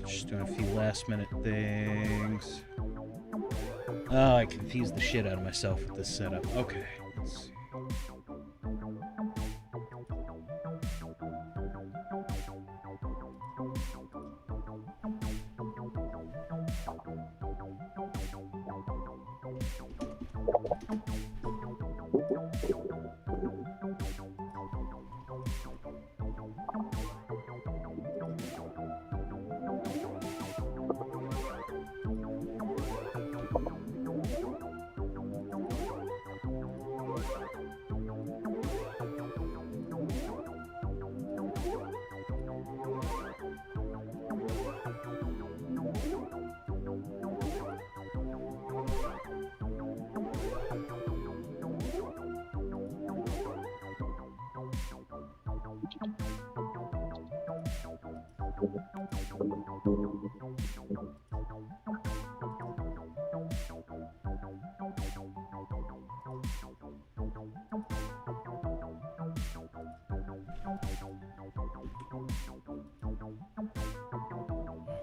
Just doing a few last minute things. Oh, I confused the shit out of myself with this setup. Okay, let's see.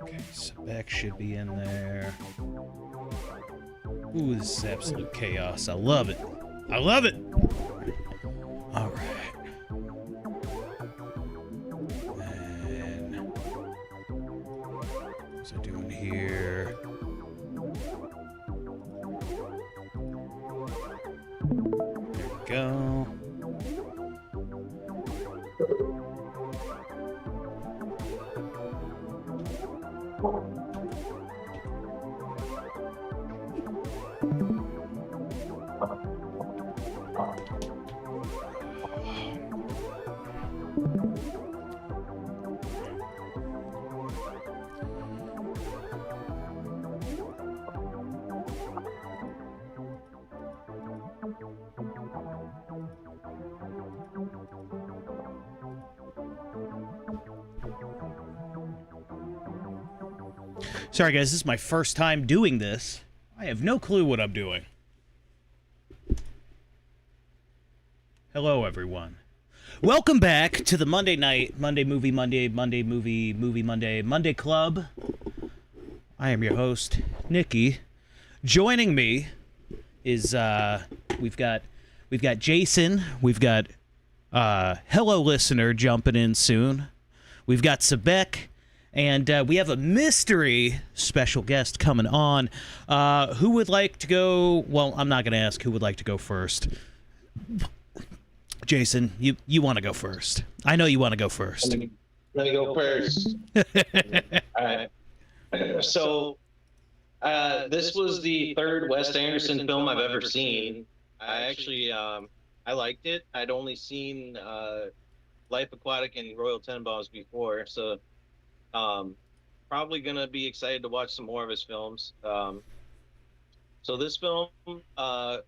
Okay, Sebek should be in there. Ooh, this is absolute chaos. I love it. I love it! Alright. And what's I doing here? There we go. Sorry, guys, this is my first time doing this. I have no clue what I'm doing. Hello, everyone. Welcome back to the Monday night, Monday movie, Monday movie, Monday Club. I am your host, Nikki. Joining me is we've got Jason, we've got Hello Listener jumping in soon. We've got Sebek. And we have a mystery special guest coming on. Who would like to go? Well, I'm not going to ask who would like to go first. Jason, you want to go first. I know you want to go first. Let me go first. All right. So, this was the third Wes Anderson film I've ever seen. I actually, I liked it. I'd only seen Life Aquatic and Royal Tenenbaums before, so probably gonna be excited to watch some more of his films. So this film, I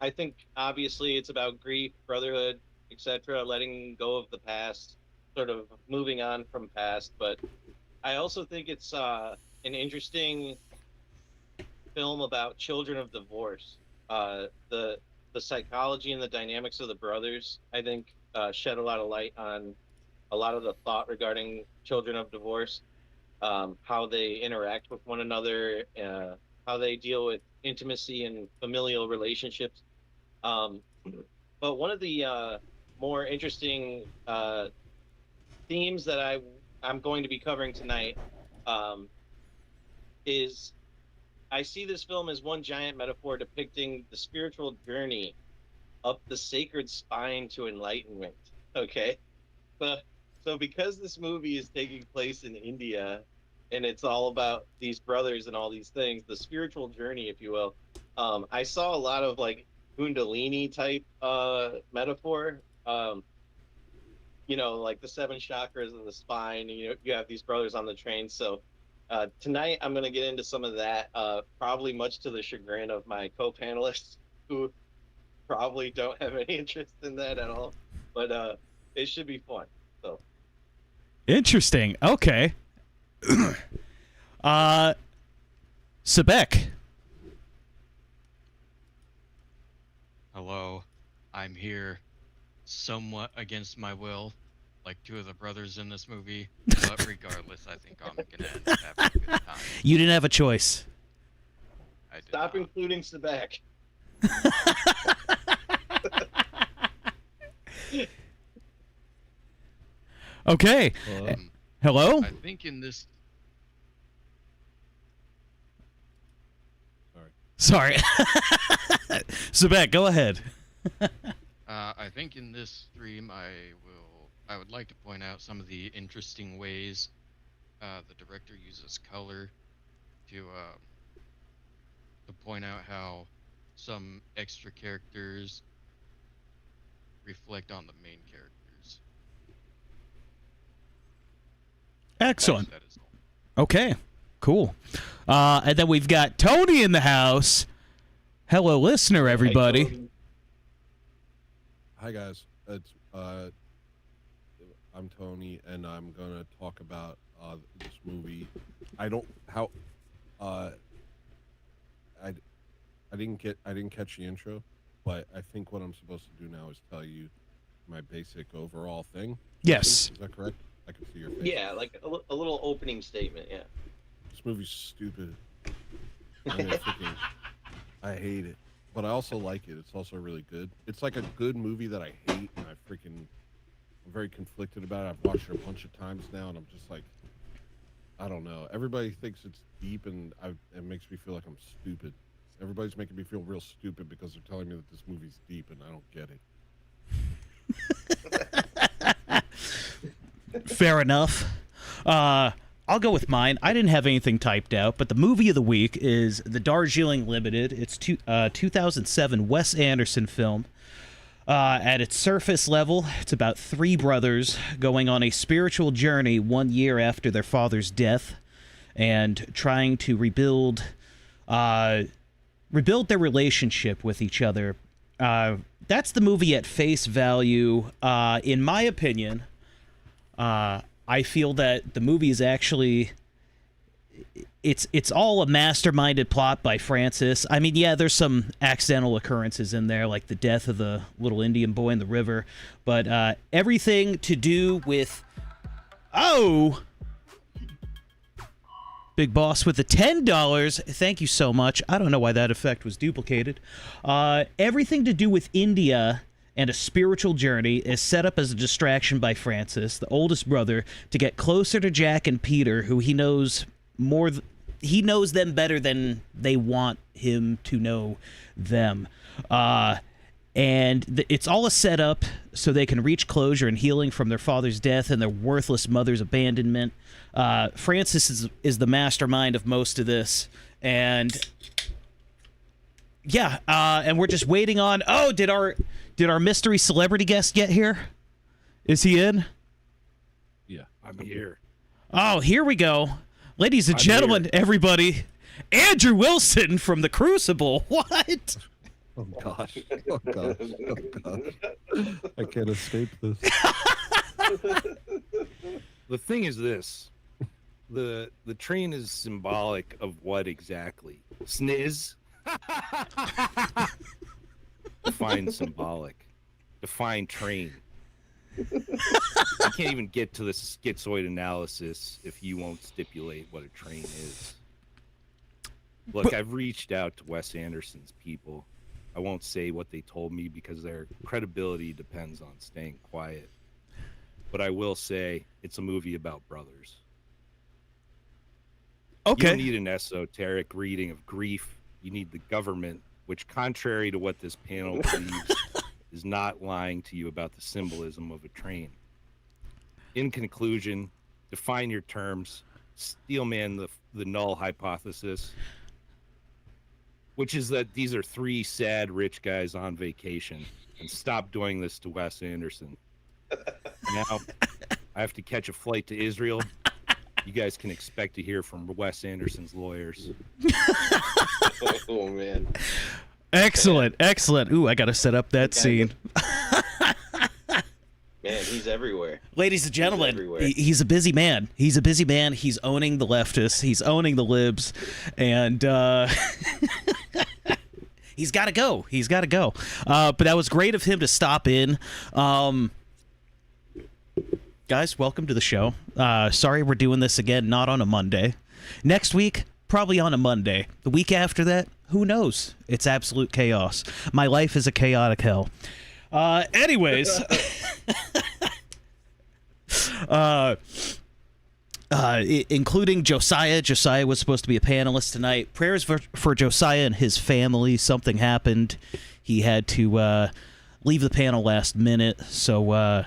think obviously it's about grief, brotherhood, etc., letting go of the past, sort of moving on from past. But I also think it's an interesting film about children of divorce. The psychology and the dynamics of the brothers, I think, shed a lot of light on a lot of the thought regarding children of divorce, how they interact with one another, how they deal with intimacy and familial relationships. But one of the more interesting themes that I'm going to be covering tonight is I see this film as one giant metaphor depicting the spiritual journey up the sacred spine to enlightenment. Okay, so because this movie is taking place in India, and it's all about these brothers and all these things, the spiritual journey, if you will, I saw a lot of like Kundalini type metaphor. Like the seven chakras of the spine. You have these brothers on the train. So tonight I'm going to get into some of that, probably much to the chagrin of my co-panelists who probably don't have any interest in that at all. But it should be fun. So. Interesting. Okay. Sebek. Hello. I'm here somewhat against my will. like 2 of the brothers in this movie. But regardless, I think I'm gonna end up having a good time. You didn't have a choice. I did Stop not. including Sebek. Okay. Hello? I think in this. Sorry. Sebek, go ahead. I think in this stream, I would like to point out some of the interesting ways the director uses color to point out how some extra characters reflect on the main characters. Excellent. That is all. Okay. Cool. And then we've got Tony in the house. Hello, listener, everybody. Hi guys, it's I'm Tony, and I'm gonna talk about this movie. I didn't catch the intro, but I think what I'm supposed to do now is tell you my basic overall thing. Yes. Is that correct? I can see your face. Yeah, like a little opening statement. Yeah. This movie's stupid. I hate it, but I also like it. It's also really good. It's like a good movie that I hate, and I'm very conflicted about it. I've watched it a bunch of times now, and I'm just like, I don't know. Everybody thinks it's deep, and it makes me feel like I'm stupid. Everybody's making me feel real stupid because they're telling me that this movie's deep, and I don't get it. Fair enough. I'll go with mine. I didn't have anything typed out, but the movie of the week is The Darjeeling Limited. It's 2007 Wes Anderson film. At its surface level, it's about 3 brothers going on a spiritual journey 1 year after their father's death and trying to rebuild their relationship with each other. That's the movie at face value. In my opinion, I feel that the movie is actually it's all a masterminded plot by Francis. I mean, yeah, there's some accidental occurrences in there, like the death of the little Indian boy in the river, but everything to do with Big Boss with the $10. Thank you so much. I don't know why that effect was duplicated. Everything to do with India and a spiritual journey is set up as a distraction by Francis, the oldest brother, to get closer to Jack and Peter, who he knows he knows them better than they want him to know them. And it's all a setup so they can reach closure and healing from their father's death and their worthless mother's abandonment. Francis is the mastermind of most of this, and yeah, and we're just waiting on. Oh, did our mystery celebrity guest get here? Is he in? Yeah, I'm here. Oh, here we go. Ladies and gentlemen, everybody, Andrew Wilson from The Crucible. What? Oh gosh. Oh gosh. Oh gosh. I can't escape this. The thing is this. The train is symbolic of what exactly? Sniz? Define symbolic. Define train. I can't even get to the schizoid analysis if you won't stipulate what a train is. Look, I've reached out to Wes Anderson's people. I won't say what they told me because their credibility depends on staying quiet. But I will say it's a movie about brothers. Okay. You don't need an esoteric reading of grief. You need the government, which, contrary to what this panel believes, is not lying to you about the symbolism of a train. In conclusion, define your terms, steelman the null hypothesis, which is that these are 3 sad rich guys on vacation, and stop doing this to Wes Anderson. Now, I have to catch a flight to Israel. You guys can expect to hear from Wes Anderson's lawyers. Oh man. Excellent, excellent. Ooh, I gotta set up that scene. Man, he's everywhere. Ladies and gentlemen, everywhere. he's a busy man. He's a busy man. He's owning the leftists. He's owning the libs, and he's got to go. He's got to go. But that was great of him to stop in. Guys, welcome to the show. Sorry we're doing this again, not on a Monday. Next week, probably on a Monday. The week after that, who knows? It's absolute chaos. My life is a chaotic hell. Anyways, including Josiah. Josiah was supposed to be a panelist tonight. Prayers for Josiah and his family. Something happened. He had to leave the panel last minute. So,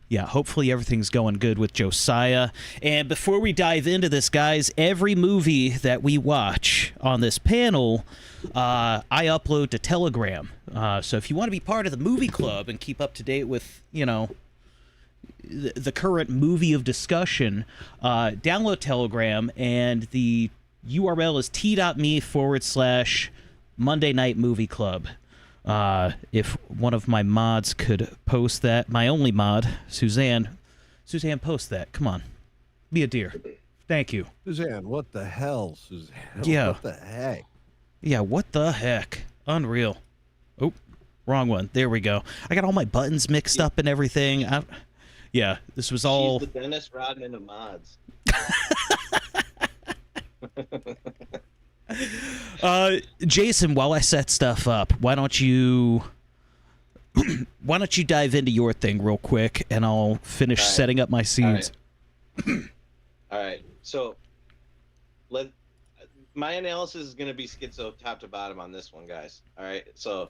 yeah, hopefully everything's going good with Josiah. And before we dive into this, guys, every movie that we watch on this panel, I upload to Telegram. So if you want to be part of the movie club and keep up to date with, you know, the current movie of discussion, download Telegram, and the URL is t.me/Monday Night Movie Club. If one of my mods could post that, my only mod, Suzanne, post that. Come on, be a dear. Thank you. Suzanne, what the hell, Suzanne? Yeah. What the heck? Yeah, what the heck? Unreal. Oh, wrong one. There we go. I got all my buttons mixed up and everything. Yeah, this was all... She's the Dennis Rodman of mods. Jason, while I set stuff up, why don't you dive into your thing real quick, and I'll finish All right. setting up my scenes. All right. So, my analysis is going to be schizo top to bottom on this one, guys. All right. So,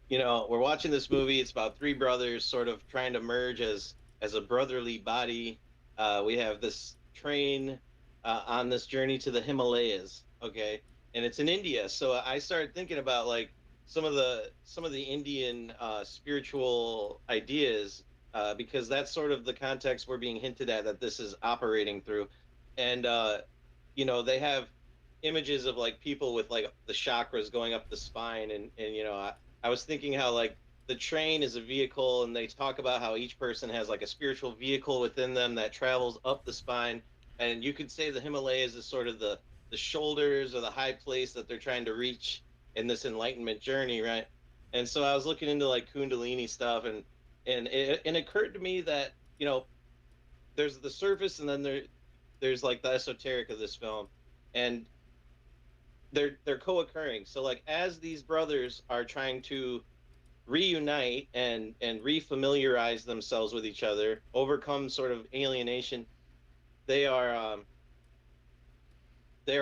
you know, we're watching this movie. It's about three brothers sort of trying to merge as a brotherly body. We have this train on this journey to the Himalayas. Okay, and it's in India. So I started thinking about like some of the Indian spiritual ideas, because that's sort of the context we're being hinted at that this is operating through. And you know, they have images of like people with like the chakras going up the spine, and you know, I was thinking how like the train is a vehicle, and they talk about how each person has like a spiritual vehicle within them that travels up the spine, and you could say the Himalayas is sort of the shoulders or the high place that they're trying to reach in this enlightenment journey, right? And so I was looking into like Kundalini stuff, and it occurred to me that, you know, there's the surface, and then there's like the esoteric of this film, and they're co-occurring. So like as these brothers are trying to reunite and refamiliarize themselves with each other, overcome sort of alienation, they are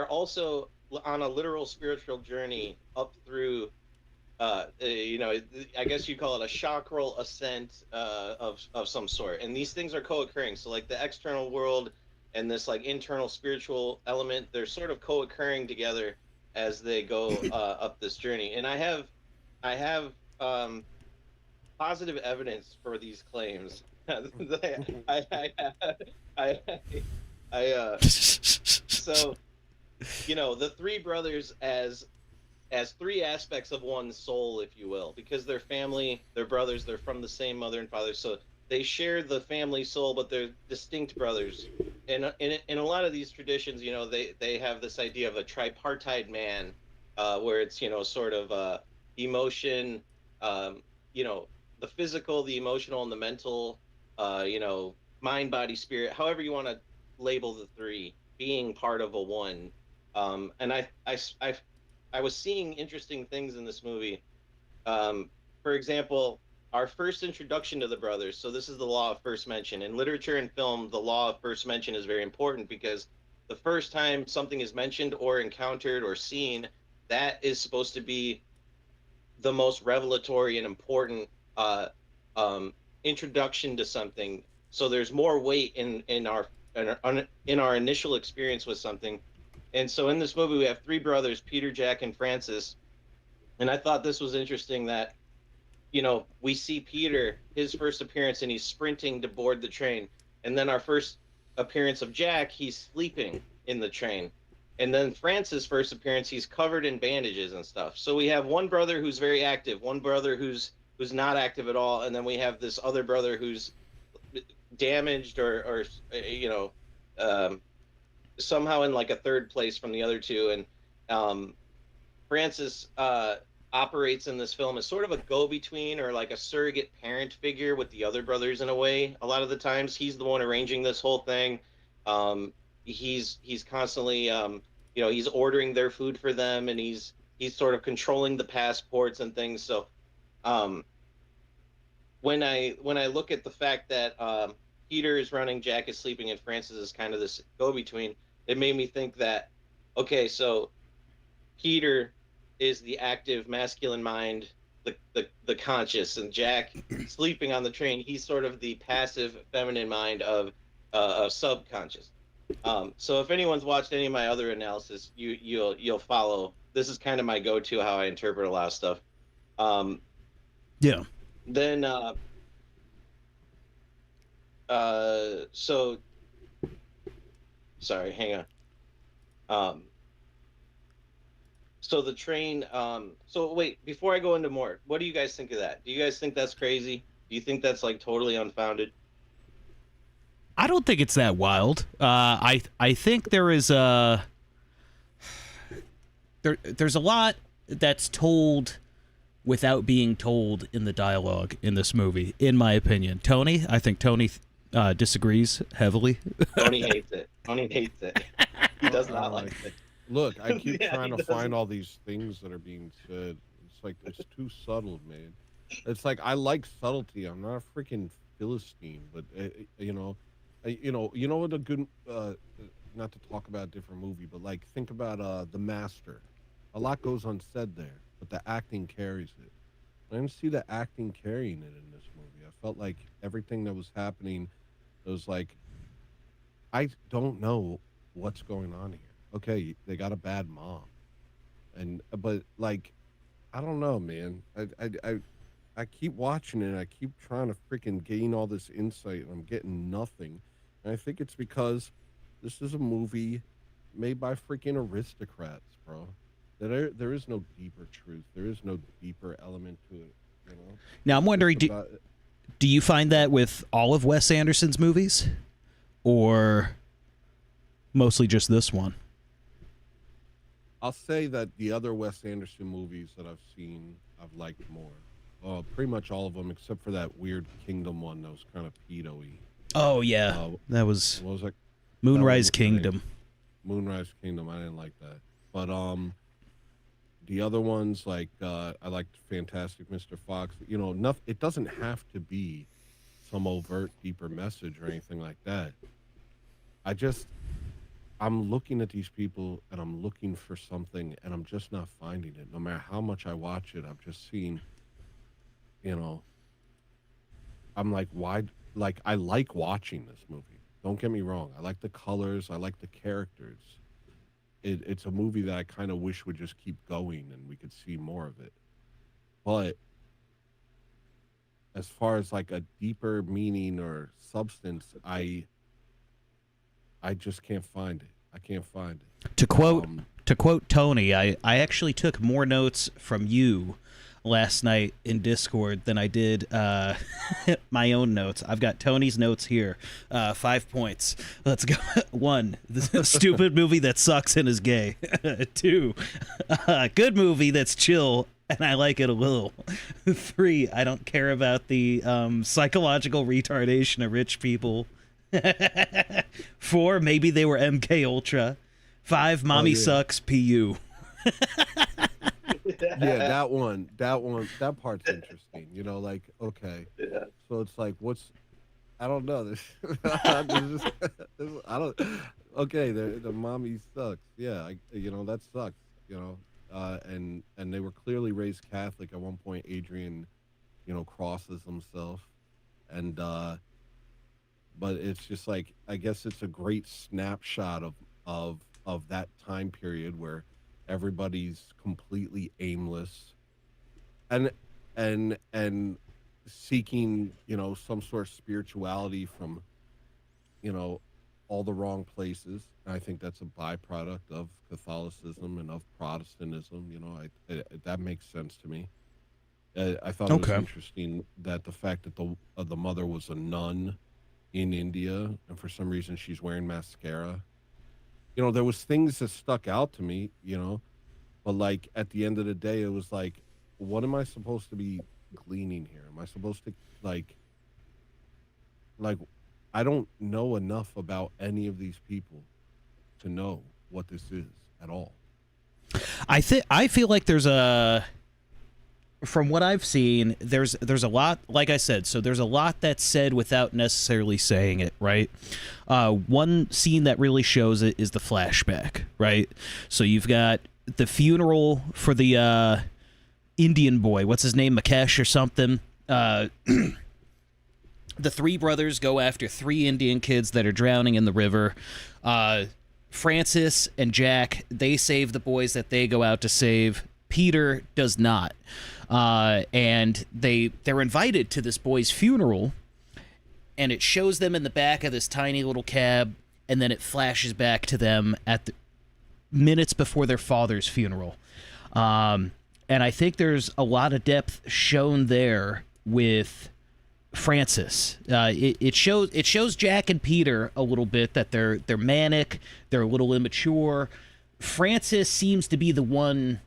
also on a literal spiritual journey up through, you know, I guess you call it a chakral ascent of some sort. And these things are co-occurring. So like the external world and this like internal spiritual element, they're sort of co-occurring together as they go up this journey. And I have positive evidence for these claims. So, you know, the three brothers as three aspects of one soul, if you will, because they're family, they're brothers, they're from the same mother and father, so they share the family soul, but they're distinct brothers. And in a lot of these traditions, you know, they have this idea of a tripartite man, where it's, you know, sort of emotion, you know, the physical, the emotional, and the mental, you know, mind, body, spirit, however you want to label the three, being part of a one. And I was seeing interesting things in this movie. For example, our first introduction to the brothers. So this is the law of first mention. In literature and film, the law of first mention is very important, because the first time something is mentioned or encountered or seen, that is supposed to be the most revelatory and important introduction to something. So there's more weight in our initial experience with something. And so in this movie, we have three brothers, Peter, Jack, and Francis. And I thought this was interesting that, you know, we see Peter, his first appearance, and he's sprinting to board the train. And then our first appearance of Jack, he's sleeping in the train. And then Francis' first appearance, he's covered in bandages and stuff. So we have one brother who's very active, one brother who's not active at all, and then we have this other brother who's damaged or you know, somehow in like a third place from the other two. And Francis, operates in this film as sort of a go-between or like a surrogate parent figure with the other brothers in a way. A lot of the times, he's the one arranging this whole thing. Um, he's constantly, he's ordering their food for them, and he's sort of controlling the passports and things. So, um, when I look at the fact that Peter is running, Jack is sleeping, and Francis is kind of this go-between, it made me think that, okay, so Peter is the active masculine mind, the conscious, and Jack sleeping on the train, he's sort of the passive feminine mind of subconscious. So if anyone's watched any of my other analysis, you'll follow. This is kind of my go-to how I interpret a lot of stuff. Yeah. Then so sorry, hang on. So the train, so wait, before I go into more, what do you guys think of that? Do you guys think that's crazy? Do you think that's like totally unfounded? I don't think it's that wild. I think there's a lot that's told without being told in the dialogue in this movie, in my opinion. Tony, I think Tony disagrees heavily. Tony hates it. Tony hates it. He does not like it. Look, I keep Yeah, trying he to doesn't. find all these things that are being said. It's like it's too subtle, man. It's like I like subtlety. I'm not a freaking philistine, but you know what a good not to talk about a different movie, but like think about The Master. A lot goes unsaid there, but the acting carries it. I didn't see the acting carrying it in this movie. I felt like everything that was happening, it was like I don't know what's going on here. Okay, they got a bad mom, but like I don't know, man. I keep watching it. I keep trying to freaking gain all this insight, and I'm getting nothing. And I think it's because this is a movie made by freaking aristocrats, bro. There is no deeper truth. There is no deeper element to it. You know. Now I'm wondering, It's about- do you find that with all of Wes Anderson's movies, or mostly just this one? I'll say that the other Wes Anderson movies that I've seen, I've liked more. Pretty much all of them, except for that weird Kingdom one that was kind of pedo-y. Oh yeah, Uh, that was What was that? Moonrise was great. Kingdom. Moonrise Kingdom. I didn't like that. But the other ones like I liked Fantastic Mr. Fox. You know, it doesn't have to be some overt, deeper message or anything like that. I'm looking at these people and I'm looking for something and I'm just not finding it. No matter how much I watch it, I'm just seeing, I'm like, why? Like, I like watching this movie. Don't get me wrong. I like the colors. I like the characters. It's a movie that I kind of wish would just keep going and we could see more of it. But as far as like a deeper meaning or substance, I just can't find it. I can't find it. To quote Tony, I actually took more notes from you last night in Discord than I did my own notes. I've got Tony's notes here. 5 points. Let's go. 1, the stupid movie that sucks and is gay. 2, good movie that's chill and I like it a little. 3, I don't care about the psychological retardation of rich people. 4, maybe they were MK Ultra. 5, mommy yeah. sucks. PU. Yeah, that part's interesting. You know, like, okay. Yeah. So it's like, I don't know. Okay, the mommy sucks. Yeah, that sucks. And they were clearly raised Catholic. At one point, Adrian, crosses himself, and but it's just like, I guess it's a great snapshot of that time period where everybody's completely aimless and seeking some sort of spirituality from all the wrong places. And I think that's a byproduct of Catholicism and of Protestantism. That makes sense to me. I thought it was Okay. interesting that the fact that the mother was a nun in India, and for some reason she's wearing mascara. There was things that stuck out to me, but like at the end of the day, it was like what am I supposed to be gleaning here? Am I supposed to like I don't know enough about any of these people to know what this is at all. I feel like there's a, from what I've seen, there's a lot, like I said, so there's a lot that's said without necessarily saying it, right? One scene that really shows it is the flashback, right? So you've got the funeral for the Indian boy, what's his name, Mukesh or something. The three brothers go after three Indian kids that are drowning in the river. Francis and Jack, they save the boys that they go out to save. Peter does not. And they're invited to this boy's funeral, and it shows them in the back of this tiny little cab, and then it flashes back to them at the minutes before their father's funeral. And I think there's a lot of depth shown there with Francis. It shows Jack and Peter a little bit, that they're manic, they're a little immature. Francis seems to be the one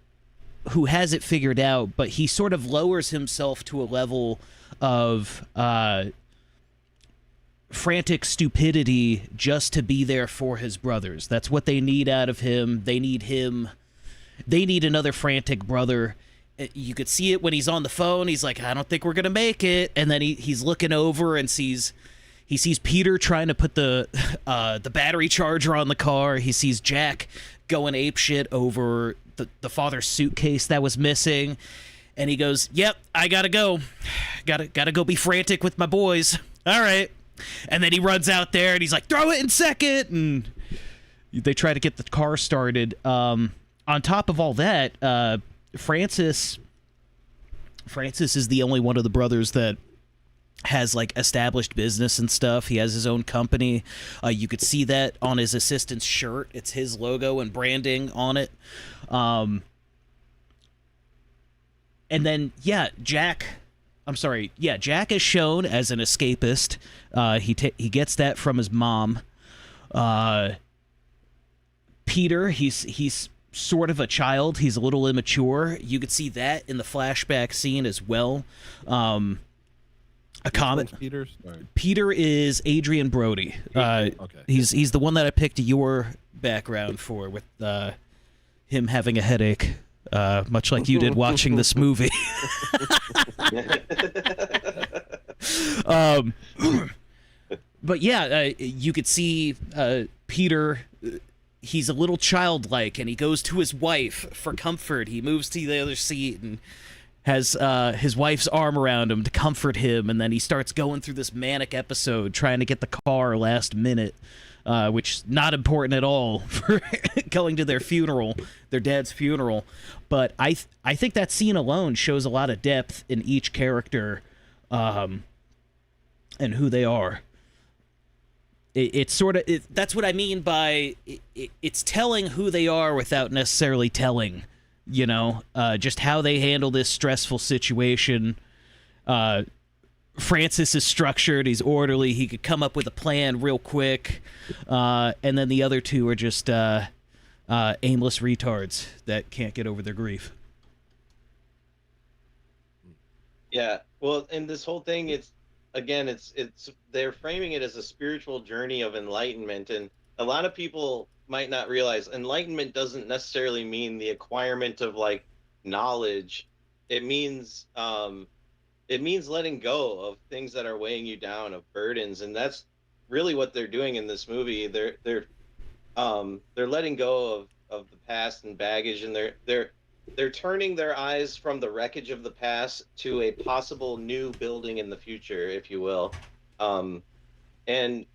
who has it figured out, but he sort of lowers himself to a level of frantic stupidity just to be there for his brothers. That's what they need out of him. They need another frantic brother. You could see it when he's on the phone. He's like, I don't think we're gonna make it. And then he's looking over and he sees Peter trying to put the battery charger on the car. He sees Jack going apeshit over the father's suitcase that was missing, and he goes, "Yep, I gotta go. Gotta go be frantic with my boys. All right." And then he runs out there and he's like, "Throw it in second," and they try to get the car started. On top of all that, Francis is the only one of the brothers that has like established business and stuff. He has his own company. You could see that on his assistant's shirt. It's his logo and branding on it. And then Jack is shown as an escapist. He gets that from his mom. Peter, he's sort of a child. He's a little immature. You could see that in the flashback scene as well. A comment. Peter is Adrian Brody. Okay. He's the one that I picked your background for, with him having a headache, much like you did watching this movie. But you could see Peter. He's a little childlike, and he goes to his wife for comfort. He moves to the other seat and has his wife's arm around him to comfort him, and then he starts going through this manic episode trying to get the car last minute, which is not important at all for going to their funeral, their dad's funeral. But I think that scene alone shows a lot of depth in each character and who they are. It's sort of that's what I mean by it's telling who they are without necessarily telling, just how they handle this stressful situation. Francis is structured, he's orderly, he could come up with a plan real quick, and then the other two are just aimless retards that can't get over their grief. Yeah, well, and this whole thing, it's they're framing it as a spiritual journey of enlightenment, and a lot of people might not realize enlightenment doesn't necessarily mean the acquirement of like knowledge. It means letting go of things that are weighing you down, of burdens, and that's really what they're doing in this movie. They're letting go of the past and baggage, and they're turning their eyes from the wreckage of the past to a possible new building in the future, if you will. And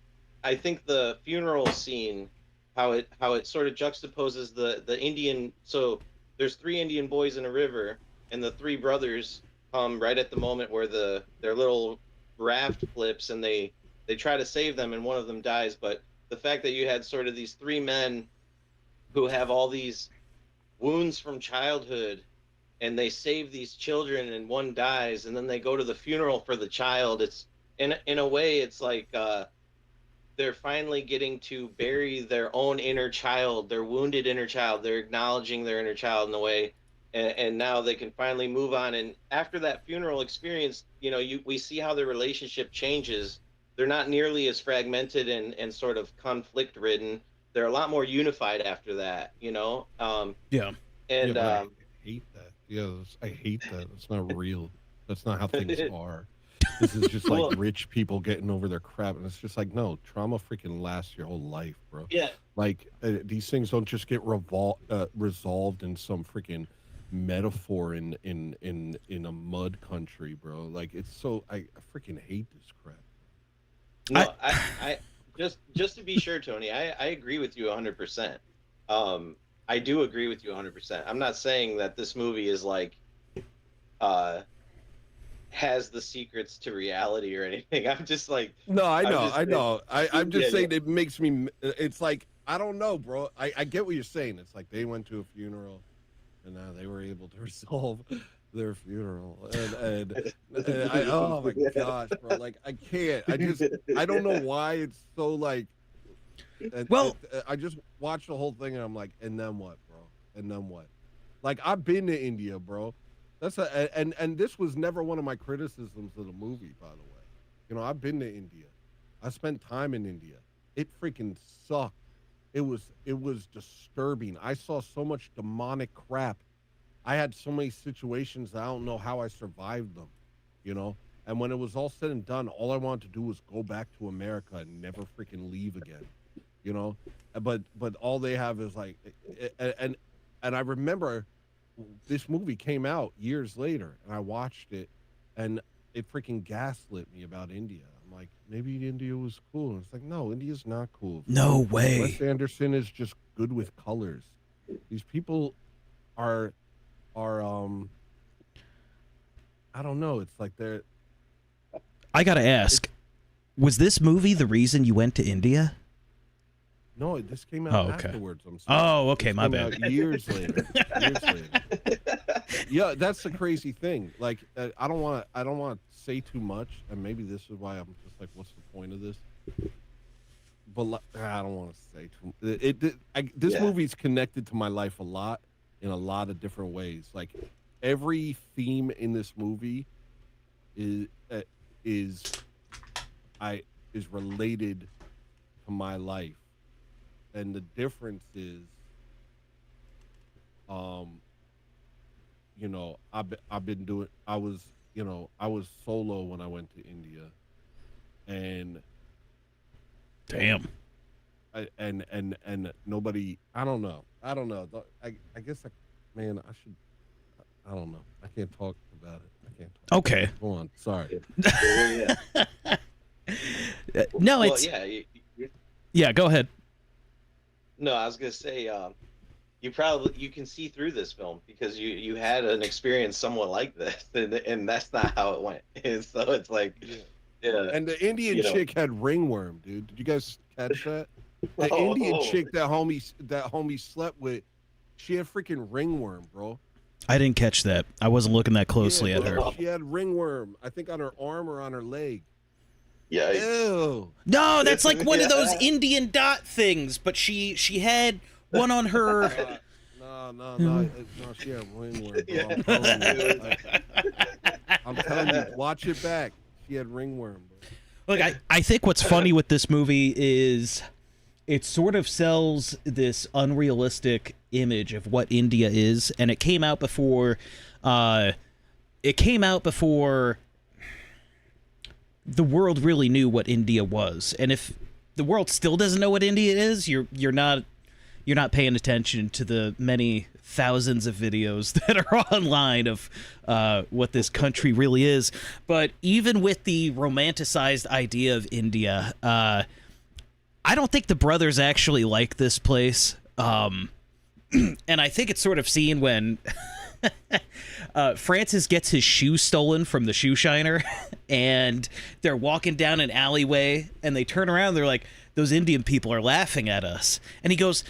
I think the funeral scene, how it sort of juxtaposes the Indian. So there's three Indian boys in a river, and the three brothers come right at the moment where their little raft flips, and they try to save them, and one of them dies. But the fact that you had sort of these three men who have all these wounds from childhood, and they save these children, and one dies, and then they go to the funeral for the child. It's in a way, it's like they're finally getting to bury their own inner child, their wounded inner child. They're acknowledging their inner child in a way, and now they can finally move on. And after that funeral experience, we see how their relationship changes. They're not nearly as fragmented and sort of conflict ridden. They're a lot more unified after that, Yeah. And I hate that. Yeah, I hate that. It's not real. That's not how things are. This is just like Well- rich people getting over their crap, and it's just like, no, trauma freaking lasts your whole life, bro. yeah, Like these things don't just get resolved in some freaking metaphor in a mud country, bro. Like it's so I freaking hate this crap. no, I just to be sure, Tony, I agree with you 100%. I do agree with you 100%. I'm not saying that this movie is like has the secrets to reality or anything. I'm just like, No, I know, just I know. I'm just Yeah, saying it makes me. It's like I don't know, bro. I get what you're saying. It's like they went to a funeral, and now they were able to resolve their funeral. And oh my gosh, bro. Like I can't. I don't know why it's so like. Well- I just watched the whole thing and I'm like, and then what, bro? And then what? Like I've been to India, bro. And this was never one of my criticisms of the movie, by the way. I've been to India. I spent time in India. It freaking sucked. It was disturbing. I saw so much demonic crap. I had so many situations that I don't know how I survived them, And when it was all said and done, all I wanted to do was go back to America and never freaking leave again, But all they have is like, and I remember this movie came out years later, and I watched it, and it freaking gaslit me about India. I'm like, maybe India was cool. And it's like, no, India's not cool. No way. Wes Anderson is just good with colors. These people are I don't know. It's like they're. I gotta ask, was this movie the reason you went to India? No, this came out Oh, okay. afterwards. I'm sorry. Oh, okay, This my came bad. out years later. Yeah, that's the crazy thing. Like, I don't want to say too much, and maybe this is why I'm just like, what's the point of this? But I don't want to say too. This Yeah. movie's connected to my life a lot in a lot of different ways. Like, every theme in this movie is related to my life. And the difference is, I've been doing. I was solo when I went to India, and Damn. and nobody. I don't know. I guess man, I should. I don't know. I can't talk about it. I can't talk. Okay. Go on. Sorry. yeah. No, Well, it's yeah. yeah. Go ahead. No, I was gonna say, you can see through this film because you had an experience somewhat like this, and that's not how it went. And so it's like, yeah, And the Indian chick had ringworm, dude. Did you guys catch that? The Oh. Indian chick that homie slept with, she had freaking ringworm, bro. I didn't catch that. I wasn't looking that closely Yeah, at her. bro, she had ringworm. I think on her arm or on her leg. yeah. Ew. No, that's like one of those Yeah. Indian dot things, but she had one on her. No. She had ringworm, bro. I'm telling you, watch it back. She had ringworm, bro. Look, I think what's funny with this movie is it sort of sells this unrealistic image of what India is, and it came out before the world really knew what India was. And if the world still doesn't know what India is, you're not paying attention to the many thousands of videos that are online of what this country really is. But even with the romanticized idea of India, I don't think the brothers actually like this place. And I think it's sort of seen when Francis gets his shoe stolen from the shoe shiner, and they're walking down an alleyway, and they turn around, and they're like, those Indian people are laughing at us. And he goes,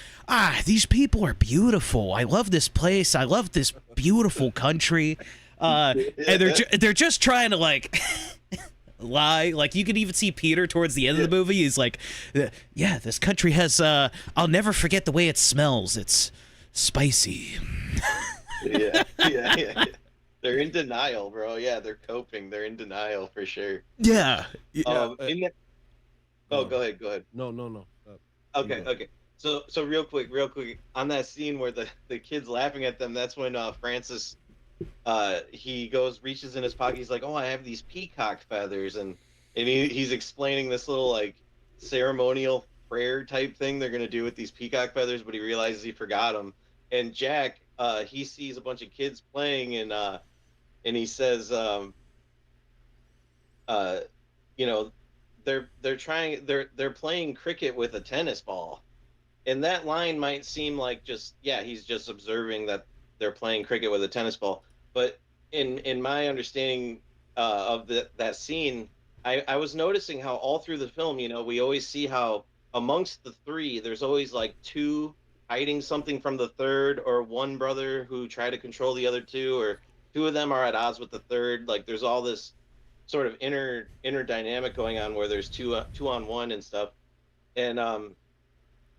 these people are beautiful. I love this place. I love this beautiful country. And they're just trying to, like, lie. Like, you can even see Peter towards the end of the movie. He's like, yeah, this country has, I'll never forget the way it smells. It's spicy. Yeah. They're in denial, bro. Yeah, they're coping. They're in denial for sure. Yeah. In that, oh, go ahead, go ahead. No. Okay, go. okay. So real quick, on that scene where the kid's laughing at them, that's when Francis he reaches in his pocket, he's like, "Oh, I have these peacock feathers," and he's explaining this little like ceremonial prayer type thing they're gonna do with these peacock feathers, but he realizes he forgot them. And Jack, he sees a bunch of kids playing, and he says, uh, you know, they're playing cricket with a tennis ball. And that line might seem like just, yeah, he's just observing that they're playing cricket with a tennis ball. But in my understanding of that scene, I was noticing how all through the film, we always see how amongst the three, there's always like two hiding something from the third, or one brother who try to control the other two, or two of them are at odds with the third. Like there's all this sort of inner dynamic going on where there's two on one and stuff. And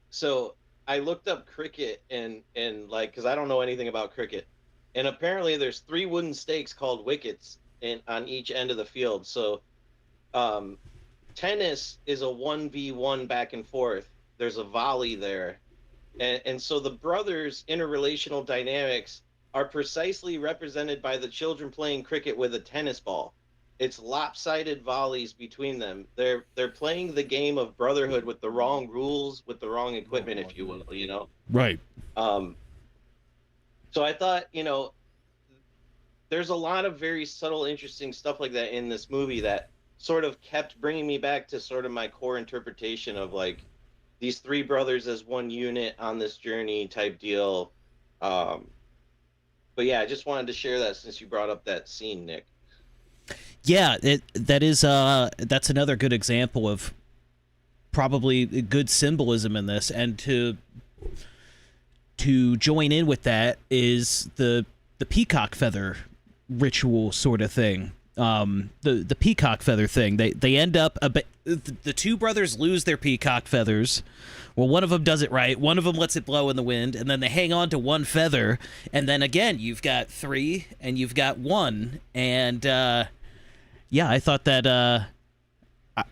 so I looked up cricket and like, because I don't know anything about cricket, and apparently there's three wooden stakes called wickets on each end of the field. So tennis is a 1v1 back and forth. There's a volley there, and so the brothers' interrelational dynamics are precisely represented by the children playing cricket with a tennis ball. It's lopsided volleys between them. They're playing the game of brotherhood with the wrong rules, with the wrong equipment, if you will. Right. So I thought, there's a lot of very subtle, interesting stuff like that in this movie that sort of kept bringing me back to sort of my core interpretation of like these three brothers as one unit on this journey type deal. But yeah, I just wanted to share that since you brought up that scene, Nick. Yeah, that's another good example of probably good symbolism in this, and to join in with that is the peacock feather ritual sort of thing. The peacock feather thing. They end up the two brothers lose their peacock feathers. Well, one of them does it right. One of them lets it blow in the wind, and then they hang on to one feather. And then again, you've got three, and you've got one, and yeah, I thought that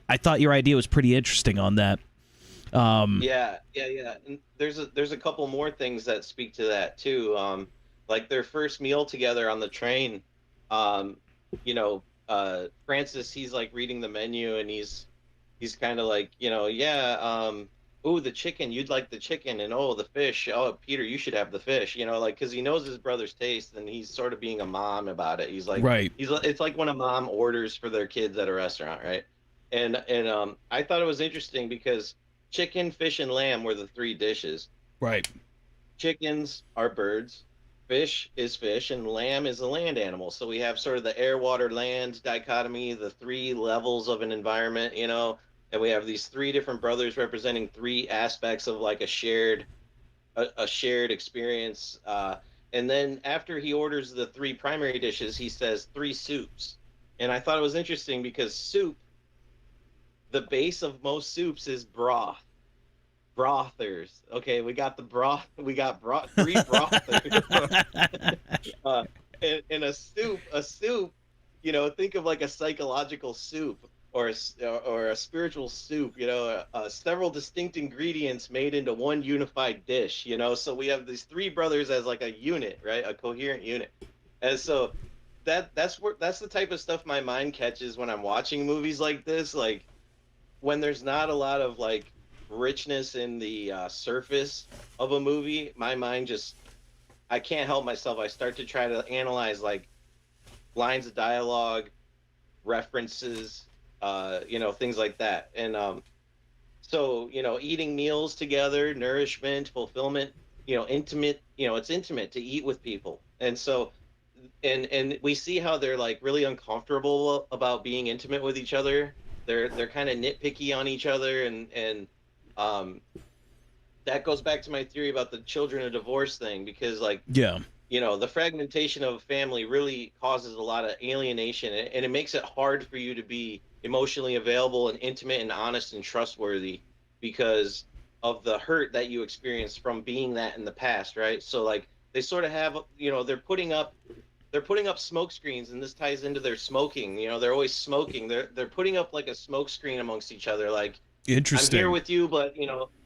I thought your idea was pretty interesting on that. Yeah. And there's a couple more things that speak to that too. Like their first meal together on the train. Francis, he's like reading the menu, and he's kind of like, oh, the chicken, you'd like the chicken, and oh, the fish, oh, Peter, you should have the fish, like, because he knows his brother's taste, and he's sort of being a mom about it. He's like, right. It's like when a mom orders for their kids at a restaurant, right? And I thought it was interesting because chicken, fish, and lamb were the three dishes. Right. Chickens are birds, fish is fish, and lamb is a land animal. So we have sort of the air, water, land dichotomy, the three levels of an environment, and we have these three different brothers representing three aspects of like a shared experience. And then after he orders the three primary dishes, he says 3 soups. And I thought it was interesting because soup, the base of most soups is broth. Brothers. Okay, we got the broth. We got three brothers. And a soup, think of like a psychological soup. Or a spiritual soup, several distinct ingredients made into one unified dish, So we have these three brothers as like a unit, right? A coherent unit. And so that's the type of stuff my mind catches when I'm watching movies like this. Like when there's not a lot of like richness in the surface of a movie, my mind I can't help myself. I start to try to analyze like lines of dialogue, references, things like that. And so eating meals together, nourishment, fulfillment, intimate, it's intimate to eat with people. And so and we see how they're like really uncomfortable about being intimate with each other. They're kind of nitpicky on each other, and that goes back to my theory about the children of divorce thing, because like, yeah, the fragmentation of a family really causes a lot of alienation, and it makes it hard for you to be emotionally available and intimate and honest and trustworthy because of the hurt that you experienced from being that in the past, right? So like they sort of have, they're putting up smoke screens, and this ties into their smoking. They're always smoking. They're putting up like a smoke screen amongst each other, like, Interesting. I'm here with you, but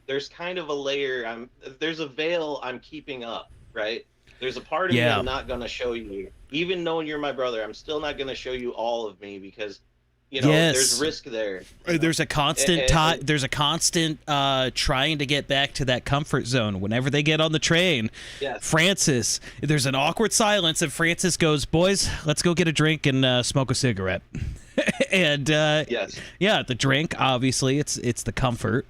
there's kind of a layer. There's a veil I'm keeping up, right? There's a part of me Yeah. I'm not gonna show you, even knowing you're my brother. I'm still not gonna show you all of me because, Yes. there's risk there. There's a constant And- there's a constant trying to get back to that comfort zone whenever they get on the train. Yes. Francis, there's an awkward silence, and Francis goes, "Boys, let's go get a drink and smoke a cigarette." And Yes. yeah, the drink, obviously, it's the comfort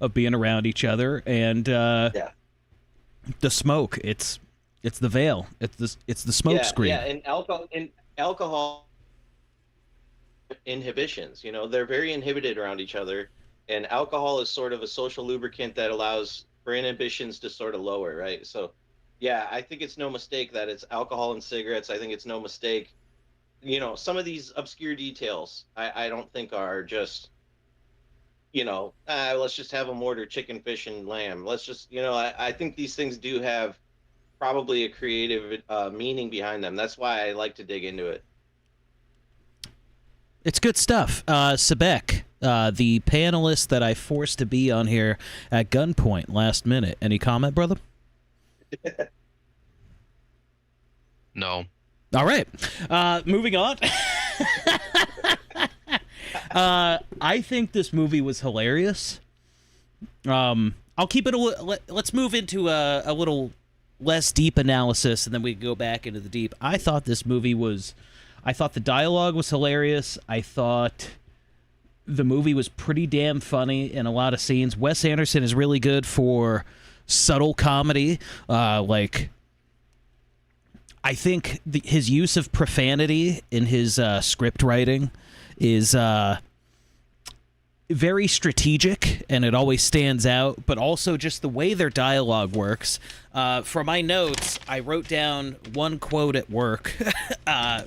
of being around each other, and Yeah. the smoke, it's the veil, it's the smoke screen. Yeah, and alcohol inhibitions. They're very inhibited around each other, and alcohol is sort of a social lubricant that allows for inhibitions to sort of lower, right? So, yeah, I think it's no mistake that it's alcohol and cigarettes. I think it's no mistake. Some of these obscure details, I don't think are just, let's just have them order chicken, fish, and lamb. Let's just, I think these things do have probably a creative meaning behind them. That's why I like to dig into it. It's good stuff. Sebek, the panelist that I forced to be on here at gunpoint last minute. Any comment, brother? No. All right. Moving on. I think this movie was hilarious. I'll keep it let's move into a little less deep analysis, and then we can go back into the deep. I thought the dialogue was hilarious. I thought the movie was pretty damn funny in a lot of scenes. Wes Anderson is really good for subtle comedy. I think his use of profanity in his script writing is very strategic, and it always stands out, but also just the way their dialogue works. For my notes, I wrote down one quote at work,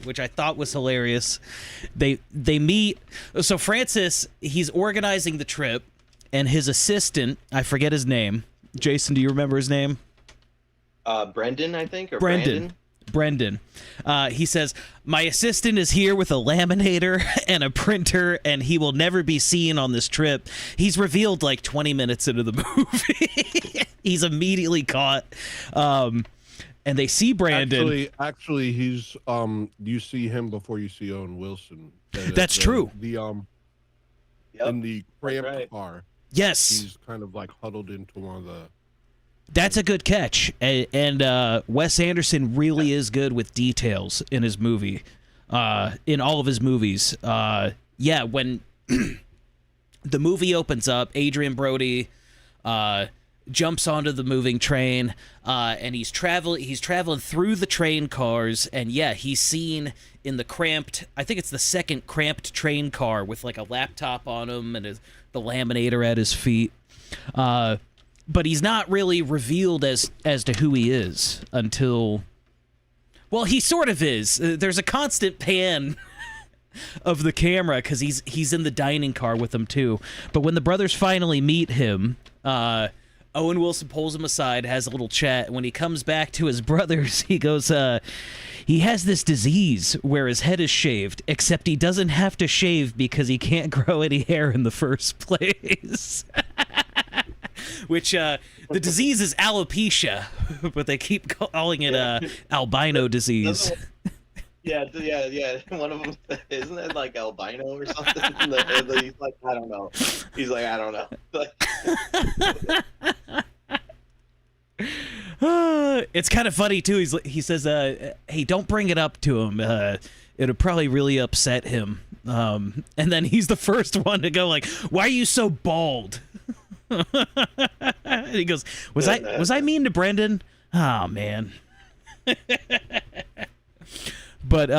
which I thought was hilarious. They meet, so Francis, he's organizing the trip, and his assistant, I forget his name. Jason, do you remember his name? Brendan, I think, or Brendan. He says, "My assistant is here with a laminator and a printer, and he will never be seen on this trip." He's revealed like 20 minutes into the movie. He's immediately caught. And they see Brandon. Actually, he's you see him before you see Owen Wilson. That's true. Yep, In the cramped right. car, Yes, he's kind of like huddled into one of the. that's a good catch. And Wes Anderson really is good with details in his movie, in all of his movies. Yeah, when the movie opens up, Adrian Brody jumps onto the moving train, and he's traveling through the train cars, and yeah, he's seen in the cramped, I think it's the second cramped train car with like a laptop on him and the laminator at his feet. But he's not really revealed as to who he is until, well, he sort of is. There's a constant pan of the camera because he's in the dining car with them too. But when the brothers finally meet him, Owen Wilson pulls him aside, has a little chat. When he comes back to his brothers, he goes, he has this disease where his head is shaved, except he doesn't have to shave because he can't grow any hair in the first place. Which, the disease is alopecia, but they keep calling it albino disease. Yeah. One of them, isn't it like albino or something? He's like, I don't know. He's like, I don't know. It's kind of funny too. He says, "Hey, don't bring it up to him. It'll probably really upset him." And then he's the first one to go like, "Why are you so bald?" And he goes, "Was I mean to Brendan? Oh man." But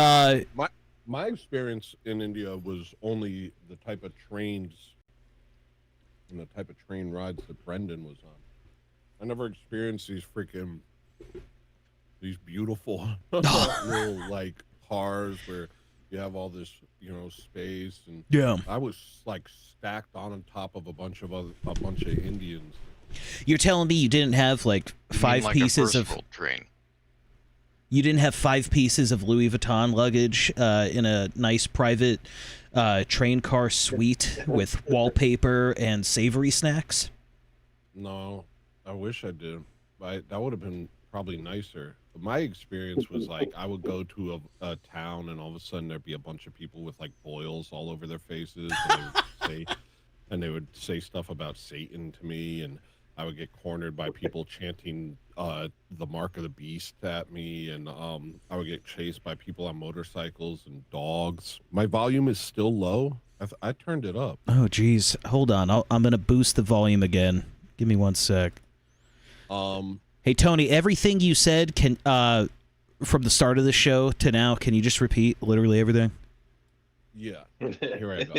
My experience in India was only the type of trains and the type of train rides that Brendan was on. I never experienced these beautiful little like cars where you have all this, space, and yeah, I was like stacked on top of a bunch of Indians. you're telling me you didn't have like You mean five like pieces a of first world train. You didn't have 5 pieces of Louis Vuitton luggage in a nice private train car suite with wallpaper and savory snacks? No, I wish I did. That would have been probably nicer. But my experience was like I would go to a town and all of a sudden there'd be a bunch of people with like boils all over their faces and they would say stuff about Satan to me, and I would get cornered by people chanting the mark of the beast at me, and I would get chased by people on motorcycles and dogs. My volume is still low. I turned it up. Oh, geez. Hold on. I'm going to boost the volume again. Give me 1 sec. Hey, Tony, everything you said can from the start of the show to now, can you just repeat literally everything? Yeah, here I go.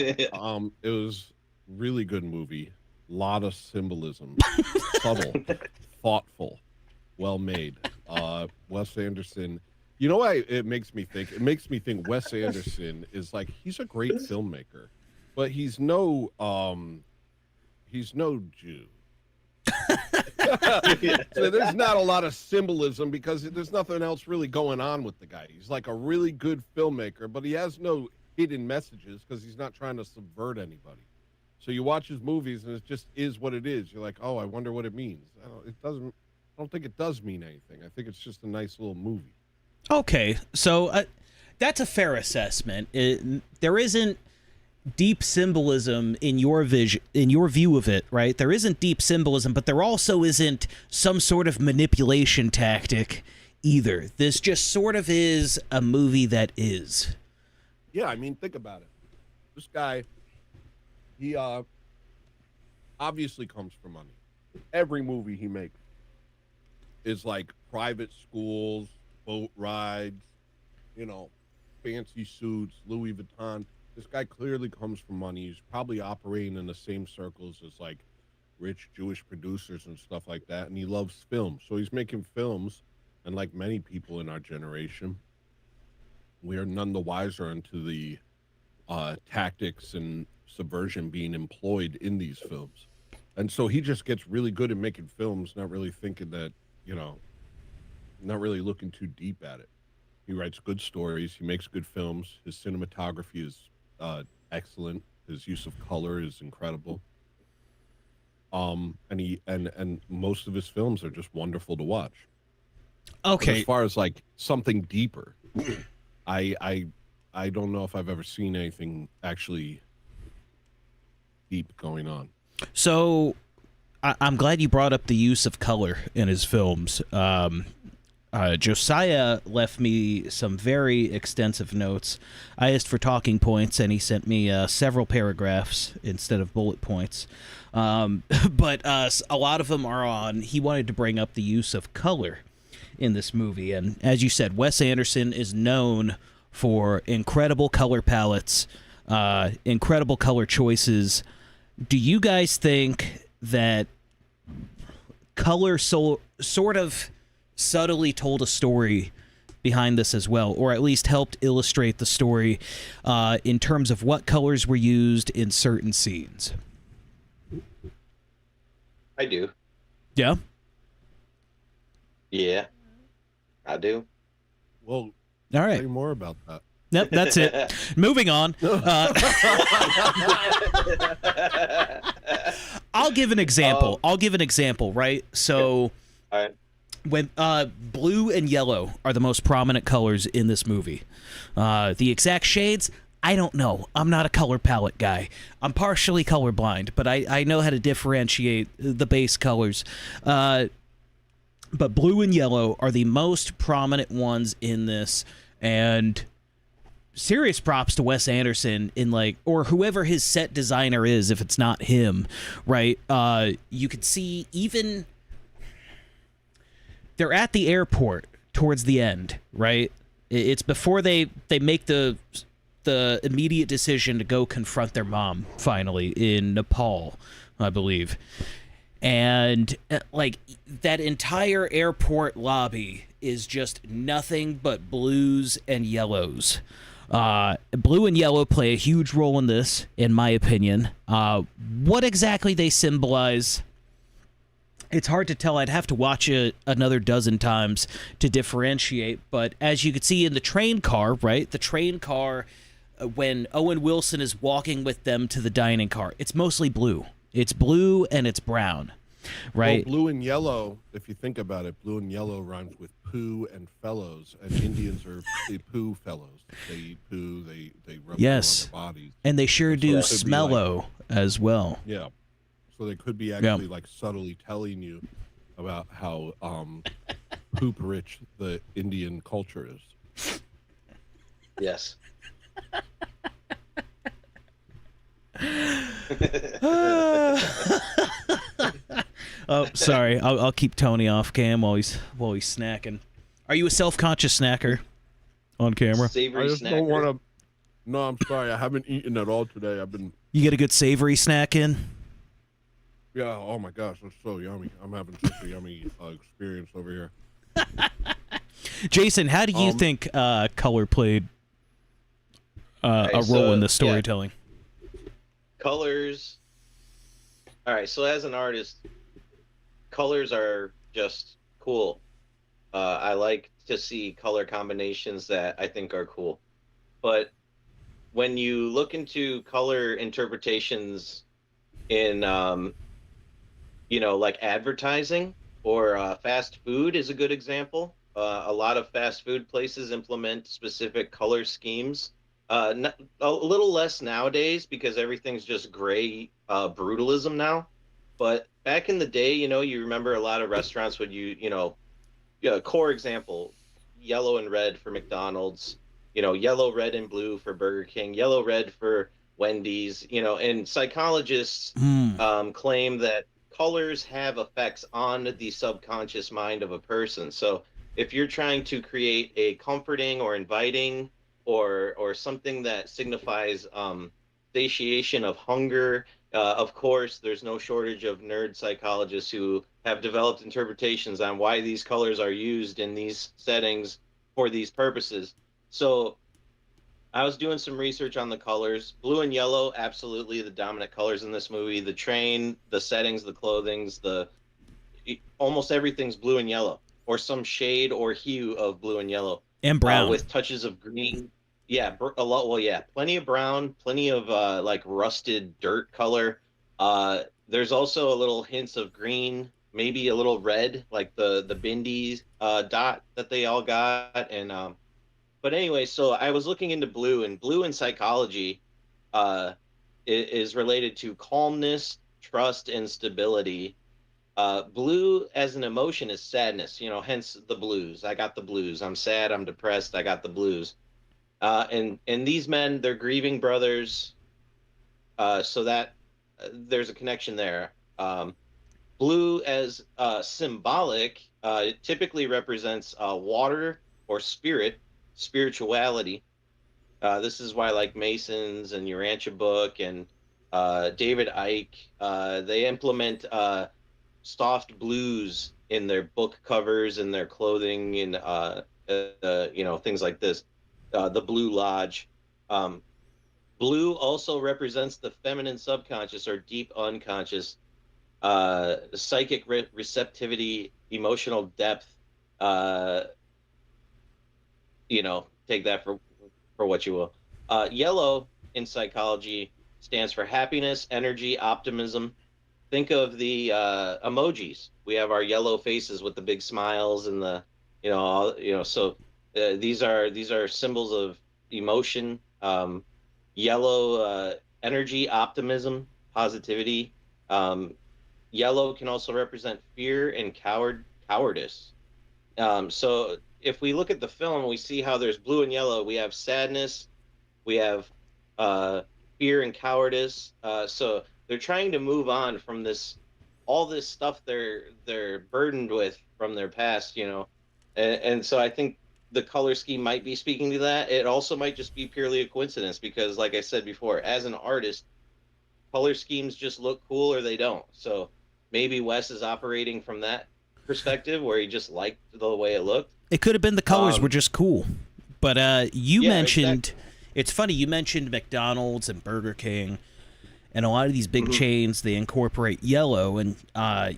It was really good movie. Lot of symbolism, subtle, thoughtful, well made. Wes Anderson. You know why it makes me think? It makes me think Wes Anderson is like, he's a great filmmaker, but he's no Jew. So there's not a lot of symbolism because there's nothing else really going on with the guy. He's like a really good filmmaker, but he has no hidden messages because he's not trying to subvert anybody. So you watch his movies and it just is what it is. You're like, oh, I wonder what it means. I don't think it does mean anything. I think it's just a nice little movie. Okay, so that's a fair assessment. There isn't deep symbolism in your view of it, right? There isn't deep symbolism, but there also isn't some sort of manipulation tactic either. This just sort of is a movie that is. Yeah, I mean, think about it. This guy, he obviously comes from money. Every movie he makes is like private schools, boat rides, fancy suits, Louis Vuitton. This guy clearly comes from money. He's probably operating in the same circles as like rich Jewish producers and stuff like that. And he loves film. So he's making films. And like many people in our generation, we are none the wiser into the tactics and subversion being employed in these films. And so he just gets really good at making films, not really thinking that, not really looking too deep at it. He writes good stories. He makes good films. His cinematography is excellent. His use of color is incredible. And most of his films are just wonderful to watch. Okay. But as far as like something deeper, I don't know if I've ever seen anything actually deep going on. So I'm glad you brought up the use of color in his films. Josiah left me some very extensive notes. I asked for talking points, and he sent me several paragraphs instead of bullet points. But a lot of them are on, he wanted to bring up the use of color in this movie. And as you said, Wes Anderson is known for incredible color palettes, incredible color choices. Do you guys think that color sort of subtly told a story behind this as well, or at least helped illustrate the story in terms of what colors were used in certain scenes? I do. Yeah? Yeah, I do. Well, All right. say more about that. Nope, that's it. Moving on. I'll give an example. Right? So All right. when blue and yellow are the most prominent colors in this movie. The exact shades, I don't know. I'm not a color palette guy. I'm partially colorblind, but I know how to differentiate the base colors. But blue and yellow are the most prominent ones in this, and serious props to Wes Anderson or whoever his set designer is, if it's not him, right? You could see even they're at the airport towards the end, right? It's before they make the immediate decision to go confront their mom finally in Nepal, I believe. And like that entire airport lobby is just nothing but blues and yellows. Blue and yellow play a huge role in this, in my opinion. What exactly they symbolize, it's hard to tell. I'd have to watch it another dozen times to differentiate. But as you could see in the train car, right? The train car, when Owen Wilson is walking with them to the dining car, it's mostly blue. It's blue and it's brown, right? Well, blue and yellow, if you think about it, blue and yellow rhymes with poo and fellows, and Indians are the poo fellows. They eat poo, they rub it Yes. on their bodies. And they sure do it could be like- smello as well. Yeah. So they could be actually like subtly telling you about how poop rich the Indian culture is. Yes. Oh, sorry. I'll keep Tony off cam while he's snacking. Are you a self-conscious snacker on camera? Savory I just snacker. don't want to. No, I'm sorry. I haven't eaten at all today. I've been. You get a good savory snack in? Yeah. Oh my gosh, that's so yummy. I'm having such a yummy experience over here. Jason, how do you think color played a Okay, role so, in the yeah. storytelling? Colors. All right, so as an artist, colors are just cool. I like to see color combinations that I think are cool. But when you look into color interpretations in, like advertising or fast food is a good example. A lot of fast food places implement specific color schemes. A little less nowadays because everything's just gray brutalism now. But back in the day, you remember a lot of restaurants would core example, yellow and red for McDonald's, yellow, red, and blue for Burger King, yellow, red for Wendy's, and psychologists claim that colors have effects on the subconscious mind of a person. So if you're trying to create a comforting or inviting or something that signifies satiation of hunger, of course, there's no shortage of nerd psychologists who have developed interpretations on why these colors are used in these settings for these purposes. So I was doing some research on the colors. Blue and yellow, absolutely the dominant colors in this movie. The train, the settings, the clothings, almost everything's blue and yellow, or some shade or hue of blue and yellow. And brown. With touches of green. Yeah, a lot. Well, yeah, plenty of brown, plenty of like rusted dirt color. There's also a little hints of green, maybe a little red, like the bindi dot that they all got. And but anyway, so I was looking into blue, and blue in psychology is related to calmness, trust, and stability. Blue as an emotion is sadness, hence the blues. I got the blues. I'm sad, I'm depressed, I got the blues. And these men, they're grieving brothers, so that there's a connection there. Blue as symbolic typically represents water or spirituality. This is why like Masons and Urantia Book and David Icke, they implement soft blues in their book covers and their clothing and things like this. The Blue Lodge. Blue also represents the feminine subconscious or deep unconscious, psychic receptivity, emotional depth. Take that for what you will. Yellow in psychology stands for happiness, energy, optimism. Think of the emojis. We have our yellow faces with the big smiles and the, so these are symbols of emotion. Yellow, energy, optimism, positivity. Yellow can also represent fear and cowardice. So if we look at the film, we see how there's blue and yellow. We have sadness, we have fear and cowardice. So they're trying to move on from all this stuff they're burdened with from their past, and so I think the color scheme might be speaking to that. It also might just be purely a coincidence because, like I said before, as an artist, color schemes just look cool or they don't. So maybe Wes is operating from that perspective where he just liked the way it looked. It could have been the colors were just cool. But you mentioned, exactly. It's funny, you mentioned McDonald's and Burger King. And a lot of these big Mhm. chains, they incorporate yellow. And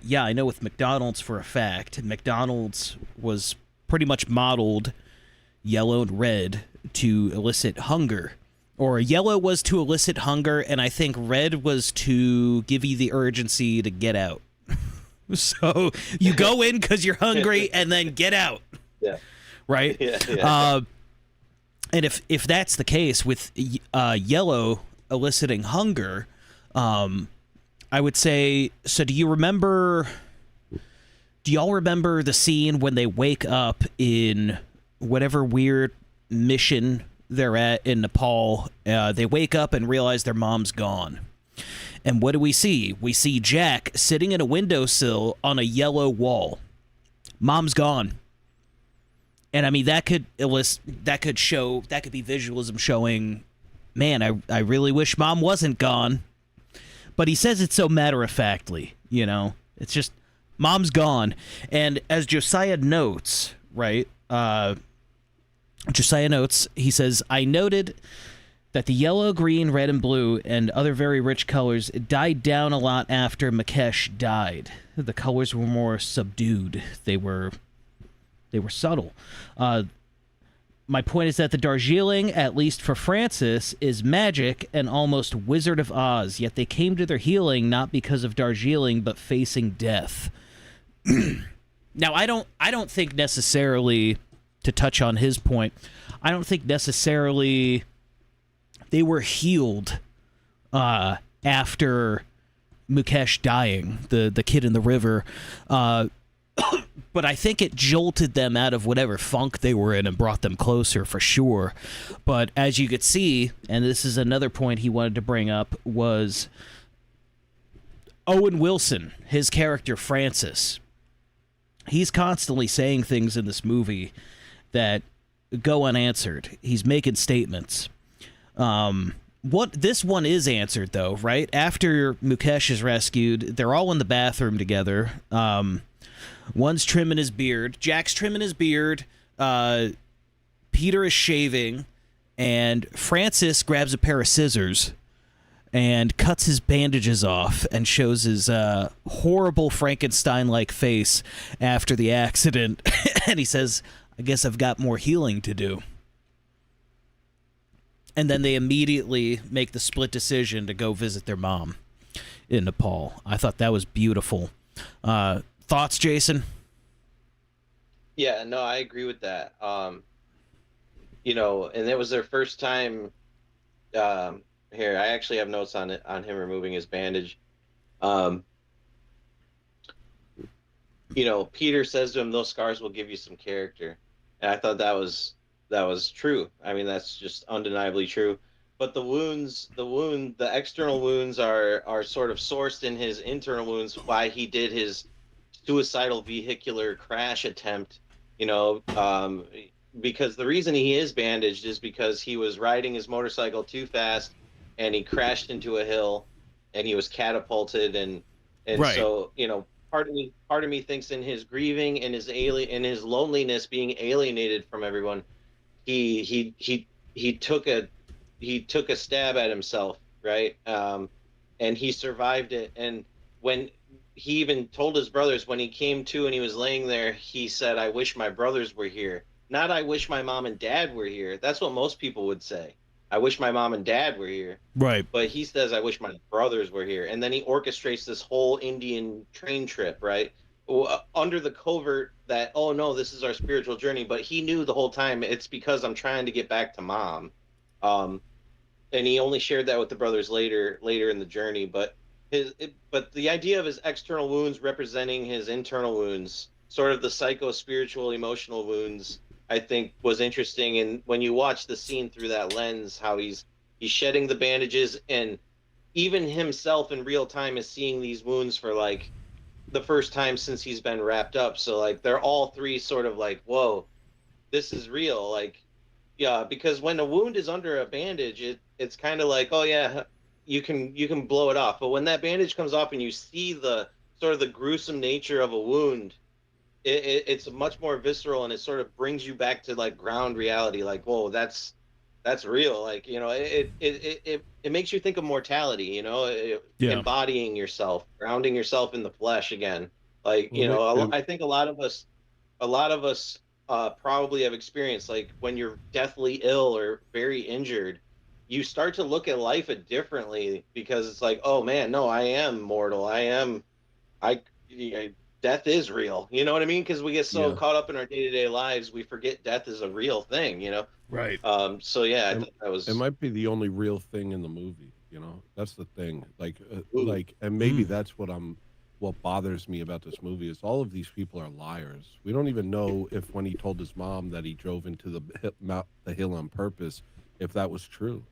yeah, I know with McDonald's for a fact, McDonald's was pretty much modeled yellow and red to elicit hunger. Or yellow was to elicit hunger, and I think red was to give you the urgency to get out. So you go in because you're hungry and then get out. Yeah. Right? Yeah. And if that's the case with yellow eliciting hunger, I would say, so do y'all remember the scene when they wake up in whatever weird mission they're at in Nepal? They wake up and realize their mom's gone. And what do we see? We see Jack sitting in a windowsill on a yellow wall. Mom's gone. And I mean, that could be visualism showing, man, I really wish Mom wasn't gone. But he says it so matter-of-factly, you know? It's just, Mom's gone. And as Josiah notes, right? Josiah notes, he says, I noted that the yellow, green, red, and blue and other very rich colors died down a lot after Mukesh died. The colors were more subdued. They were subtle. My point is that the Darjeeling, at least for Francis, is magic and almost Wizard of Oz, yet they came to their healing not because of Darjeeling, but facing death. Now, I don't think necessarily, to touch on his point, I don't think necessarily they were healed after Mukesh dying, the kid in the river. But I think it jolted them out of whatever funk they were in and brought them closer for sure. But as you could see, and this is another point he wanted to bring up, was Owen Wilson, his character Francis. He's constantly saying things in this movie that go unanswered. He's making statements. This one is answered though, right? After Mukesh is rescued, they're all in the bathroom together. One's trimming his beard. Jack's trimming his beard. Peter is shaving, and Francis grabs a pair of scissors and cuts his bandages off and shows his horrible Frankenstein-like face after the accident. And he says, I guess I've got more healing to do. And then they immediately make the split decision to go visit their mom in Nepal. I thought that was beautiful. Thoughts, Jason? Yeah, no, I agree with that. You know, and it was their first time. Here, I actually have notes on it, on him removing his bandage. You know, Peter says to him, "Those scars will give you some character," and I thought that was true. I mean, that's just undeniably true. But the external wounds are sort of sourced in his internal wounds. Why he did his suicidal vehicular crash attempt, you know, because the reason he is bandaged is because he was riding his motorcycle too fast and he crashed into a hill and he was catapulted and Right. So, you know, part of me thinks in his grieving and his loneliness, being alienated from everyone, he took a stab at himself, right? And he survived it. And when he even told his brothers, when he came to and he was laying there, he said, "I wish my brothers were here." Not, "I wish my mom and dad were here." That's what most people would say. "I wish my mom and dad were here." Right. But he says, "I wish my brothers were here." And then he orchestrates this whole Indian train trip, right? Under the covert that, oh no, this is our spiritual journey. But he knew the whole time, it's because I'm trying to get back to mom. And he only shared that with the brothers later in the journey. But but the idea of his external wounds representing his internal wounds, sort of the psycho-spiritual, emotional wounds, I think was interesting. And when you watch the scene through that lens, how he's shedding the bandages, and even himself in real time is seeing these wounds for like the first time since he's been wrapped up. So like they're all three sort of like, whoa, this is real. Like, yeah, because when a wound is under a bandage, it's kind of like, oh yeah, you can blow it off. But when that bandage comes off and you see the sort of the gruesome nature of a wound, it's much more visceral, and it sort of brings you back to like ground reality. Like, whoa, that's that's real. Like, it makes you think of mortality, Yeah. embodying yourself, grounding yourself in the flesh again. Like, Well, I think a lot of us probably have experienced, like, when you're deathly ill or very injured, you start to look at life differently, because it's like, oh man, no, I am mortal. I death is real. You know what I mean? Because we get so Yeah. caught up in our day-to-day lives, we forget death is a real thing. Right. So yeah, I It, thought that was it might be the only real thing in the movie. That's the thing. Ooh. And maybe Mm. that's what bothers me about this movie is all of these people are liars. We don't even know if when he told his mom that he drove into the hill on purpose, if that was true.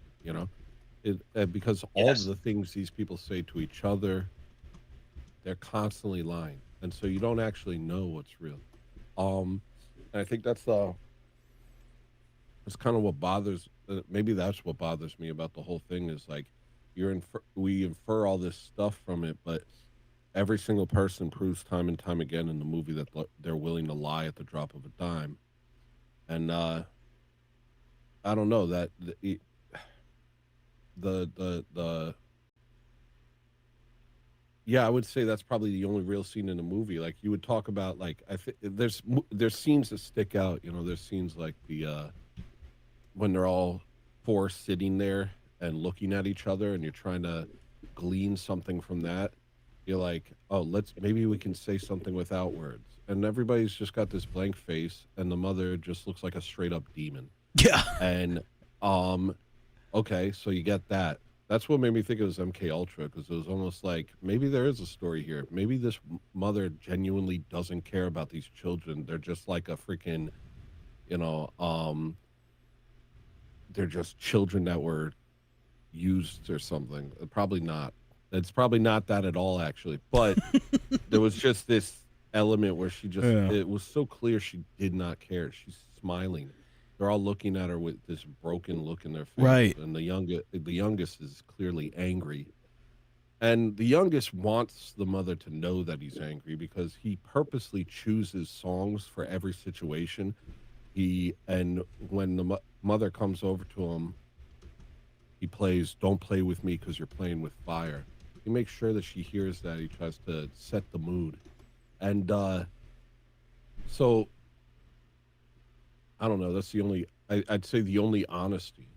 Because all Yes. of the things these people say to each other, they're constantly lying, and so you don't actually know what's real. And I think that's kind of what bothers. Maybe that's what bothers me about the whole thing is like we infer all this stuff from it, but every single person proves time and time again in the movie that they're willing to lie at the drop of a dime. And I don't know that the yeah, I would say that's probably the only real scene in the movie. Like you would talk about, like there's scenes that stick out. There's scenes like when they're all four sitting there and looking at each other, and you're trying to glean something from that. You're like, oh, maybe we can say something without words, and everybody's just got this blank face, and the mother just looks like a straight up demon. Yeah. And okay, so you get that. That's what made me think it was MK Ultra, because it was almost like maybe there is a story here. Maybe this mother genuinely doesn't care about these children. They're just like a freaking, you know, they're just children that were used or something. Probably not. It's probably not that at all, actually. But there was just this element where it was so clear she did not care. She's smiling. They're all looking at her with this broken look in their face. Right. And the youngest is clearly angry. And the youngest wants the mother to know that he's angry because he purposely chooses songs for every situation. And when the mother comes over to him, he plays "Don't Play With Me Because You're Playing With Fire." He makes sure that she hears that. He tries to set the mood. And so I don't know. That's the only, I'd say the only honesty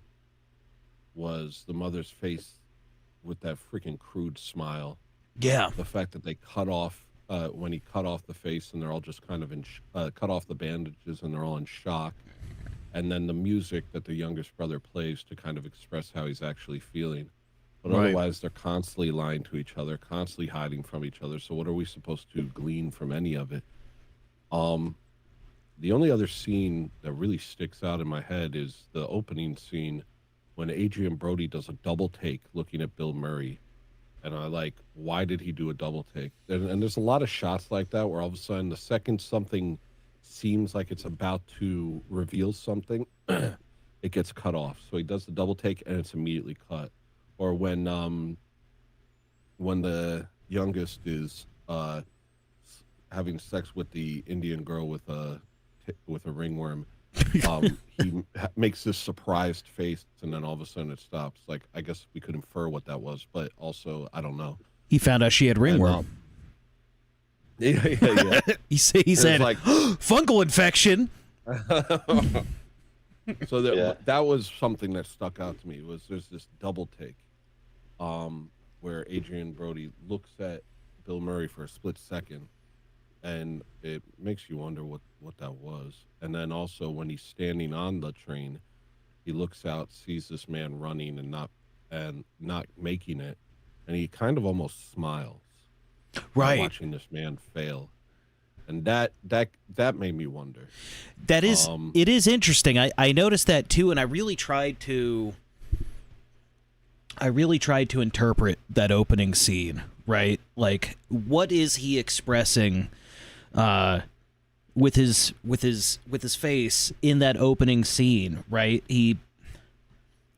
was the mother's face with that freaking crude smile. Yeah. The fact that they cut off, when he cut off the face and they're all just kind of cut off the bandages and they're all in shock. And then the music that the youngest brother plays to kind of express how he's actually feeling. But Right. otherwise, they're constantly lying to each other, constantly hiding from each other. So what are we supposed to glean from any of it? The only other scene that really sticks out in my head is the opening scene when Adrian Brody does a double take looking at Bill Murray. And I like, why did he do a double take? And there's a lot of shots like that where all of a sudden, the second something seems like it's about to reveal something, it gets cut off. So he does the double take and it's immediately cut. Or when the youngest is having sex with the Indian girl with a ringworm, he makes this surprised face, and then all of a sudden it stops. Like, I guess we could infer what that was, but also I don't know. He found out she had ringworm. Yeah. He said, like- fungal infection. So Yeah. that was something that stuck out to me. There's this double take, where Adrian Brody looks at Bill Murray for a split second, and it makes you wonder what that was. And then also when he's standing on the train, he looks out, sees this man running and not making it, and he kind of almost smiles, Right. watching this man fail. And that made me wonder. That is, it is interesting. I noticed that too, and I really tried to interpret that opening scene, right? Like, what is he expressing with his face in that opening scene, right?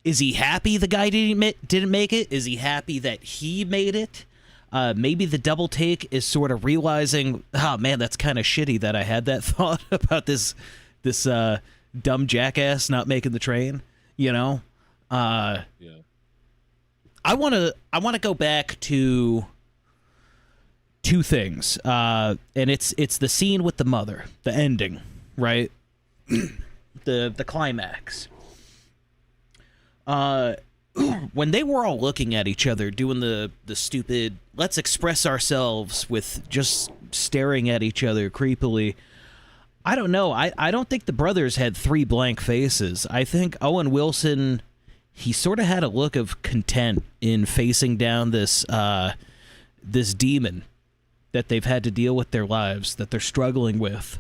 Is he happy the guy didn't make it? Is he happy that he made it? Maybe the double take is sort of realizing, oh man, that's kind of shitty that I had that thought about this dumb jackass not making the train. You know, Yeah. I want to go back to two things, and it's the scene with the mother, the ending, right? the climax. When they were all looking at each other, doing the stupid let's express ourselves with just staring at each other creepily. I don't know. I don't think the brothers had three blank faces. I think Owen Wilson, he sort of had a look of content in facing down this this demon that they've had to deal with their lives, that they're struggling with.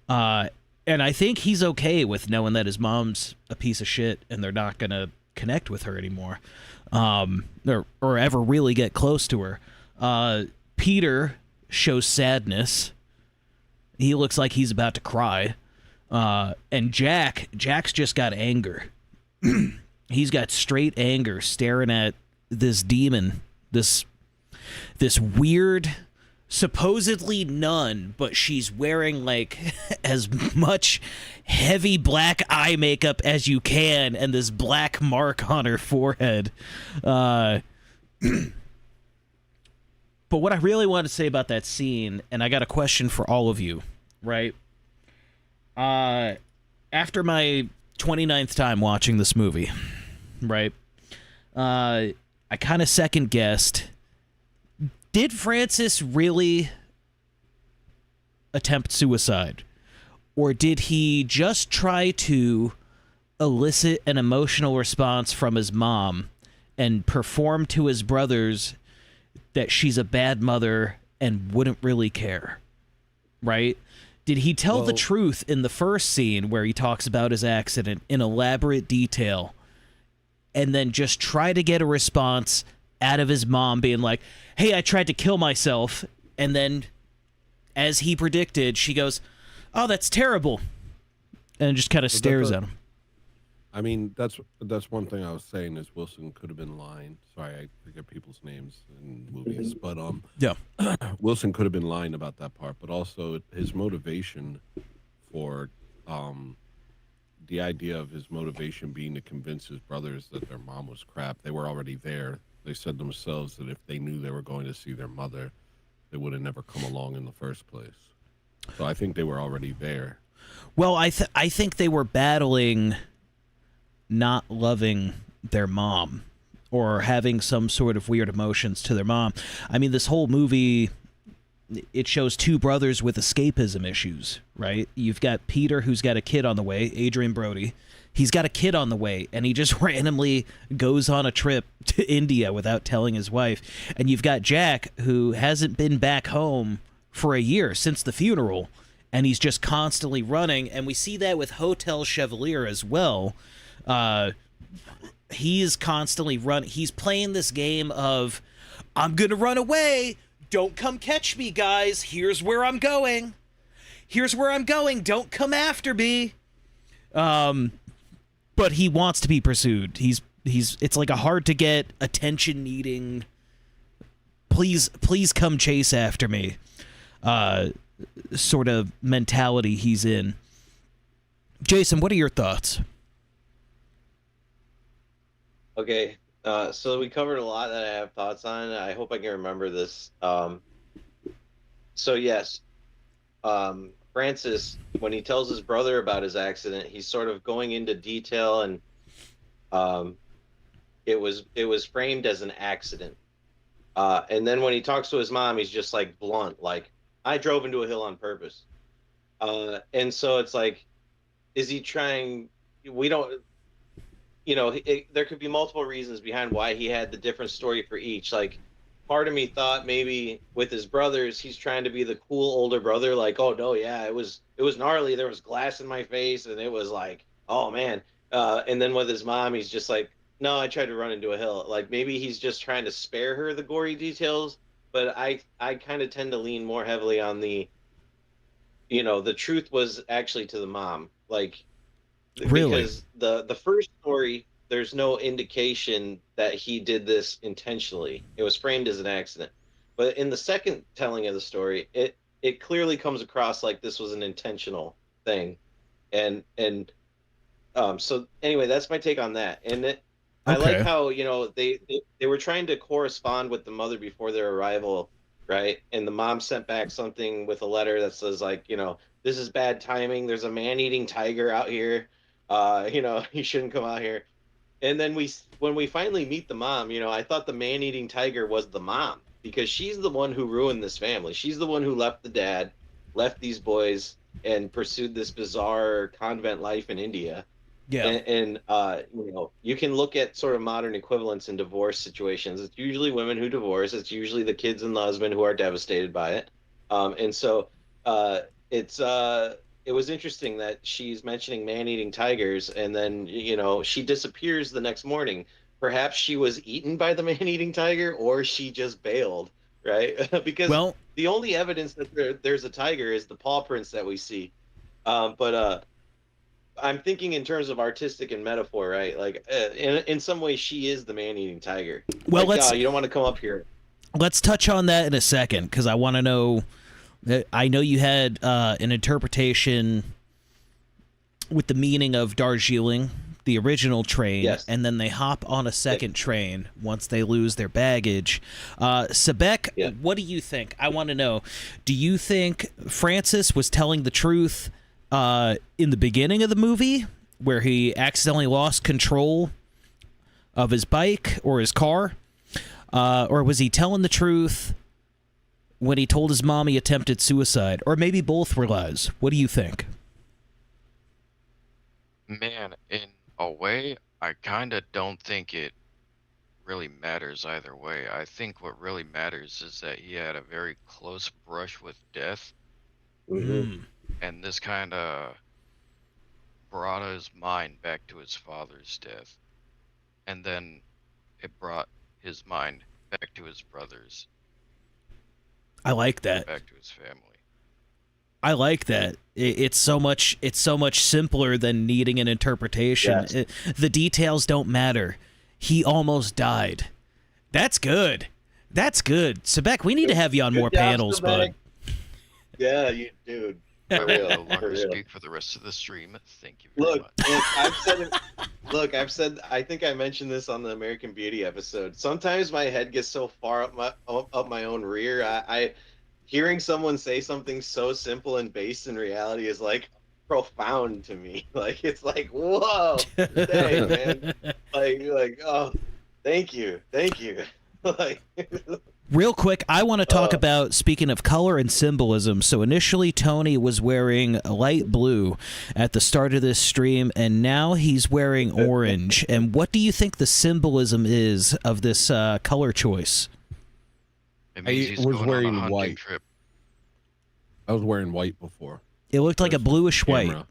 And I think he's okay with knowing that his mom's a piece of shit and they're not going to connect with her anymore, or ever really get close to her. Peter shows sadness. He looks like he's about to cry. And Jack's just got anger. He's got straight anger staring at this demon, this weird, supposedly nun, but she's wearing like as much heavy black eye makeup as you can and this black mark on her forehead. But what I really want to say about that scene, and I got a question for all of you, right? After my 29th time watching this movie, right? I kind of second guessed, did Francis really attempt suicide? Or did he just try to elicit an emotional response from his mom and perform to his brothers that she's a bad mother and wouldn't really care? Right? Did he tell the truth in the first scene where he talks about his accident in elaborate detail and then just try to get a response out of his mom being like, hey, I tried to kill myself, and then, as he predicted, she goes, oh, that's terrible, and just kind of stares at him. I mean, that's one thing I was saying is Wilson could have been lying. Sorry, I forget people's names in movies, but Yeah. Wilson could have been lying about that part, but also his motivation for the idea of his motivation being to convince his brothers that their mom was crap. They were already there. They said themselves that if they knew they were going to see their mother, they would have never come along in the first place. So I think they were already there. Well, I think they were battling not loving their mom or having some sort of weird emotions to their mom. I mean, this whole movie, it shows two brothers with escapism issues, right? You've got Peter, who's got a kid on the way, Adrian Brody. He's got a kid on the way, and he just randomly goes on a trip to India without telling his wife. And you've got Jack, who hasn't been back home for a year since the funeral, and he's just constantly running. And we see that with Hotel Chevalier as well. He's constantly running. He's playing this game of, I'm going to run away. Don't come catch me, guys. Here's where I'm going. Here's where I'm going. Don't come after me. But he wants to be pursued. He's it's like a hard to get, attention needing, please come chase after me sort of mentality he's in. Jason, what are your thoughts? Okay, so we covered a lot that I have thoughts on. I hope I can remember this. So yes, Francis, when he tells his brother about his accident, he's sort of going into detail, and it was framed as an accident. And then when he talks to his mom, he's just like blunt, like, I drove into a hill on purpose. And so it's like, is he trying? We don't. There could be multiple reasons behind why he had the different story for each. Like, part of me thought maybe with his brothers, he's trying to be the cool older brother. Like, oh no, yeah, it was gnarly. There was glass in my face, and it was like, oh man. And then with his mom, he's just like, no, I tried to run into a hill. Like, maybe he's just trying to spare her the gory details. But I kind of tend to lean more heavily on the truth was actually to the mom. Like, Really? Because the first story, there's no indication that he did this intentionally. It was framed as an accident. But in the second telling of the story, it clearly comes across like this was an intentional thing. And So anyway, that's my take on that. I like Okay. how, they were trying to correspond with the mother before their arrival, right? And the mom sent back something with a letter that says like, this is bad timing. There's a man-eating tiger out here. You shouldn't come out here. And then when we finally meet the mom, I thought the man-eating tiger was the mom because she's the one who ruined this family. She's the one who left the dad, left these boys, and pursued this bizarre convent life in India. Yeah. And you can look at sort of modern equivalents in divorce situations. It's usually women who divorce. It's usually the kids and the husband who are devastated by it. And so uh, it's it was interesting that she's mentioning man-eating tigers, and then she disappears the next morning. Perhaps she was eaten by the man-eating tiger, or she just bailed, right? Because Well, the only evidence that there's a tiger is the paw prints that we see. But I'm thinking in terms of artistic and metaphor, right? Like in some ways, she is the man-eating tiger. well, Like, let's you don't want to come up here. let's touch on that in a second because I want to know. I know you had an interpretation with the meaning of Darjeeling, the original train, Yes. and then they hop on a second train once they lose their baggage. Sebek, Yeah. what do you think? I want to know. Do you think Francis was telling the truth in the beginning of the movie where he accidentally lost control of his bike or his car? Or was he telling the truth when he told his mom he attempted suicide? Or maybe both were lies. What do you think? Man, in a way, I kind of don't think it really matters either way. I think what really matters is that he had a very close brush with death, Mhm. and this kind of brought his mind back to his father's death, and then it brought his mind back to his brothers, I like that. back to his family. I like that. It's so much. It's so much simpler than needing an interpretation. Yes. The details don't matter. He almost died. That's good. That's good. Sebek, we need to have you on Good more job, panels, bud. Sebek. Yeah, you dude. I For will real, no for longer real. speak for the rest of the stream. Thank you very Look, much. I've said it. Look, I think I mentioned this on the American Beauty episode. Sometimes my head gets so far up my own rear. I hearing someone say something so simple and based in reality is like profound to me. Like it's like, whoa, dang, man. Like, oh, thank you. Like, Real quick, I want to talk Uh. about, speaking of color and symbolism. So initially, Tony was wearing light blue at the start of this stream, and now he's wearing orange. And what do you think the symbolism is of this color choice? It means I he's was going on wearing a hunting white. trip. I was wearing white before. It looked like a There's bluish white. camera.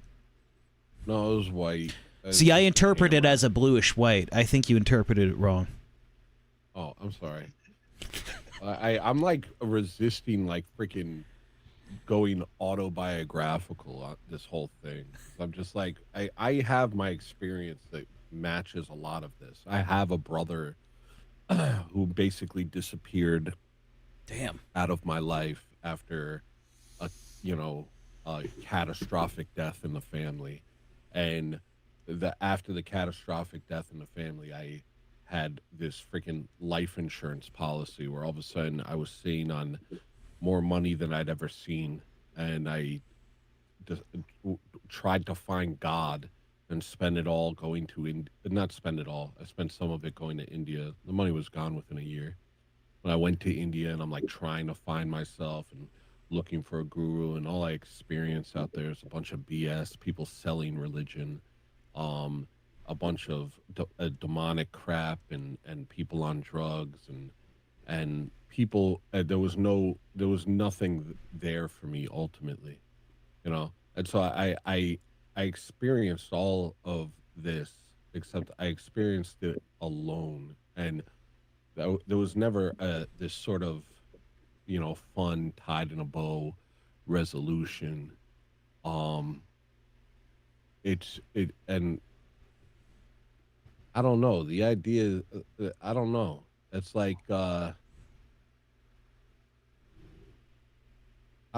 No, it was white. See, I It's interpret it camera. as a bluish white. I think you interpreted it wrong. Oh, I'm sorry. I'm like resisting like freaking going autobiographical on this whole thing. I'm just like I have my experience that matches a lot of this. I have a brother who basically disappeared Damn. out of my life after a a catastrophic death in the family, and after the catastrophic death in the family, I had this freaking life insurance policy where all of a sudden I was sitting on more money than I'd ever seen, and I just tried to find God and spend it all going to not spend it all. I spent some of it going to India. The money was gone within a year. When I went to India and I'm like trying to find myself and looking for a guru, and all I experience out there is a bunch of BS, people selling religion, a bunch of demonic crap, and people on drugs, and people. There was nothing there for me ultimately, And so I experienced all of this, except I experienced it alone, and there was never this sort of fun tied in a bow resolution. And I don't know, the idea, I don't know, it's like I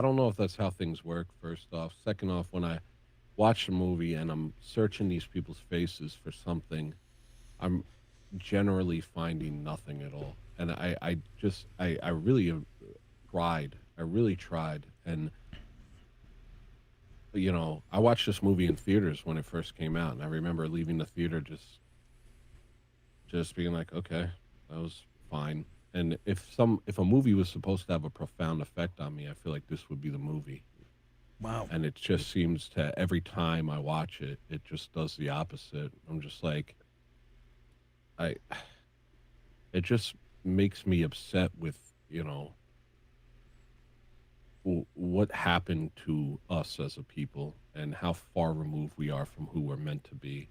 don't know if that's how things work. First off, second off, when watch the movie and I'm searching these people's faces for something, I'm generally finding nothing at all. And I really tried. I really tried. And, I watched this movie in theaters when it first came out. And I remember leaving the theater just being like, okay, that was fine. And if a movie was supposed to have a profound effect on me, I feel like this would be the movie. Wow. And it just seems to every time I watch it, it just does the opposite. I'm just like, I, it just makes me upset with, what happened to us as a people and how far removed we are from who we're meant to be.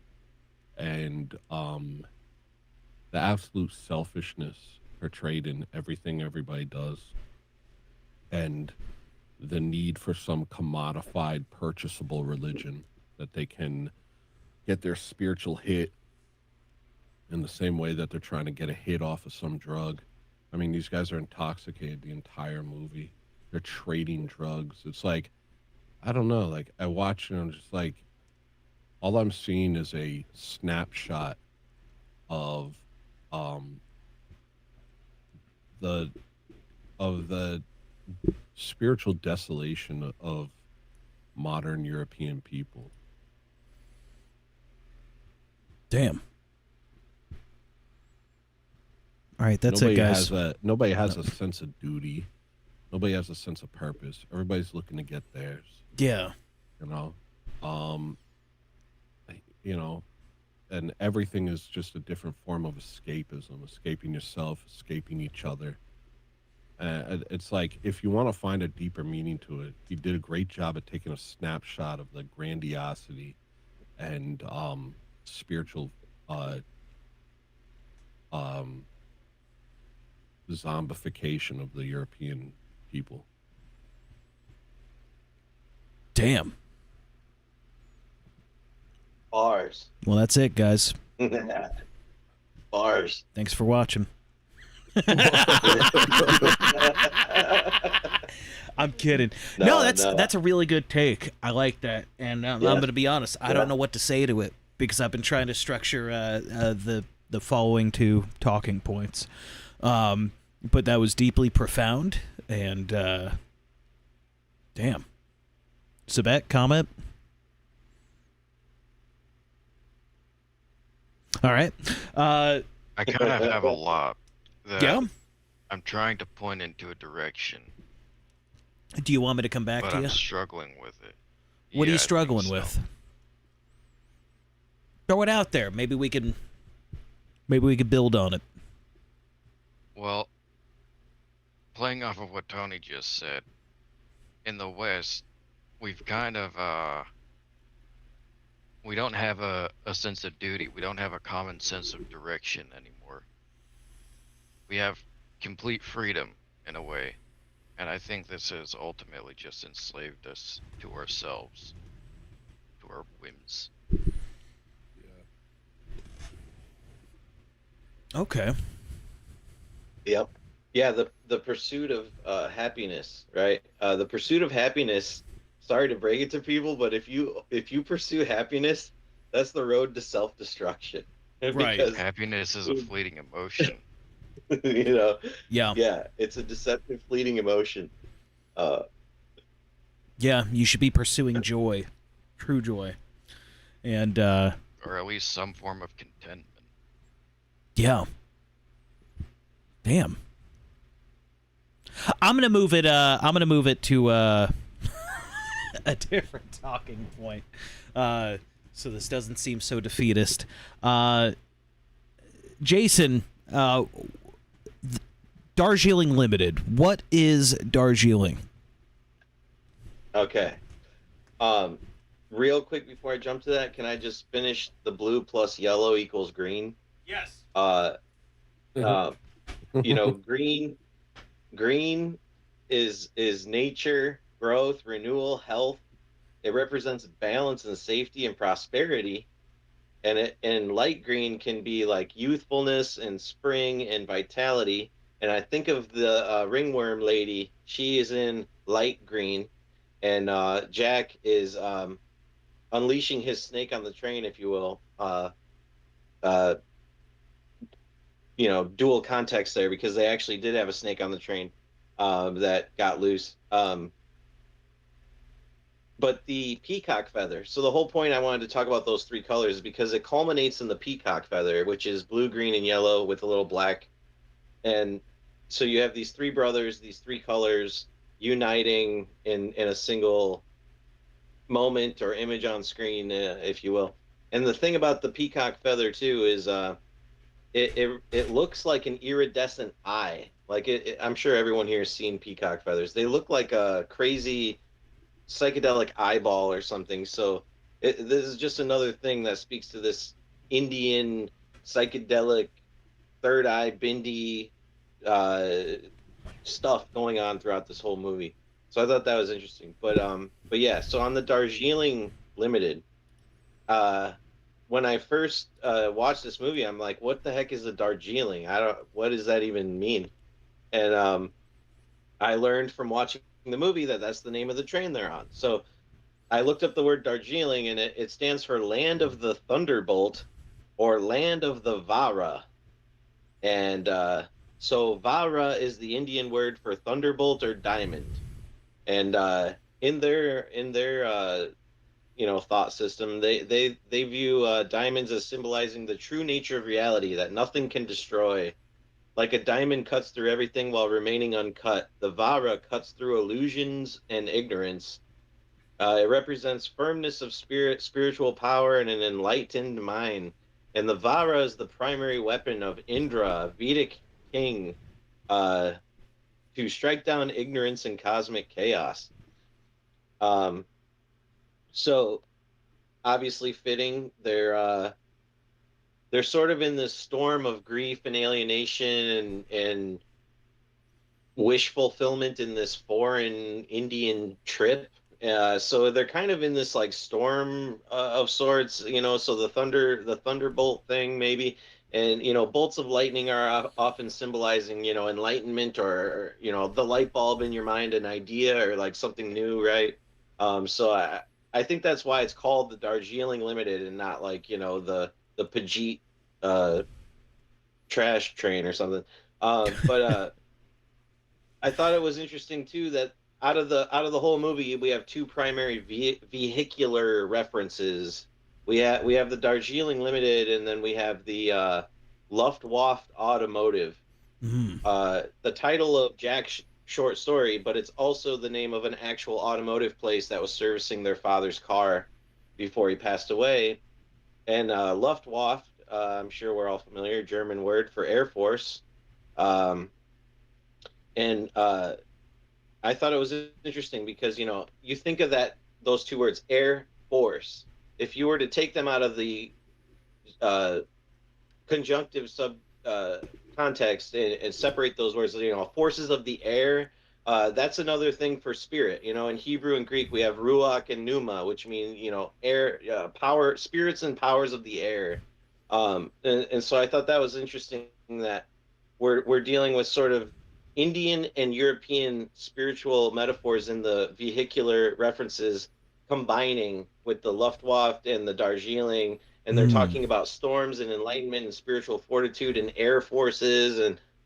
And the absolute selfishness portrayed in everything everybody does, and the need for some commodified, purchasable religion that they can get their spiritual hit in the same way that they're trying to get a hit off of some drug. I mean, these guys are intoxicated the entire movie. They're trading drugs. It's like, I don't know. Like, I watch and I'm just like, all I'm seeing is a snapshot of um the the spiritual desolation of modern European people. Damn. All right, that's it, guys. Nobody has a sense of duty. Nobody has a sense of purpose. Everybody's looking to get theirs. Yeah. You know, um, you know, and everything is just a different form of escapism, escaping yourself, escaping each other. It's like, if you want to find a deeper meaning to it, you did a great job at taking a snapshot of the grandiosity and spiritual um, zombification of the European people. Damn. Bars. Well, that's it, guys. Bars. Thanks for watching. I'm kidding. No, that's a really good take. I like that, and I'm going to be honest. I don't know what to say to it because I've been trying to structure the following two talking points. But that was deeply profound, and damn. Sabet, comment. All right. I kind of have a lot that Yeah. I'm trying to point into a direction, Do you want me to come back but to I'm you? struggling with it. What are Yeah, you I think struggling so. with? Throw it out there. Maybe we can build on it. Well, playing off of what Tony just said, in the West, we've kind of we don't have a sense of duty. We don't have a common sense of direction anymore. We have complete freedom in a way, and I think this has ultimately just enslaved us to ourselves, to our whims. Okay. Yep. Yeah, the pursuit of happiness, right? The pursuit of happiness. Sorry to break it to people, but if you pursue happiness, that's the road to self-destruction. Right. Because, Happiness is a fleeting emotion. you know, Yeah. yeah, it's a deceptive, fleeting emotion. Yeah, you should be pursuing joy. True joy. And Or at least some form of contentment. yeah. Damn. I'm gonna move it to a different talking point. So this doesn't seem so defeatist. Jason, Darjeeling Limited. What is Darjeeling? Okay. Real quick before I jump to that, can I just finish the blue plus yellow equals green? Yes. Green is nature, growth, renewal, health. It represents balance and safety and prosperity. And light green can be like youthfulness and spring and vitality. And I think of the ringworm lady. She is in light green, and Jack is unleashing his snake on the train, if you will. Uh, dual context there, because they actually did have a snake on the train that got loose. But the peacock feather. So the whole point I wanted to talk about those three colors is because it culminates in the peacock feather, which is blue, green, and yellow with a little black. And so you have these three brothers, these three colors uniting in a single moment or image on screen, if you will. And the thing about the peacock feather too is it looks like an iridescent eye. Like I'm sure everyone here has seen peacock feathers. They look like a crazy psychedelic eyeball or something. So this is just another thing that speaks to this Indian psychedelic third eye bindi stuff going on throughout this whole movie. So I thought that was interesting. But yeah, so on the Darjeeling Limited, when I first watched this movie, I'm like, what the heck is a Darjeeling? What does that even mean? And I learned from watching the movie that that's the name of the train they're on. So I looked up the word Darjeeling, and it stands for Land of the Thunderbolt or Land of the Vara. And so Vara is the Indian word for thunderbolt or diamond. And in their thought system, they view diamonds as symbolizing the true nature of reality that nothing can destroy. Like a diamond cuts through everything while remaining uncut, the Vara cuts through illusions and ignorance. It represents firmness of spirit, spiritual power, and an enlightened mind. And the Vara is the primary weapon of Indra, Vedic king, to strike down ignorance and cosmic chaos. So obviously fitting, they're sort of in this storm of grief and alienation and wish fulfillment in this foreign Indian trip. So they're kind of in this like storm of sorts, so the thunderbolt thing maybe, and bolts of lightning are often symbolizing enlightenment, or the light bulb in your mind, an idea or like something new, right? So I think that's why it's called the Darjeeling Limited and not like the Pajit trash train or something. But I thought it was interesting too that out of the whole movie, we have two primary vehicular references. We have the Darjeeling Limited, and then we have the Luftwaffe Automotive. The title of Jack's short story, but it's also the name of an actual automotive place that was servicing their father's car before he passed away. And Luftwaffe, I'm sure we're all familiar, German word for Air Force. And I thought it was interesting because, you think of those two words, Air Force. If you were to take them out of the conjunctive context and separate those words, forces of the air, that's another thing for spirit. In Hebrew and Greek, we have ruach and pneuma, which mean, air, power, spirits and powers of the air. And so I thought that was interesting that we're dealing with sort of Indian and European spiritual metaphors in the vehicular references combining with the Luftwaffe and the Darjeeling, and they're talking about storms and enlightenment and spiritual fortitude and air forces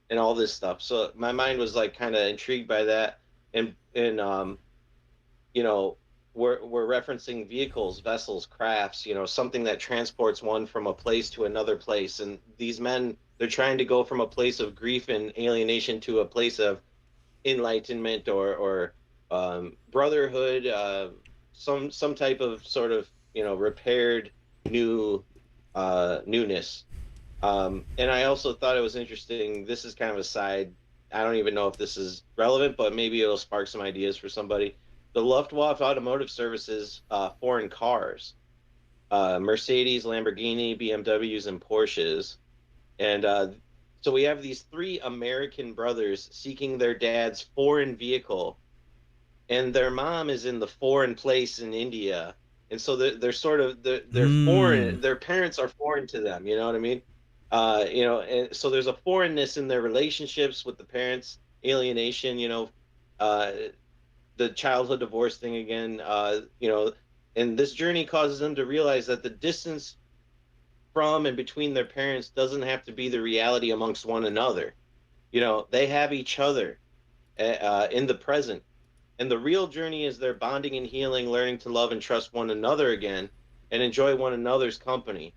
and all this stuff. So my mind was like kind of intrigued by that, and we're referencing vehicles, vessels, crafts, something that transports one from a place to another place, and these men, they're trying to go from a place of grief and alienation to a place of enlightenment or brotherhood, some type of sort of repaired newness. And I also thought it was interesting. This is kind of a side. I don't even know if this is relevant, but maybe it'll spark some ideas for somebody. The Luftwaffe Automotive services foreign cars, Mercedes, Lamborghini, BMWs, and Porsches. And so we have these three American brothers seeking their dad's foreign vehicle, and their mom is in the foreign place in India. And so they're sort of they're foreign. Their parents are foreign to them. You know what I mean? And so there's a foreignness in their relationships with the parents, alienation. The childhood divorce thing again. and this journey causes them to realize that the distance from and between their parents doesn't have to be the reality amongst one another. You know, they have each other in the present. And the real journey is their bonding and healing, learning to love and trust one another again and enjoy one another's company.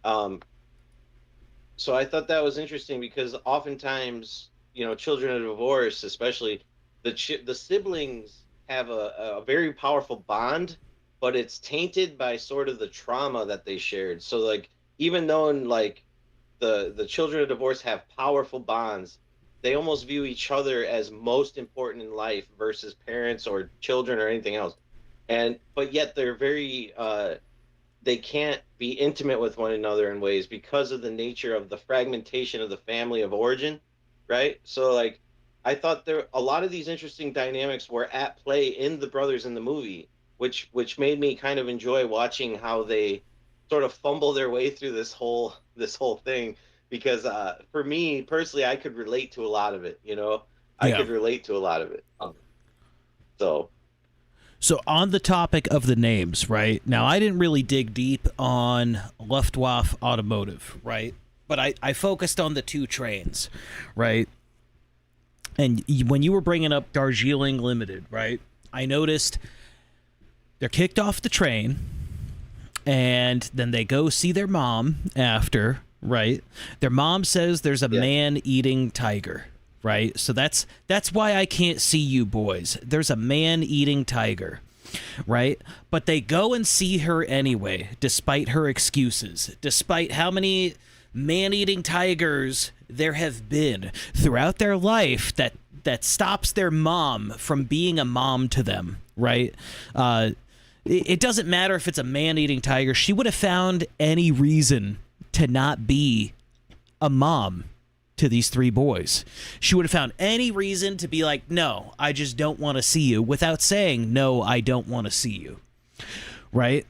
So I thought that was interesting because oftentimes, you know, children of divorce, especially the siblings have a very powerful bond, but it's tainted by sort of the trauma that they shared. So like, even though like the children of divorce have powerful bonds, they almost view each other as most important in life versus parents or children or anything else. But yet they're very they can't be intimate with one another in ways because of the nature of the fragmentation of the family of origin, right? So like, I thought there a lot of these interesting dynamics were at play in the brothers in the movie, which made me kind of enjoy watching how they sort of fumble their way through this whole thing. Because for me personally, I could relate to a lot of it. You know, I Yeah. could relate to a lot of it. So So on the topic of the names, right? Now, I didn't really dig deep on Luftwaffe Automotive, right? But I focused on the two trains, right? And when you were bringing up Darjeeling Limited, right? I noticed they're kicked off the train, and then they go see their mom after, right? Their mom says there's a man-eating tiger, right? So that's why I can't see you boys. There's a man-eating tiger, right? But they go and see her anyway, despite her excuses, despite how many man-eating tigers there have been throughout their life that stops their mom from being a mom to them, right? It doesn't matter if it's a man-eating tiger. She would have found any reason to not be a mom to these three boys. She would have found any reason to be like, no, I just don't want to see you, without saying, no, I don't want to see you, right?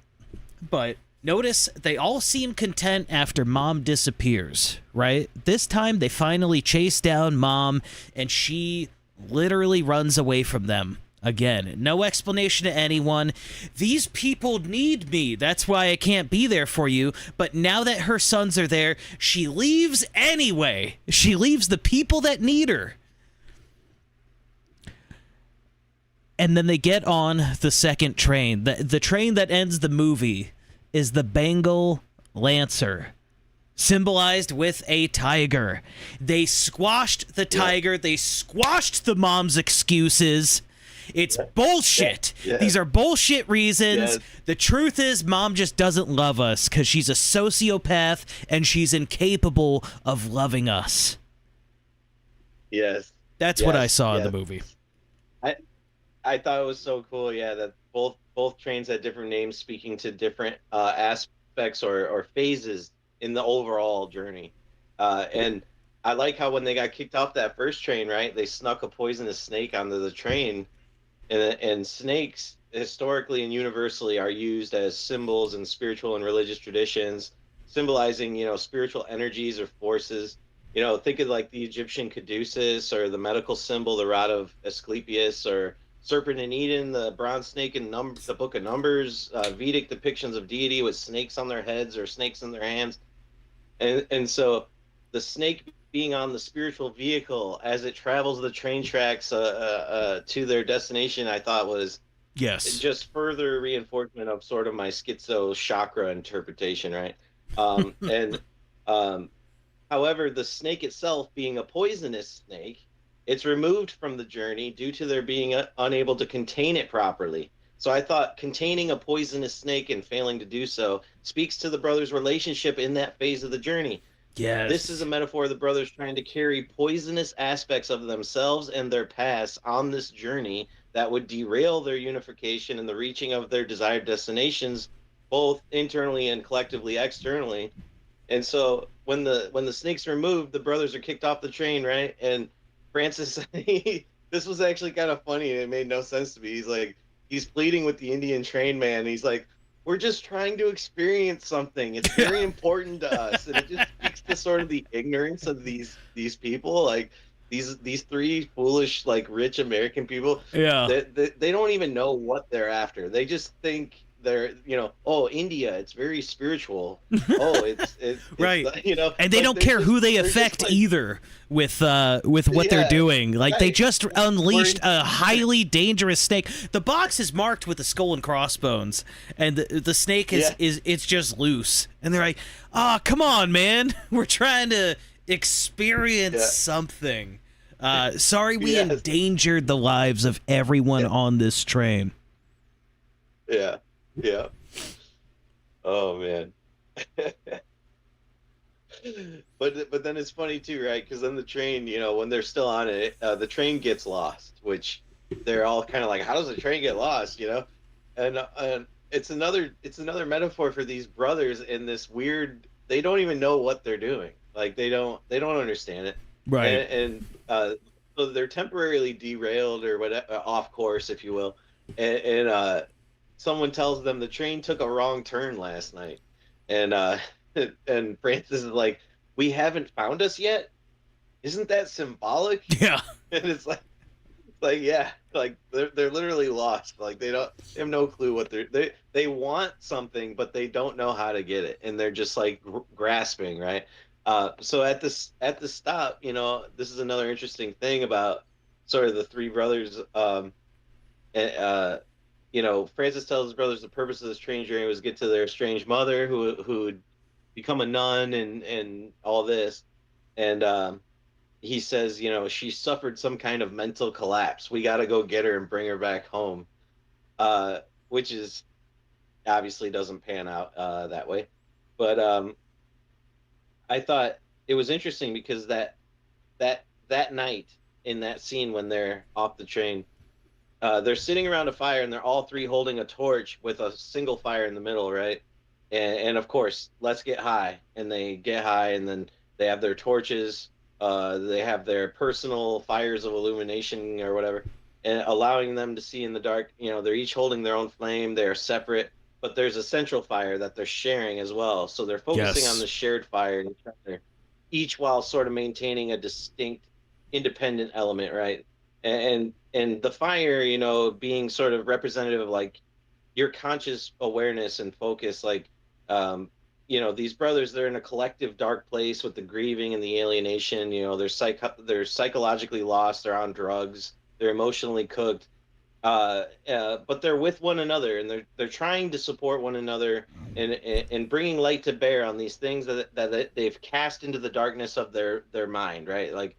But notice they all seem content after mom disappears, right? This time they finally chase down mom, and she literally runs away from them. Again, no explanation to anyone. These people need me. That's why I can't be there for you. But now that her sons are there, she leaves anyway. She leaves the people that need her. And then they get on the second train. The train that ends the movie is the Bengal Lancer, symbolized with a tiger. They squashed the tiger. They squashed the mom's excuses. It's bullshit. Yeah. These are bullshit reasons. Yes. The truth is, mom just doesn't love us because she's a sociopath and she's incapable of loving us. yes, That's what I Yes, saw in yes. the movie. I thought it was so cool. Yeah, that both trains had different names, speaking to different aspects or phases in the overall journey. And I like how when they got kicked off that first train, right, they snuck a poisonous snake onto the train, and snakes historically and universally are used as symbols in spiritual and religious traditions, symbolizing, you know, spiritual energies or forces. You know, think of like the Egyptian caduceus, or the medical symbol, the rod of Asclepius, or serpent in Eden, the bronze snake in the Book of Numbers, Vedic depictions of deity with snakes on their heads or snakes in their hands. And so the snake being on the spiritual vehicle as it travels the train tracks to their destination, I thought was Yes. just further reinforcement of sort of my schizo chakra interpretation, right? However, the snake itself being a poisonous snake, it's removed from the journey due to their being unable to contain it properly. So I thought containing a poisonous snake and failing to do so speaks to the brothers' relationship in that phase of the journey. Yes. This is a metaphor of the brothers trying to carry poisonous aspects of themselves and their past on this journey that would derail their unification and the reaching of their desired destinations, both internally and collectively externally. And so when the snake's removed, the brothers are kicked off the train, right? And Francis, this was actually kind of funny, and it made no sense to me. He's pleading with the Indian train man. He's like, we're just trying to experience something. It's very important to us. And it just speaks to sort of the ignorance of these people, like these three foolish, like, rich American people. Yeah. They don't even know what they're after. They just think they're oh, India, it's very spiritual. Oh, it's Right. And they like, don't they're care just- who they they're just, affect like, either with what they're Yeah, doing. Like they right. just unleashed a highly dangerous snake. The box is marked with the skull and crossbones, and the snake is it's just loose. And they're like, "Ah, come on, man. We're trying to experience something. Sorry we Yes. endangered the lives of everyone on this train." Yeah. Oh man. But then it's funny too, right? Because then the train, when they're still on it, the train gets lost, which they're all kind of like, "How does the train get lost?" And it's another metaphor for these brothers in this weird. They don't even know what they're doing. Like they don't understand it. Right. And so they're temporarily derailed or whatever, off course, if you will. And someone tells them the train took a wrong turn last night, and and Francis is like, "We haven't found us yet. Isn't that symbolic?" Yeah. And it's like yeah, like they're literally lost. Like they have no clue what they want something, but they don't know how to get it, and they're just like grasping, right? So at the stop, this is another interesting thing about sort of the three brothers. Francis tells his brothers the purpose of this train journey was to get to their estranged mother, who'd become a nun and all this, and he says, she suffered some kind of mental collapse. We got to go get her and bring her back home, which is obviously doesn't pan out that way, but I thought it was interesting because that night in that scene when they're off the train, they're sitting around a fire and they're all three holding a torch with a single fire in the middle, right? And of course, let's get high, and they get high, and then they have their torches, they have their personal fires of illumination or whatever, and allowing them to see in the dark. They're each holding their own flame. They're separate, but there's a central fire that they're sharing as well. So they're focusing Yes. on the shared fire in each other, each while sort of maintaining a distinct, independent element, right? And the fire, being sort of representative of like your conscious awareness and focus, like these brothers, they're in a collective dark place with the grieving and the alienation. They're psychologically lost. They're on drugs. They're emotionally cooked. But they're with one another, and they're trying to support one another and bringing light to bear on these things that they've cast into the darkness of their mind, right? Like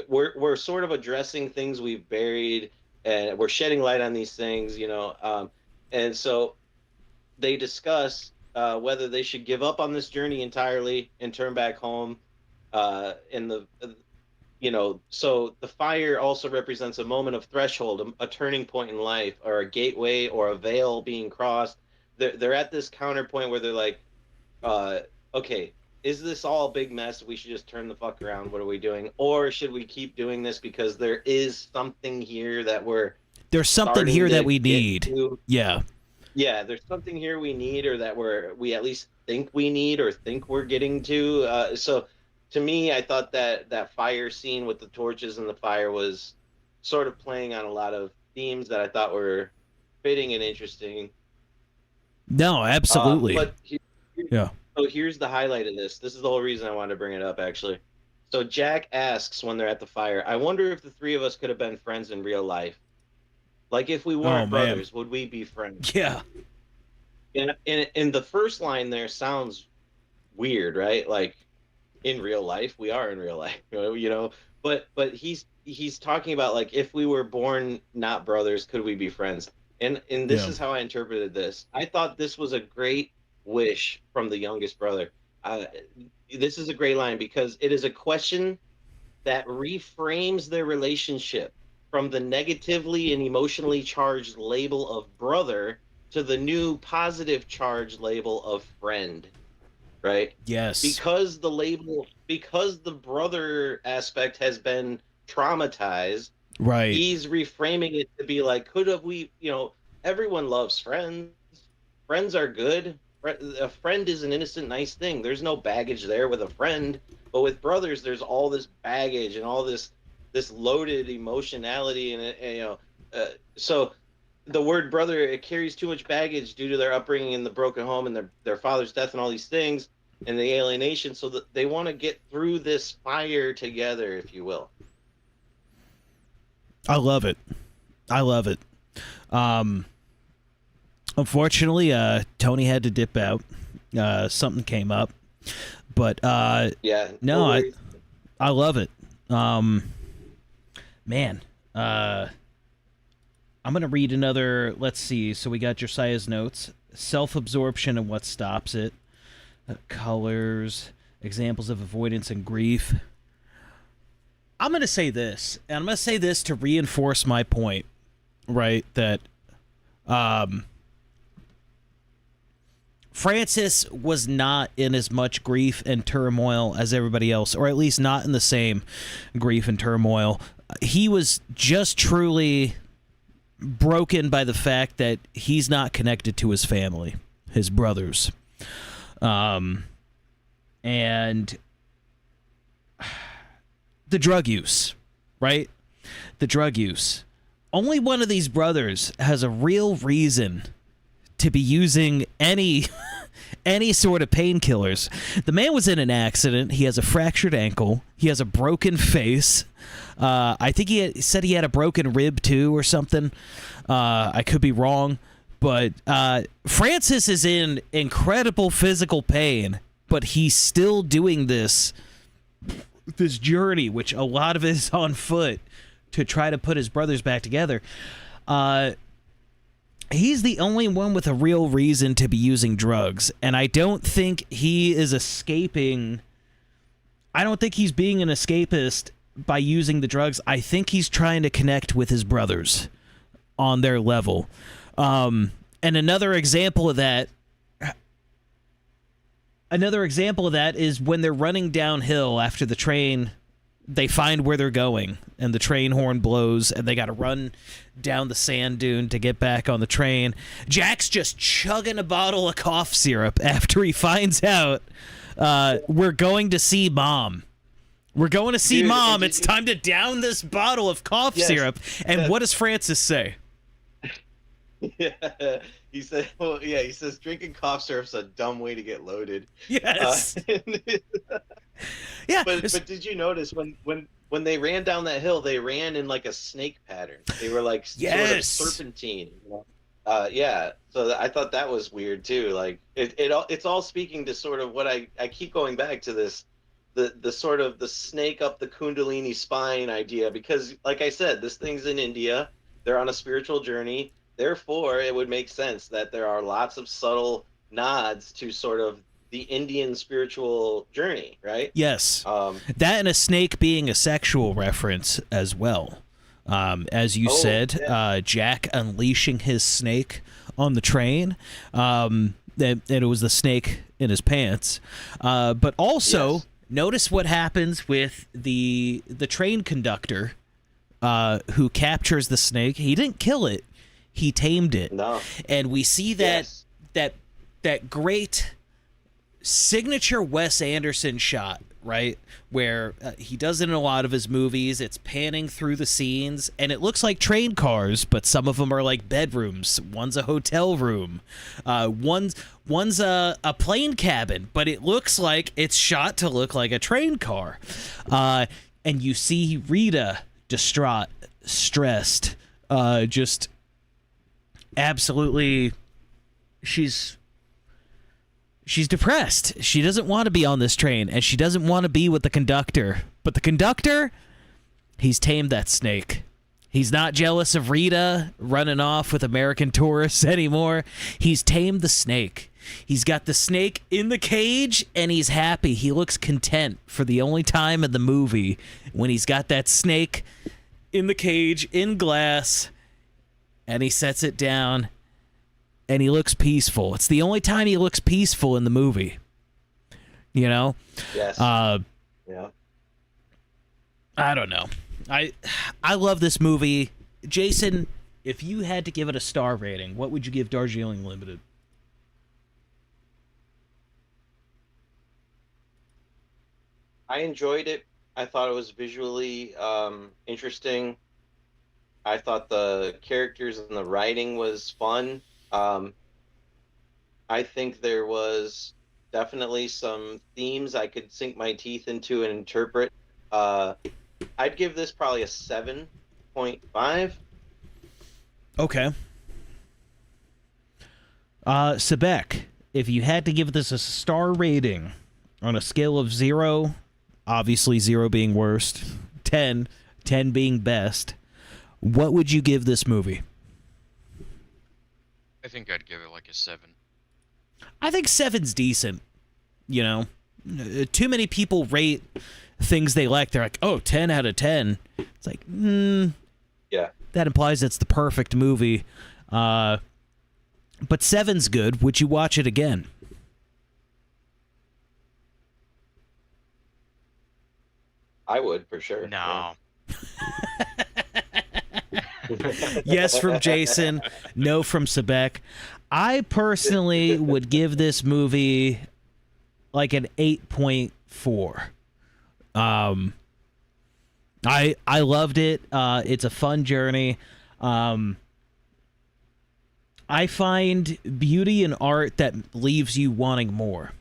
we're sort of addressing things we've buried, and we're shedding light on these things, and so they discuss whether they should give up on this journey entirely and turn back home. So the fire also represents a moment of threshold, a turning point in life, or a gateway, or a veil being crossed. They're at this counterpoint where they're like, okay, is this all a big mess? We should just turn the fuck around. What are we doing? Or should we keep doing this because there is something here that There's something starting here to that we get need. to? Yeah. Yeah, there's something here we need, or that we at least think we need, or think we're getting to. So to me, I thought that fire scene with the torches and the fire was sort of playing on a lot of themes that I thought were fitting and interesting. No, absolutely. Yeah. So here's the highlight of this. This is the whole reason I wanted to bring it up, actually. So Jack asks when they're at the fire, "I wonder if the three of us could have been friends in real life. Like if we weren't man. brothers, would we be friends?" Yeah. And the first line there sounds weird, right? Like in real life, we are in real life, But he's talking about like if we were born not brothers, could we be friends? And this Yeah. is how I interpreted this. I thought this was a great wish from the youngest brother. This is a great line because it is a question that reframes their relationship from the negatively and emotionally charged label of brother to the new positive charged label of friend, right? Yes. Because the brother aspect has been traumatized, Right. he's reframing it to be like, could have we, everyone loves friends. Friends are good. A friend is an innocent, nice thing. There's no baggage there with a friend, but with brothers, there's all this baggage and all this loaded emotionality, and so the word brother, it carries too much baggage due to their upbringing in the broken home and their father's death and all these things and the alienation, so that they want to get through this fire together, if you will. I love it. I love it. Unfortunately, Tony had to dip out. Something came up, but Yeah. no, worries. I love it. Man, I'm gonna read another. Let's see. So we got Josiah's notes: self-absorption and what stops it, colors, examples of avoidance and grief. I'm gonna say this, and I'm gonna say this to reinforce my point, right? That, Francis was not in as much grief and turmoil as everybody else, or at least not in the same grief and turmoil. He was just truly broken by the fact that he's not connected to his family, his brothers. And the drug use, right? The drug use. Only one of these brothers has a real reason to be using any sort of painkillers. The man was in an accident. He has a fractured ankle. He has a broken face. I think he said he had a broken rib too or something. I could be wrong. But Francis is in incredible physical pain, but he's still doing this journey, which a lot of it is on foot, to try to put his brothers back together. He's the only one with a real reason to be using drugs, and I don't think he is escaping. I don't think he's being an escapist by using the drugs. I think he's trying to connect with his brothers on their level. And another example of that is when they're running downhill after the train. They find where they're going, and the train horn blows, and they got to run down the sand dune to get back on the train. Jack's just chugging a bottle of cough syrup after he finds out we're going to see Mom. We're going to see Mom. It's time to down this bottle of cough syrup. And what does Francis say? Yeah, he said. Well, yeah, he says drinking cough syrup's a dumb way to get loaded. Yes. Yeah. But did you notice when they ran down that hill, they ran in like a snake pattern. They were like sort of serpentine. You know? Yeah. So I thought that was weird too. Like it's all speaking to sort of what I keep going back to this, the sort of the snake up the Kundalini spine idea, because like I said, this thing's in India. They're on a spiritual journey. Therefore, it would make sense that there are lots of subtle nods to sort of the Indian spiritual journey, right? Yes. That and a snake being a sexual reference as well. As you said, yeah. Jack unleashing his snake on the train. And it was the snake in his pants. But also, notice what happens with the train conductor who captures the snake. He didn't kill it. He tamed it. No. And we see that that great signature Wes Anderson shot, right? Where he does it in a lot of his movies. It's panning through the scenes, and it looks like train cars, but some of them are like bedrooms. One's a hotel room. One's a plane cabin, but it looks like it's shot to look like a train car. And you see Rita distraught, stressed, just absolutely, she's depressed. She doesn't want to be on this train, and she doesn't want to be with the conductor. But the conductor, he's tamed that snake. He's not jealous of Rita running off with American tourists anymore. He's tamed the snake. He's got the snake in the cage, and he's happy. He looks content for the only time in the movie when he's got that snake in the cage, in glass, and he sets it down. And he looks peaceful. It's the only time he looks peaceful in the movie. You know? Yes. Yeah. I don't know. I love this movie. Jason, if you had to give it a star rating, what would you give Darjeeling Limited? I enjoyed it. I thought it was visually interesting. I thought the characters and the writing was fun. I think there was definitely some themes I could sink my teeth into and interpret. I'd give this probably a 7.5. Okay. Sebek, if you had to give this a star rating on a scale of 0, obviously 0 being worst, 10 being best, what would you give this movie? I think I'd give it like a 7. I think 7's decent. You know, too many people rate things they like. They're like, oh, 10 out of 10. It's like, Yeah. that implies it's the perfect movie. But 7's good. Would you watch it again? I would, for sure. No. Yes from Jason, no from Sebek. I personally would give this movie like an 8.4. I loved it. It's a fun journey. I find beauty in art that leaves you wanting more.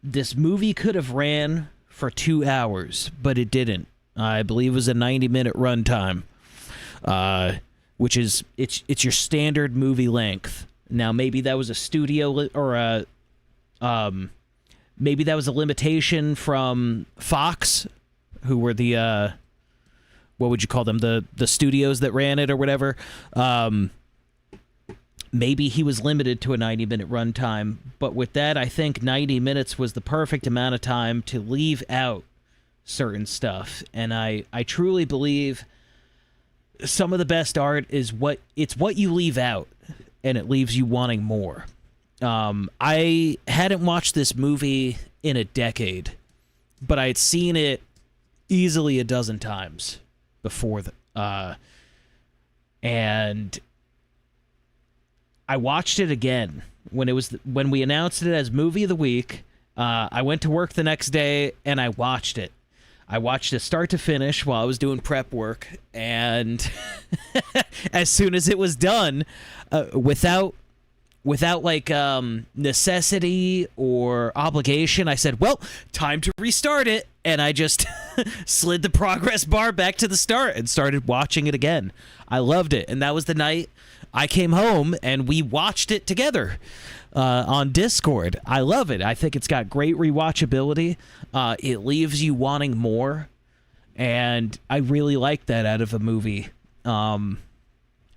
This movie could have ran for 2 hours, but it didn't. I believe it was a 90-minute runtime, which is it's your standard movie length. Now maybe that was a studio or a maybe that was a limitation from Fox, who were the what would you call them, the studios that ran it or whatever. Maybe he was limited to a 90-minute runtime, but with that, I think 90 minutes was the perfect amount of time to leave out certain stuff. And I truly believe some of the best art is what you leave out, and it leaves you wanting more. I hadn't watched this movie in a decade, but I had seen it easily a dozen times before and I watched it again when we announced it as movie of the week. I went to work the next day and I watched it. I watched it start to finish while I was doing prep work, and as soon as it was done, without like necessity or obligation, I said, well, time to restart it, and I just slid the progress bar back to the start and started watching it again. I loved it, and that was the night I came home and we watched it together on Discord. I love it. I think it's got great rewatchability. It leaves you wanting more, and I really like that out of a movie.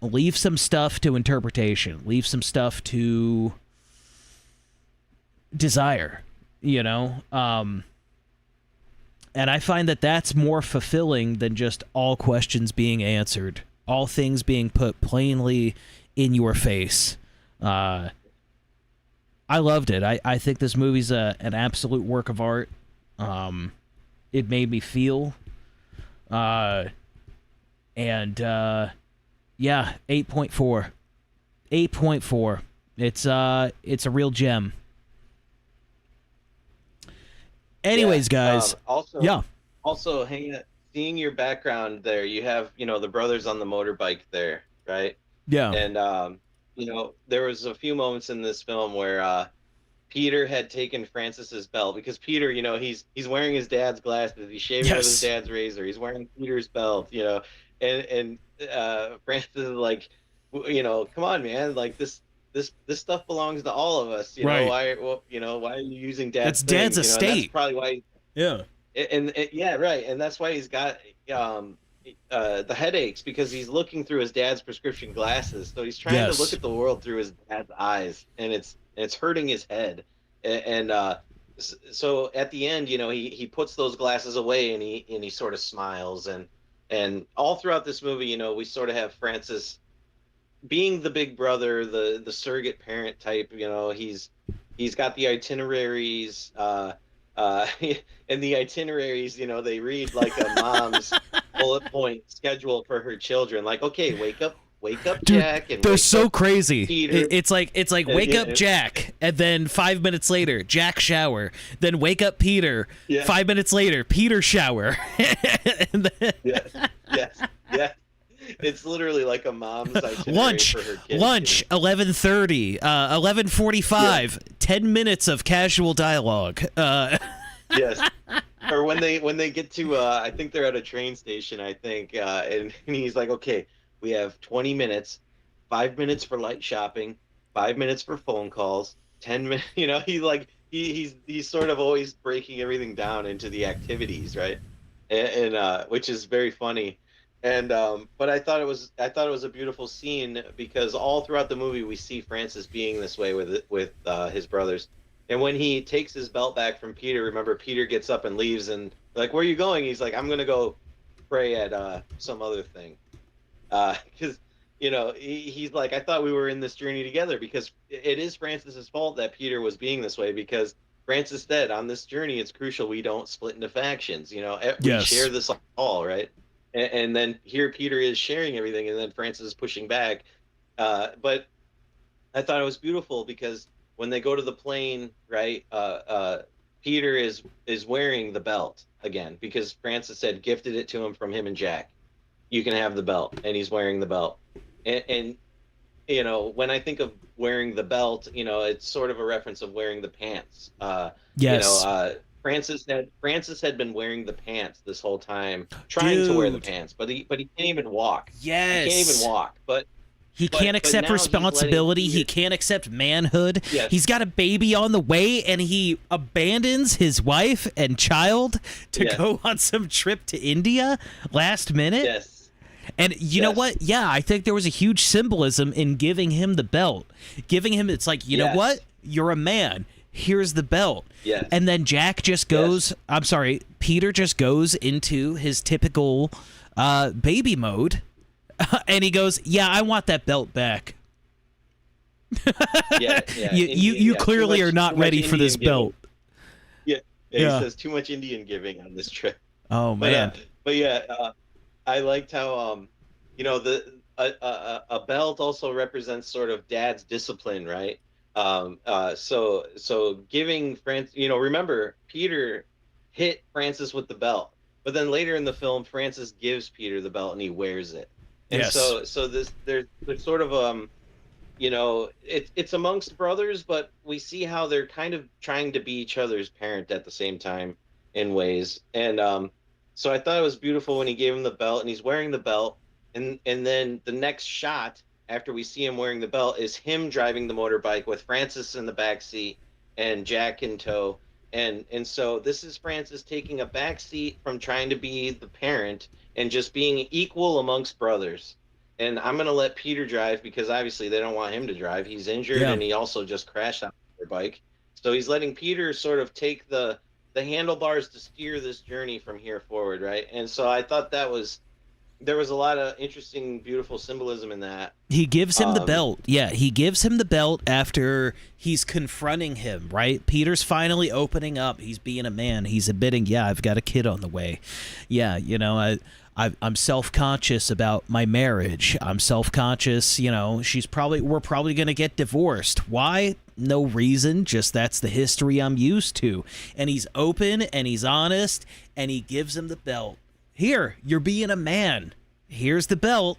Leave some stuff to interpretation. Leave some stuff to desire, you know? And I find that that's more fulfilling than just all questions being answered. All things being put plainly in your face. I loved it. I think this movie's an absolute work of art. It made me feel. Yeah, 8.4. 8.4. It's a real gem. Anyways, guys. Also, seeing your background there, you have, the brothers on the motorbike there, right? Yeah. And, there was a few moments in this film where Peter had taken Francis's belt, because Peter, he's wearing his dad's glasses. He's shaving with his dad's razor. He's wearing Peter's belt, and Francis is like, come on, man, like this stuff belongs to all of us. Right. Why are you using dad's That's dad's thing? estate. That's probably why. Yeah. Yeah, right. And that's why he's got the headaches, because he's looking through his dad's prescription glasses. So he's trying to look at the world through his dad's eyes, and it's hurting his head. And so at the end, he puts those glasses away, and he sort of smiles. And all throughout this movie, we sort of have Francis being the big brother, the surrogate parent type. He's got the itineraries. And the itineraries, they read like a mom's bullet point schedule for her children. Like, okay, wake up, Dude, Jack. And they're so crazy. Peter. It's like wake up, Jack, and then 5 minutes later, Jack shower. Then wake up, Peter. Yeah. 5 minutes later, Peter shower. And then... Yes. Yeah, it's literally like a mom's itinerary Lunch, for her kids. lunch, 11:30, 11:45, 10 minutes of casual dialogue. Yes. Or when they get to I think they're at a train station, I think, and he's like, okay, we have 20 minutes, 5 minutes for light shopping, 5 minutes for phone calls, 10 minutes. He's sort of always breaking everything down into the activities, right? And which is very funny. And but I thought it was a beautiful scene because all throughout the movie we see Francis being this way with his brothers. And when he takes his belt back from Peter, remember Peter gets up and leaves and like, where are you going? He's like, I'm gonna go pray at some other thing. Because he's like, I thought we were in this journey together, because it is Francis's fault that Peter was being this way, because Francis said on this journey it's crucial we don't split into factions. We Yes. share this all, right? And then here Peter is sharing everything, and then Francis is pushing back. But I thought it was beautiful because when they go to the plane, right, Peter is wearing the belt again because Francis had gifted it to him from him and Jack. You can have the belt, and he's wearing the belt. And when I think of wearing the belt, it's sort of a reference of wearing the pants. Yes. Francis had been wearing the pants this whole time, trying to wear the Dude. pants, but he can't even walk. Yes. He can't even walk. But He But- can't but accept now he's letting responsibility. He Peter- can't accept manhood. Yes. He's got a baby on the way, and he abandons his wife and child to Yes. go on some trip to India last minute. yes, And you know Yes. what? Yeah, I think there was a huge symbolism in giving him the belt. Giving him, it's like, you know Yes. what? You're a man. Here's the belt. yes, And then Jack just goes, I'm sorry, Peter just goes into his typical baby mode. And he goes, yeah, I want that belt back. yeah. You Indian, yeah. clearly Too are much- not too much ready for this Indian belt. giving. Yeah. He says too much Indian giving on this trip. Oh, But, man. I liked how a belt also represents sort of dad's discipline, right? So giving Francis, remember Peter hit Francis with the belt, but then later in the film, Francis gives Peter the belt and he wears it. And Yes. so there's sort of it's amongst brothers, but we see how they're kind of trying to be each other's parent at the same time in ways. And so I thought it was beautiful when he gave him the belt and he's wearing the belt, and then the next shot after we see him wearing the belt is him driving the motorbike with Francis in the back seat and Jack in tow. And so this is Francis taking a back seat from trying to be the parent and just being equal amongst brothers. And I'm going to let Peter drive because obviously they don't want him to drive. He's injured Yeah. and he also just crashed on their bike. So he's letting Peter sort of take the handlebars to steer this journey from here forward, right? And so I thought there was a lot of interesting, beautiful symbolism in that. He gives him the Um, belt. Yeah, he gives him the belt after he's confronting him, right? Peter's finally opening up. He's being a man. He's admitting, yeah, I've got a kid on the way. Yeah, I'm self-conscious about my marriage. I'm self-conscious, we're probably going to get divorced. Why? No reason, just that's the history I'm used to. And he's open and he's honest and he gives him the belt. Here, you're being a man. Here's the belt.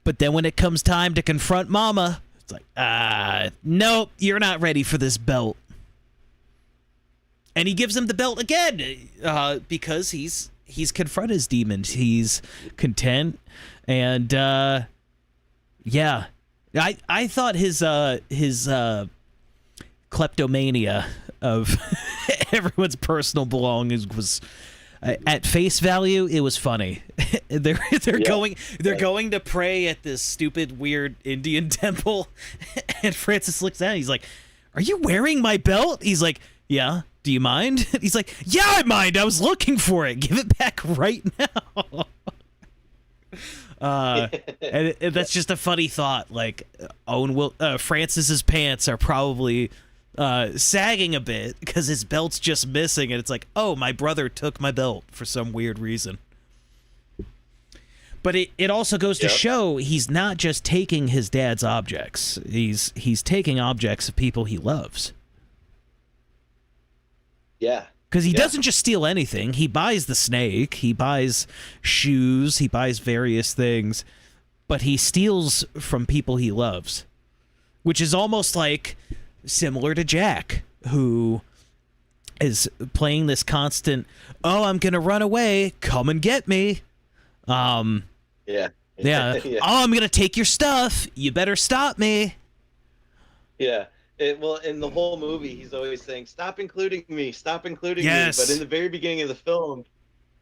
But then when it comes time to confront Mama, it's like, nope, you're not ready for this belt. And he gives him the belt again because he's confronted his demons. He's content, and yeah, I thought his kleptomania of everyone's personal belongings was. At face value, it was funny. They're going to pray at this stupid weird Indian temple, and Francis looks at it. He's like, "Are you wearing my belt?" He's like, "Yeah. Do you mind?" He's like, "Yeah, I mind. I was looking for it. Give it back right now." And that's just a funny thought. Like, Francis's pants are probably sagging a bit because his belt's just missing, and it's like, oh, my brother took my belt for some weird reason. But it also goes to show he's not just taking his dad's objects. He's taking objects of people he loves. Yeah. Because he Yeah. doesn't just steal anything. He buys the snake. He buys shoes. He buys various things. But he steals from people he loves. Which is almost like similar to Jack, who is playing this constant, oh, I'm going to run away. Come and get me. Yeah. Yeah. Yeah. Oh, I'm going to take your stuff. You better stop me. Yeah. Well, in the whole movie, he's always saying, "Stop including me, stop including Yes. me." But in the very beginning of the film,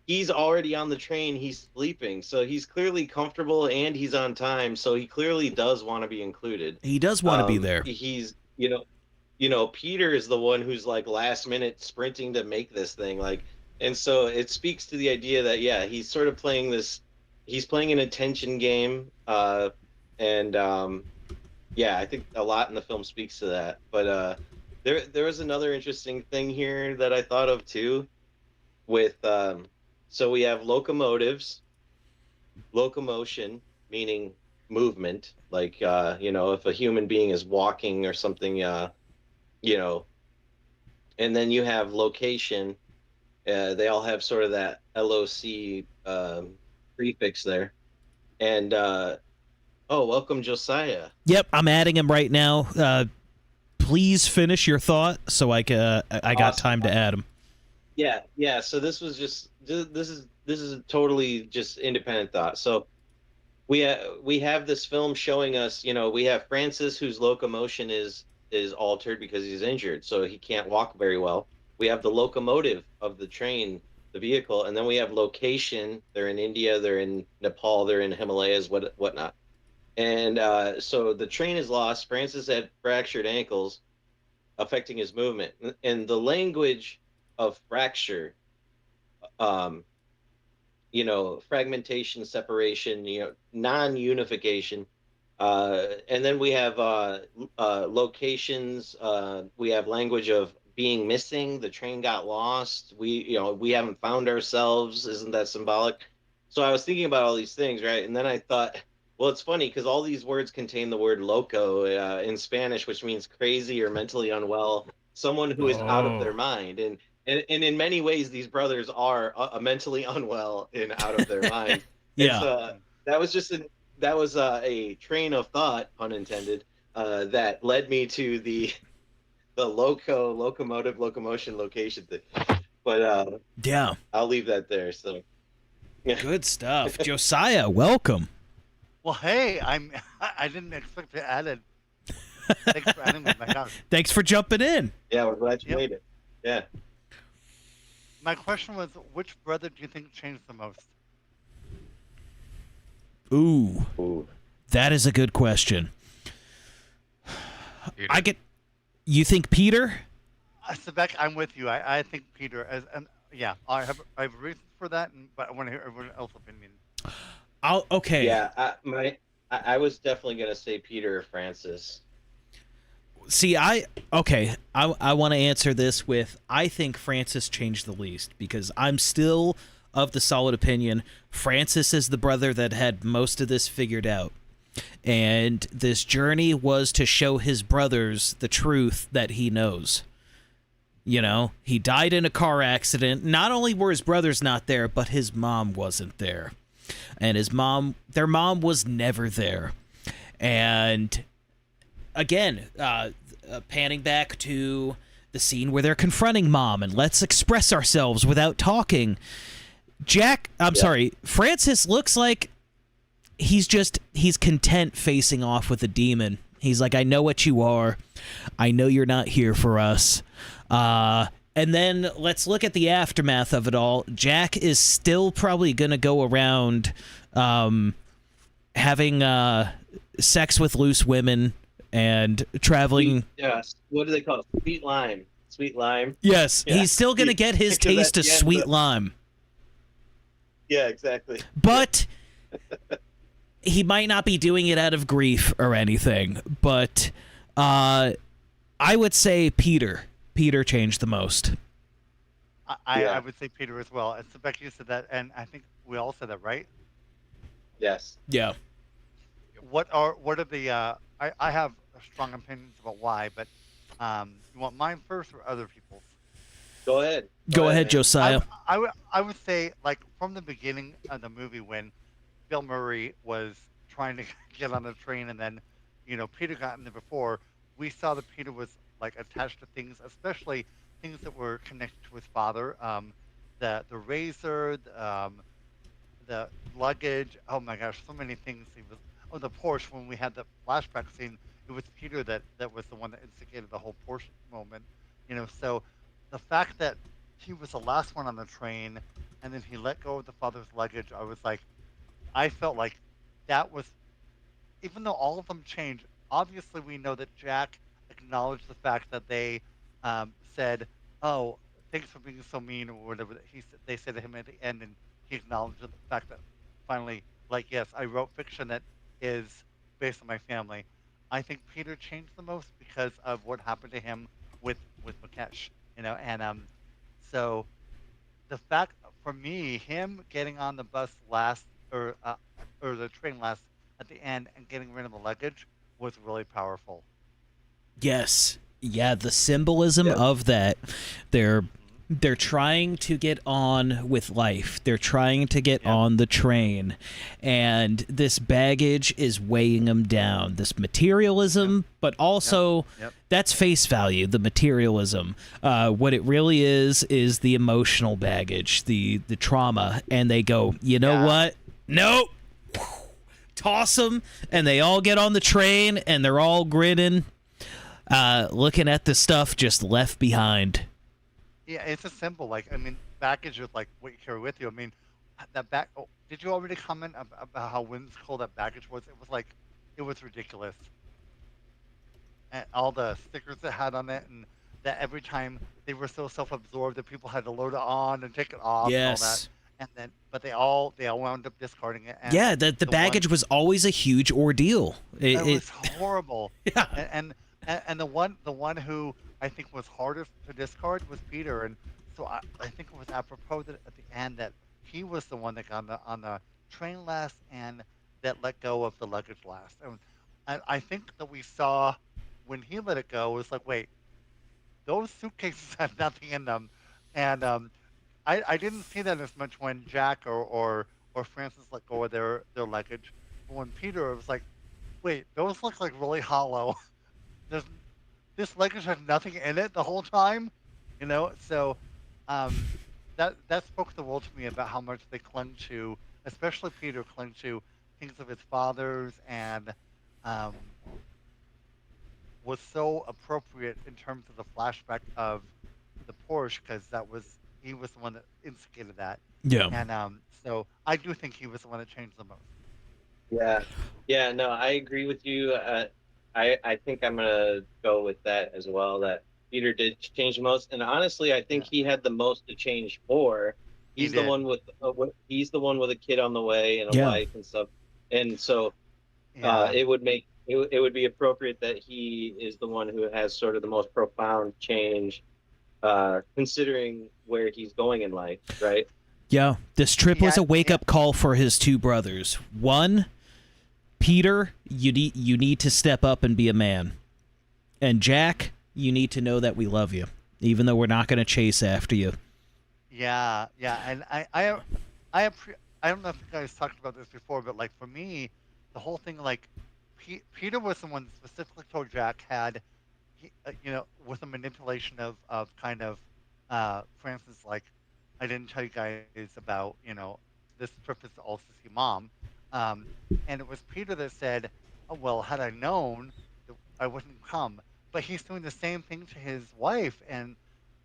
he's already on the train. He's sleeping, so he's clearly comfortable and he's on time. So he clearly does want to be included. He does want to be Um, there. He's, Peter is the one who's like last minute sprinting to make this thing, like, and so it speaks to the idea that he's sort of playing this. He's playing an attention game, and I think a lot in the film speaks to that. But there was another interesting thing here that I thought of too, with so we have locomotives, locomotion meaning movement, like if a human being is walking or something, and then you have location. They all have sort of that LOC prefix there, and welcome Josiah. Yep, I'm adding him right now. Please finish your thought so I got Awesome. time to add him. Yeah. So this is totally just independent thought. So we have this film showing us, we have Francis, whose locomotion is altered because he's injured, so he can't walk very well. We have the locomotive of the train, the vehicle, and then we have location. They're in India, they're in Nepal, they're in Himalayas, whatnot. And so the train is lost. Francis had fractured ankles, affecting his movement. And the language of fracture, fragmentation, separation, non-unification. And then we have locations. We have language of being missing. The train got lost. We haven't found ourselves. Isn't that symbolic? So I was thinking about all these things, right? And then I thought, well, it's funny because all these words contain the word loco in Spanish, which means crazy or mentally unwell, someone who is out of their mind. And in many ways, these brothers are mentally unwell and out of their mind. Yeah. That was a train of thought, pun intended, that led me to the locomotive, locomotion, location thing. But Yeah. I'll leave that there. So Good stuff. Josiah, welcome. Well, hey, I didn't expect to add it. Thanks for adding me back on. Thanks for jumping in. yeah, we're glad you Yep. made it. Yeah. My question was, which brother do you think changed the most? Ooh, Ooh. that is a good question. Peter. You think Peter? Sebek, I'm with you. I think Peter, I have reasons for that, but I want to hear everyone else's opinion. Okay. Yeah, I was definitely gonna say Peter or Francis. See, I want to answer this with I think Francis changed the least because I'm still of the solid opinion Francis is the brother that had most of this figured out. And this journey was to show his brothers the truth that he knows. He died in a car accident. Not only were his brothers not there, but his mom wasn't there. And their mom was never there. And again, panning back to the scene where they're confronting mom and let's express ourselves without talking. Francis looks like he's content facing off with a demon. He's like, I know what you are. I know you're not here for us. And then let's look at the aftermath of it all. Jack is still probably going to go around having sex with loose women and traveling. Yes. What do they call it? Sweet lime. Sweet lime. Yes, Yeah. he's still going to get his Because taste at of the end, sweet lime. Yeah, exactly. But he might not be doing it out of grief or anything. But I would say Peter changed the most. I would say Peter as well. And Sebek, you said that, and I think we all said that, right? Yes. Yeah. What are the? I have strong opinions about why, but you want mine first or other people's? Go ahead. Go ahead, man. Josiah. I would say, like, from the beginning of the movie when Bill Murray was trying to get on the train and then, Peter got in there before, we saw that Peter was, like, attached to things, especially things that were connected to his father. The razor, the luggage. Oh my gosh, so many things. The Porsche. When we had the flashback scene, it was Peter that was the one that instigated the whole Porsche moment. So the fact that he was the last one on the train, and then he let go of the father's luggage, I felt like that was, even though all of them changed. Obviously, we know that Jack acknowledged the fact that they said, "Oh, thanks for being so mean," or whatever they said to him at the end, and he acknowledged the fact that finally, like, yes, I wrote fiction that is based on my family. I think Peter changed the most because of what happened to him with Mukesh, and so the fact for me, him getting on the bus last or the train last at the end and getting rid of the luggage was really powerful. Yes. Yeah, the symbolism of that. They're trying to get on with life. They're trying to get on the train. And this baggage is weighing them down. This materialism, but also that's face value, the materialism. What it really is the emotional baggage, the trauma. And they go, you know what? Nope. Toss them. And they all get on the train and they're all grinning, looking at the stuff just left behind. Yeah, it's a symbol. Like, I mean, baggage is like what you carry with you. I mean, that back. Oh, did you already comment about how whimsical that baggage was? It was ridiculous. And all the stickers it had on it, and that every time they were so self-absorbed that people had to load it on and take it off. Yes. And all that. And then, but they all wound up discarding it. And yeah, the baggage was always a huge ordeal. It was horrible. Yeah. And the one who I think was hardest to discard was Peter, and so I think it was apropos that at the end that he was the one that got on the train last and that let go of the luggage last. And I think that we saw when he let it go was like, wait, those suitcases had nothing in them, and I didn't see that as much when Jack or Francis let go of their luggage. But when Peter, it was like, wait, those look like really hollow. This luggage had nothing in it the whole time, So that spoke the world to me about how much they clung to, especially Peter clung to things of his father's, and was so appropriate in terms of the flashback of the Porsche because he was the one that instigated that. Yeah. And so I do think he was the one that changed the most. Yeah. No, I agree with you. I think I'm gonna go with that as well. That Peter did change the most, and honestly, I think he had the most to change for. He's the one with a kid on the way and a wife and stuff, and so it would be appropriate that he is the one who has sort of the most profound change, considering where he's going in life, right? Yeah, this trip was a wake-up call for his two brothers. One, Peter, you need to step up and be a man. And Jack, you need to know that we love you, even though we're not going to chase after you. Yeah, and I don't know if you guys talked about this before, but like for me, the whole thing, like Peter was the one specifically told Jack with the manipulation of kind of Francis, like, I didn't tell you guys about this trip is to also see Mom. And it was Peter that said, oh, well, had I known, I wouldn't come. But he's doing the same thing to his wife. And,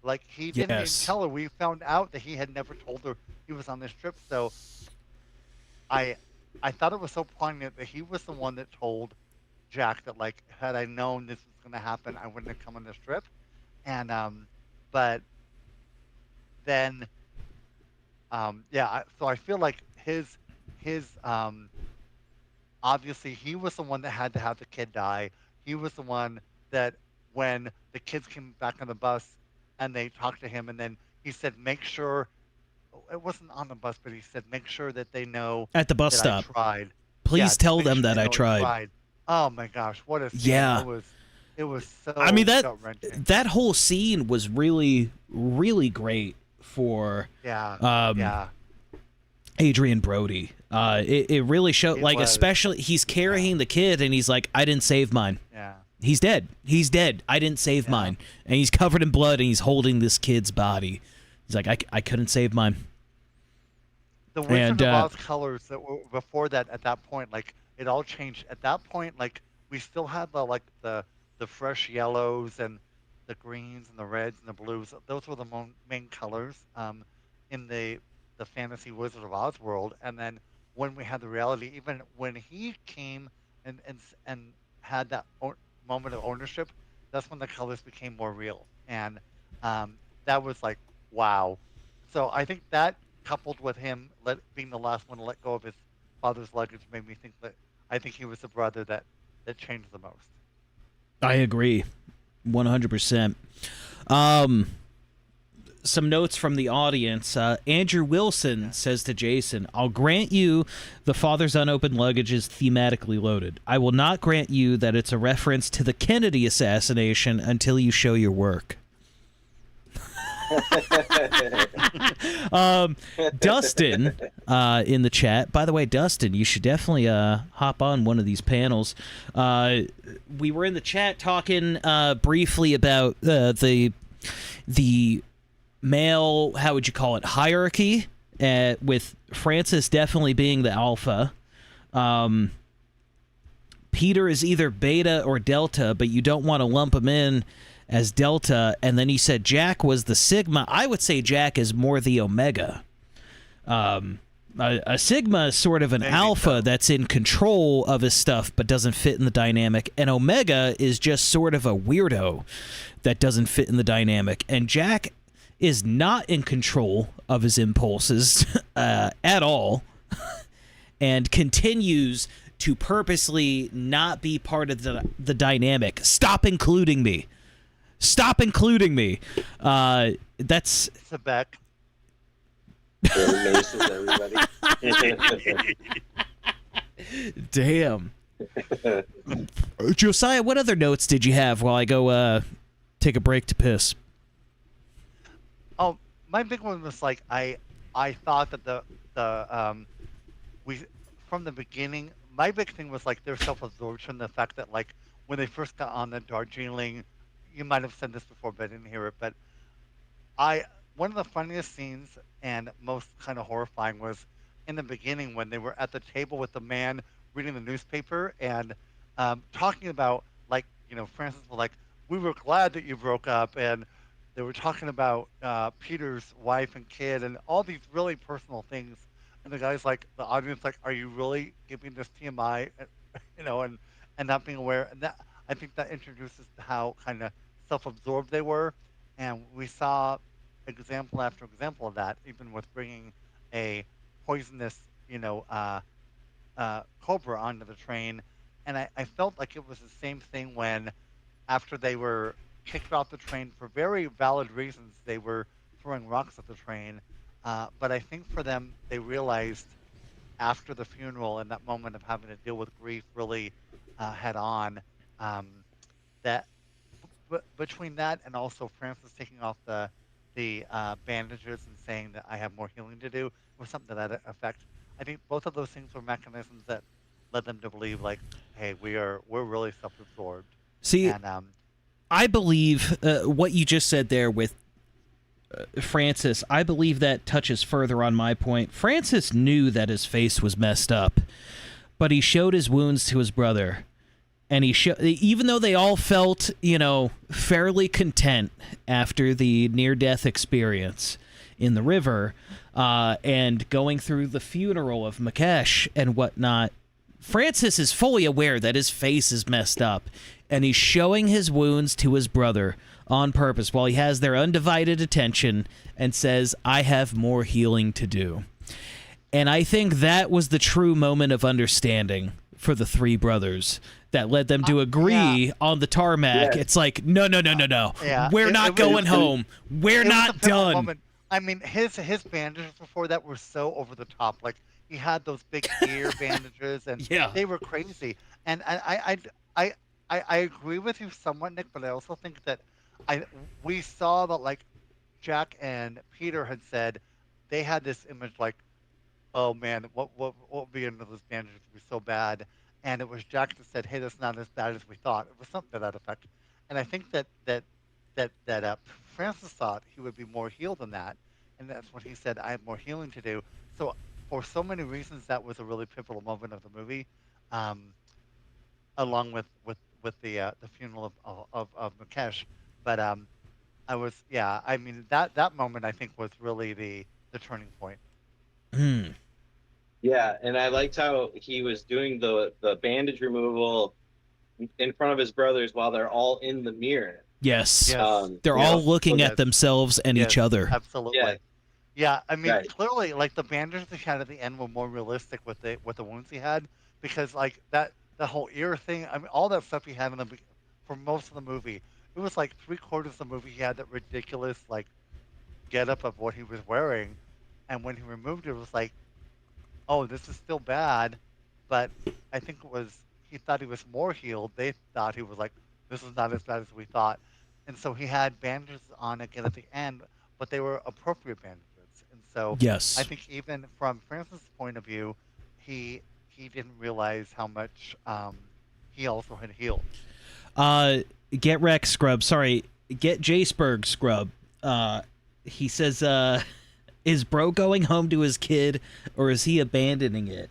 like, he didn't even tell her. We found out that he had never told her he was on this trip. So I thought it was so poignant that he was the one that told Jack that, like, had I known this was going to happen, I wouldn't have come on this trip. And, but then, so I feel like his obviously he was the one that had to have the kid die. He was the one that when the kids came back on the bus and they talked to him, and then he said, make sure, it wasn't on the bus, but he said, make sure that they know at the bus that stop. I tried. Please tell them that I tried. Oh my gosh, what a scene. Yeah. It was so I mean, gut-wrenching. that whole scene was really really great for Yeah. um, Yeah. Adrian Brody. It really showed, It like, was. especially he's carrying the kid and he's like, I didn't save mine. Yeah. He's dead. He's dead. I didn't save Yeah. mine. And he's covered in blood and he's holding this kid's body. He's like, I couldn't save mine. The Wizard And, of Oz colors that were before that, at that point, like it all changed. At that point, like we still had the fresh yellows and the greens and the reds and the blues. Those were the main colors in the fantasy Wizard of Oz world. And then when we had the reality, even when he came and had that moment of ownership, that's when the colors became more real. And that was like, wow. So I think that coupled with him being the last one to let go of his father's luggage made me think that I think he was the brother that changed the most. I agree, 100%. Some notes from the audience. Andrew Wilson says to Jason, I'll grant you the father's unopened luggage is thematically loaded. I will not grant you that it's a reference to the Kennedy assassination until you show your work. Dustin in the chat. By the way, Dustin, you should definitely hop on one of these panels. We were in the chat talking briefly about the male, how would you call it, hierarchy, with Francis definitely being the alpha. Peter is either beta or delta, but you don't want to lump him in as delta. And then he said Jack was the sigma. I would say Jack is more the omega. A sigma is sort of an alpha that's in control of his stuff but doesn't fit in the dynamic, and omega is just sort of a weirdo that doesn't fit in the dynamic. And Jack is not in control of his impulses at all, and continues to purposely not be part of the dynamic. Stop including me. Stop including me. That's Sebek. Very racist, everybody. damn. Josiah, what other notes did you have while I go take a break to piss? Oh, my big one was like I thought that we from the beginning. My big thing was like their self-absorption, the fact that like when they first got on the Darjeeling, you might have said this before, but I didn't hear it. But one of the funniest scenes and most kind of horrifying was in the beginning when they were at the table with the man reading the newspaper and talking about like Francis was like, we were glad that you broke up, and they were talking about Peter's wife and kid and all these really personal things. And the guy's like, the audience like, are you really giving this TMI? And not being aware. And that I think that introduces how kind of self-absorbed they were, and we saw example after example of that, even with bringing a poisonous, cobra onto the train. And I felt like it was the same thing when, after they were kicked off the train for very valid reasons, they were throwing rocks at the train. But I think for them, they realized after the funeral and that moment of having to deal with grief really head on, that between that and also Francis taking off the bandages and saying that I have more healing to do, was something to that effect. I think both of those things were mechanisms that led them to believe like, hey, we're really self-absorbed. See, And I believe what you just said there with Francis, I believe that touches further on my point. Francis knew that his face was messed up, but he showed his wounds to his brother. And even though they all felt, fairly content after the near-death experience in the river, and going through the funeral of Mukesh and whatnot, Francis is fully aware that his face is messed up, and he's showing his wounds to his brother on purpose while he has their undivided attention and says, I have more healing to do. And I think that was the true moment of understanding for the three brothers that led them to agree on the tarmac. Yeah. It's like, no. Yeah, We're not going home. We're it was not a pivotal done. moment. I mean, his bandages before that were so over the top. Like he had those big ear bandages, and Yeah. they were crazy. And I agree with you somewhat, Nick, but I also think that we saw that like Jack and Peter had said they had this image like, oh man, what will be into this bandage would be so bad. And it was Jack that said, hey, that's not as bad as we thought. It was something to that effect. And I think that Francis thought he would be more healed than that, and that's when he said, I have more healing to do. So for so many reasons, that was a really pivotal moment of the movie, um, along with the funeral of Mukesh. But I was, yeah, I mean that moment I think was really the turning point. Hmm. Yeah, and I liked how he was doing the bandage removal in front of his brothers while they're all in the mirror. Yes. Yes. They're You all know, looking so at themselves and each Yes, other. absolutely. Yeah. Yeah, I mean, Right. clearly, like the bandages he had at the end were more realistic with the wounds he had, because like that the whole ear thing. I mean, all that stuff he had in for most of the movie. It was like 3/4 of the movie he had that ridiculous like getup of what he was wearing, and when he removed it, it was like, oh, this is still bad, but I think it was he thought he was more healed. They thought he was like, this is not as bad as we thought, and so he had bandages on again at the end, but they were appropriate bandages, and so I Yes. think even from Francis' point of view, he didn't realize how much he also had healed. Uh, get Rex Scrub. Sorry, get Jaceberg Scrub. He says, is bro going home to his kid or is he abandoning it?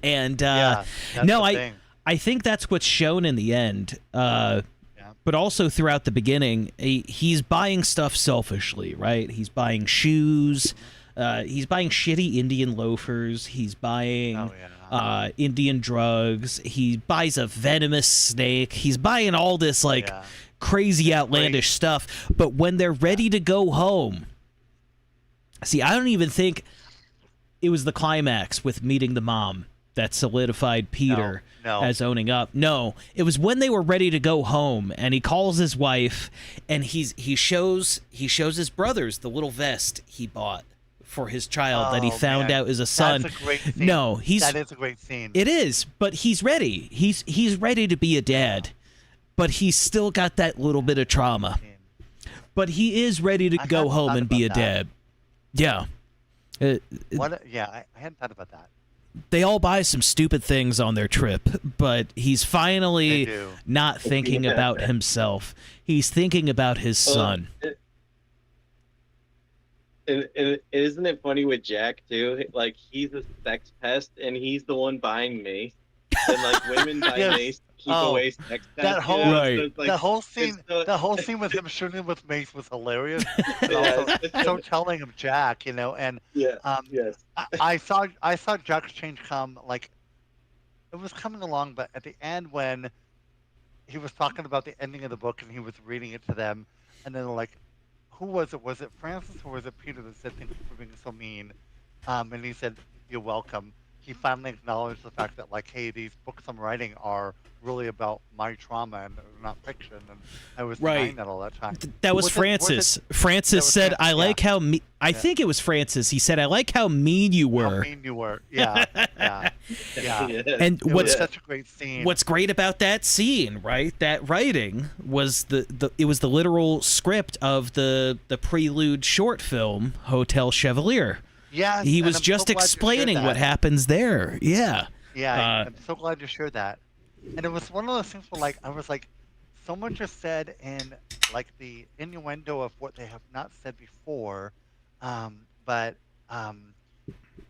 And Yeah, that's no, the I thing. I think that's what's shown in the end. Yeah. But also throughout the beginning, he's buying stuff selfishly, right? He's buying shoes. He's buying shitty Indian loafers. He's buying Oh yeah. Indian drugs. He buys a venomous snake. He's buying all this like Yeah. crazy outlandish stuff. But when they're ready to go home, see, I don't even think it was the climax with meeting the mom that solidified Peter No. as owning up. No, it was when they were ready to go home, and he calls his wife, and he shows his brothers the little vest he bought for his child that he Oh, found man. out is a son. That's a great scene. No, That is a great scene. it is, but he's ready. He's ready to be a dad, but he's still got that little bit of trauma. But he is ready to I go hadn't home thought and be a about that. dad. Yeah. Yeah, I hadn't thought about that. They all buy some stupid things on their trip, but he's They finally do. not thinking about himself. He's thinking about his son. And isn't it funny with Jack too? Like he's a sex pest, and he's the one buying mace. And like women buy Yes. mace to keep Oh, away sex pests. that whole- you know? Right. So it's like, The whole scene, so- the whole scene with him shooting with mace was hilarious. And Yeah, also it's- so telling of Jack, you know. And yeah. um, Yes. I saw Jack's change come like it was coming along, but at the end when he was talking about the ending of the book and he was reading it to them, and then like, who was it? Was it Francis or was it Peter that said thank you for being so mean? And he said you're welcome. He finally acknowledged the fact that like, hey, these books I'm writing are really about my trauma and they're not fiction, and I was Right. denying that all that time. That was Was it- Francis. that Francis was said, Francis, "I yeah. like how I Yeah. think it was Francis. He said, "I like how mean you How were." mean you were. Yeah, yeah, yeah. And It what's was such a great scene. what's great about that scene, right? That writing was it was the literal script of the prelude short film Hotel Chevalier. Yes, He and was I'm so just glad you shared explaining what that. happens there. Yeah. Yeah, I'm so glad you shared that. And it was one of those things where, like, I was like, someone just said in, like, the innuendo of what they have not said before, but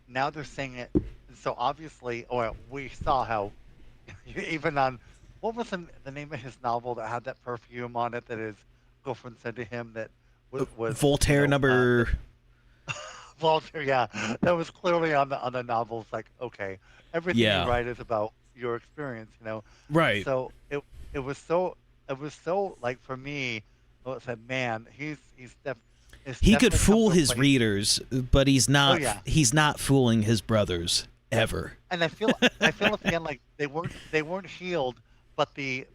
now they're saying it. So obviously, or we saw how, even on, what was the name of his novel that had that perfume on it that his girlfriend said to him that was Voltaire you know, number. Voltaire, yeah, that was clearly on the novels. Like, okay, everything Yeah. you write is about your experience, you know. Right. So it was so like for me, I said, man, he's He could definitely come fool to a his place- readers, but he's not. yeah. He's not fooling his brothers ever. And I feel at the end like they weren't healed, but the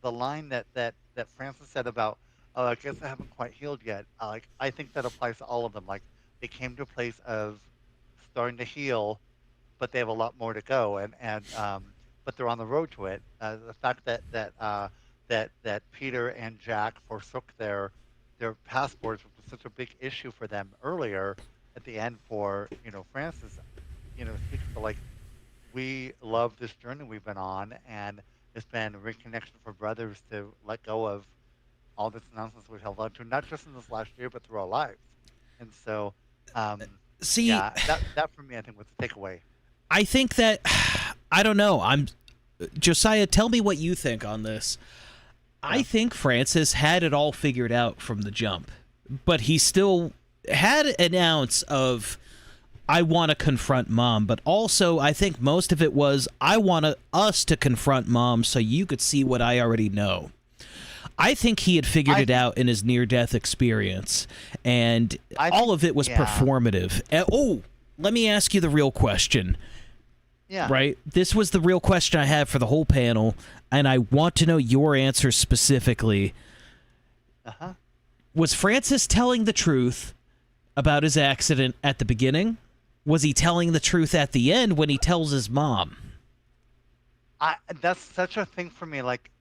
line that Francis said about, oh, I guess I haven't quite healed yet. Like I think that applies to all of them. Like they came to a place of starting to heal, but they have a lot more to go, and but they're on the road to it. The fact that Peter and Jack forsook their their passports, which was such a big issue for them earlier at the end for, Francis, speaks to like, we love this journey we've been on, and it's been a reconnection for brothers to let go of all this nonsense we held on to, not just in this last year, but through our lives. And so, See, yeah, that for me, I think was the takeaway. I think that I don't know. Josiah, tell me what you think on this. I think Francis had it all figured out from the jump, but he still had an ounce of I want to confront mom, but also I think most of it was I want us to confront mom so you could see what I already know. I think he had figured it out in his near-death experience, and all of it was performative. Let me ask you the real question. Yeah. Right? This was the real question I had for the whole panel, and I want to know your answer specifically. Uh-huh. Was Francis telling the truth about his accident at the beginning? Was he telling the truth at the end when he tells his mom? That's such a thing for me. Like,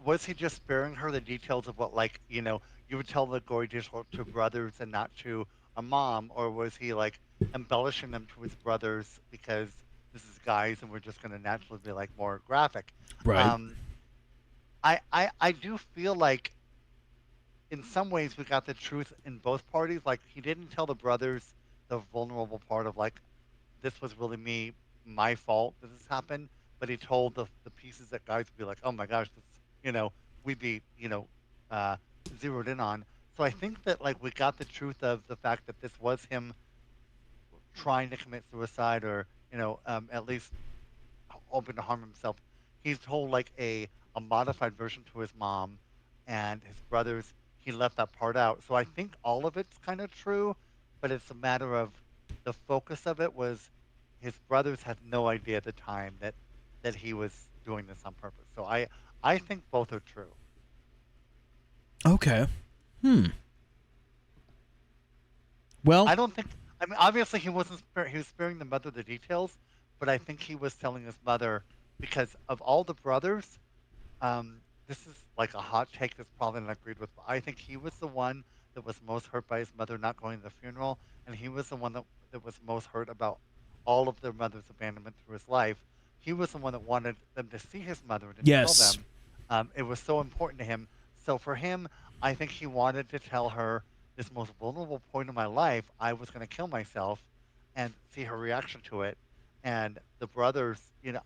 was he just sparing her the details of what, like, you would tell the gory details to brothers and not to a mom, or was he like embellishing them to his brothers because this is guys and we're just going to naturally be like more graphic? Right. I do feel like in some ways we got the truth in both parties. Like, he didn't tell the brothers the vulnerable part of like, this was really my fault that this happened, but he told the pieces that guys would be like, oh my gosh, this, we'd be, zeroed in on. So I think that like we got the truth of the fact that this was him trying to commit suicide, or at least hoping to harm himself. He's told like a modified version to his mom, and his brothers, he left that part out. So I think all of it's kind of true, but it's a matter of the focus of it was his brothers had no idea at the time that he was doing this on purpose. So I think both are true. Okay. Well, I don't think. I mean, obviously he wasn't. He was sparing the mother the details, but I think he was telling his mother because of all the brothers. This is like a hot take that's probably not agreed with. But I think he was the one that was most hurt by his mother not going to the funeral, and he was the one that was most hurt about all of their mother's abandonment through his life. He was the one that wanted them to see his mother and to yes. tell them. It was so important to him. So for him, I think he wanted to tell her this most vulnerable point in my life, I was going to kill myself, and see her reaction to it. And the brothers, their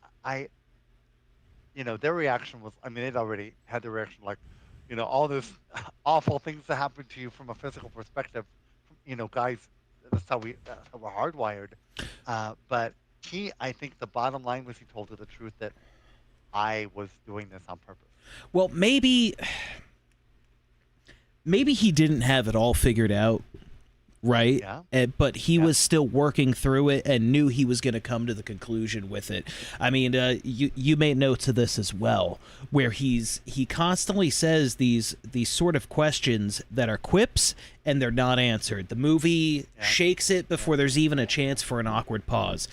reaction was, I mean, they'd already had their reaction, like, all those awful things that happen to you from a physical perspective. Guys, that's how we're hardwired. But I think the bottom line was he told her the truth that I was doing this on purpose. Well, maybe he didn't have it all figured out, right? Yeah. But he was still working through it and knew he was going to come to the conclusion with it. I mean, you made notes of this as well, where he constantly says these sort of questions that are quips and they're not answered. The movie shakes it before there's even a chance for an awkward pause.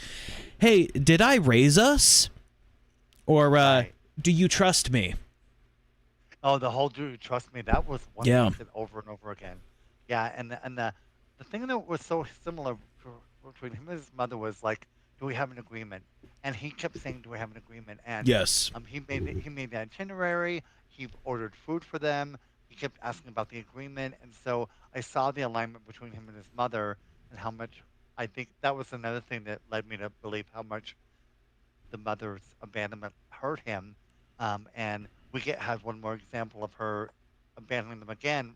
Hey, did I raise us? Or do you trust me? Oh, the whole "do you trust me?" That was one thing he said over and over again. Yeah, and the thing that was so similar between him and his mother was like, "Do we have an agreement?" And he kept saying, "Do we have an agreement?" And yes, he made the itinerary. He ordered food for them. He kept asking about the agreement, and so I saw the alignment between him and his mother, and how much I think that was another thing that led me to believe how much the mother's abandonment hurt him, and we have one more example of her abandoning them again,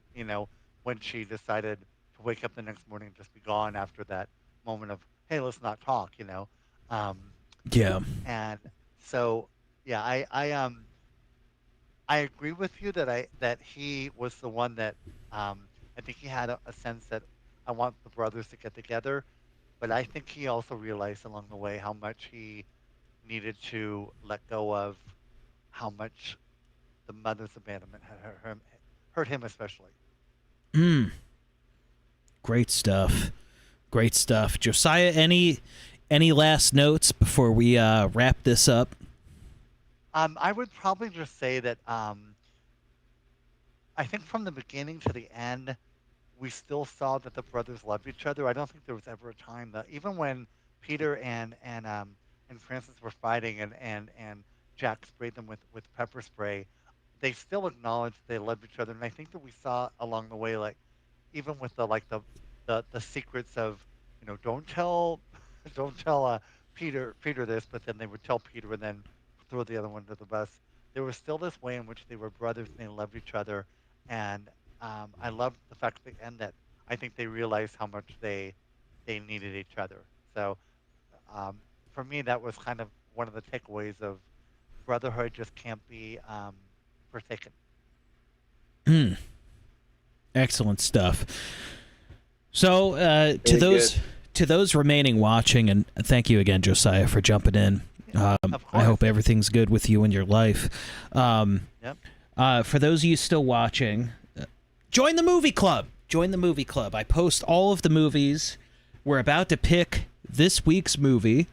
when she decided to wake up the next morning and just be gone after that moment of, hey, let's not talk, Yeah. And so, yeah, I agree with you that he was the one that, I think he had a sense that I want the brothers to get together, but I think he also realized along the way how much he needed to let go of, how much the mother's abandonment had hurt him especially. Great stuff. Great stuff. Josiah, any last notes before we wrap this up? I would probably just say that I think from the beginning to the end, we still saw that the brothers loved each other. I don't think there was ever a time that even when Peter and Francis were fighting and Jack sprayed them with pepper spray, they still acknowledged they loved each other. And I think that we saw along the way, like even with the secrets of, don't tell don't tell Peter this, but then they would tell Peter and then throw the other one to the bus. There was still this way in which they were brothers and they loved each other, and I loved the fact at the end that I think they realized how much they needed each other. So for me, that was kind of one of the takeaways of brotherhood just can't be forsaken. Excellent stuff. So Very good. to those remaining watching, and thank you again, Josiah, for jumping in. Of I course. hope everything's good with you and your life. Yep. For those of you still watching, join the movie club. Join the movie club. I post all of the movies. We're about to pick this week's movie.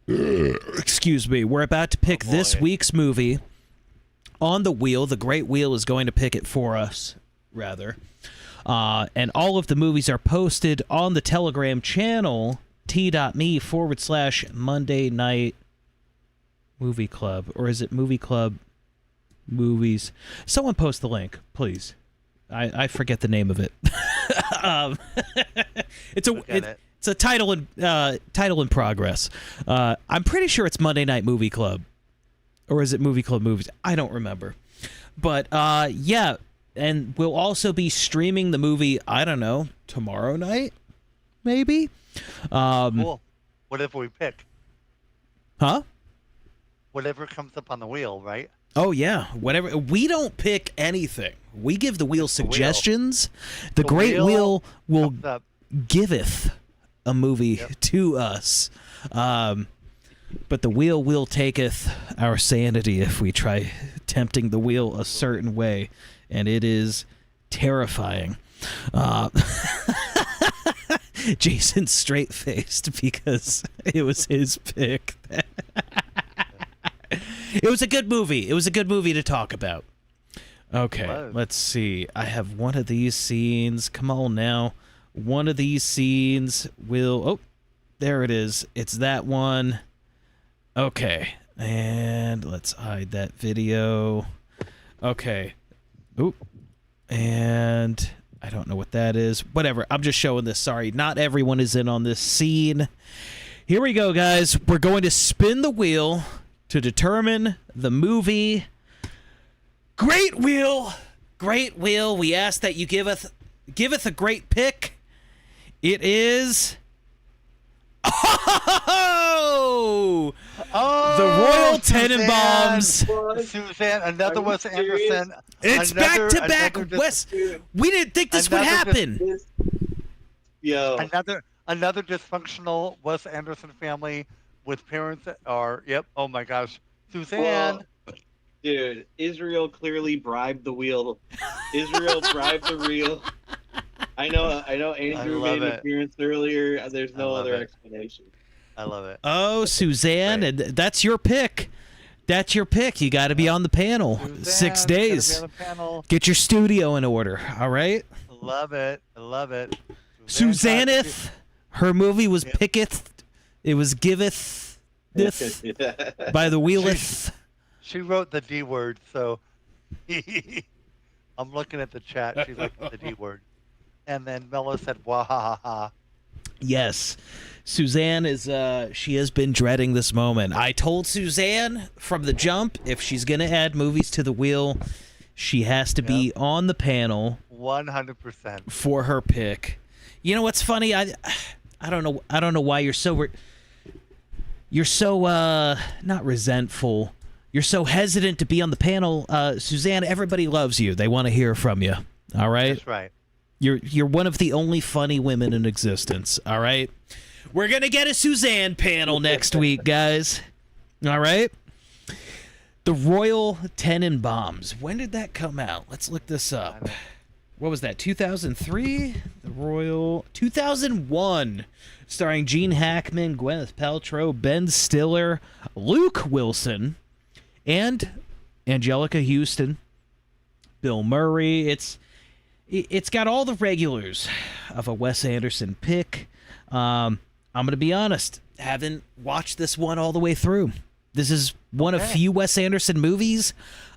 Excuse me. We're about to pick this boy. week's movie on the wheel. The Great Wheel is going to pick it for us, rather. And all of the movies are posted on the Telegram channel, t.me/Monday Night Movie Club. Or is it Movie Club Movies? Someone post the link, please. I forget the name of it. It's a title in progress. I'm pretty sure it's Monday Night Movie Club. Or is it Movie Club Movies? I don't remember. But yeah, and we'll also be streaming the movie, I don't know, tomorrow night, maybe? Cool. Whatever we pick. Huh? Whatever comes up on the wheel, right? Oh, yeah. Whatever. We don't pick anything. We give the wheel suggestions. The Great Wheel will comes up. giveth a movie to us. But the wheel will taketh our sanity if we try tempting the wheel a certain way. And it is terrifying. Jason's straight-faced because it was his pick. It was a good movie. It was a good movie to talk about. Okay, let's see. I have one of these scenes. Come on now. One of these scenes will... Oh, there it is. It's that one. Okay, and let's hide that video. Okay. Oop. And I don't know what that is. Whatever. I'm just showing this. Sorry. Not everyone is in on this scene. Here we go, guys. We're going to spin the wheel to determine the movie. Great Wheel. Great Wheel. We ask that you giveth a great pick. It is... Oh! The Royal Tenenbaums. Suzanne, another Wes Anderson. It's back to back. Wes, we didn't think this would happen. Yo, Another dysfunctional Wes Anderson family with parents that are, oh my gosh. Suzanne. well, dude, Israel clearly bribed the wheel. Israel bribed the wheel. I know Andrew made an appearance earlier. There's no other explanation. I love it. Oh, Suzanne, and that's your pick. That's your pick. You got to be on the panel. Suzanne, 6 days. gotta be on the panel. Get your studio in order. All right. Love it. I love it. Suzanneth. Her movie was picketh. It was giveth by the wheeleth. She wrote the D word, so I'm looking at the chat. She's looking at the D word. And then Mello said, "Wah ha ha ha." Yes. Suzanne is she has been dreading this moment. I told Suzanne from the jump, if she's gonna add movies to the wheel, she has to be on the panel 100%. for her pick. You know what's funny? I don't know why you're so not resentful. You're so hesitant to be on the panel. Suzanne, everybody loves you. They want to hear from you. All right? That's right. You're one of the only funny women in existence, all right? We're going to get a Suzanne panel next week, guys. All right? The Royal Tenenbaums. When did that come out? Let's look this up. What was that, 2003? The Royal... 2001. Starring Gene Hackman, Gwyneth Paltrow, Ben Stiller, Luke Wilson, and Angelica Houston. Bill Murray. It's got all the regulars of a Wes Anderson pick. I'm gonna be honest, haven't watched this one all the way through. This is one of few Wes Anderson movies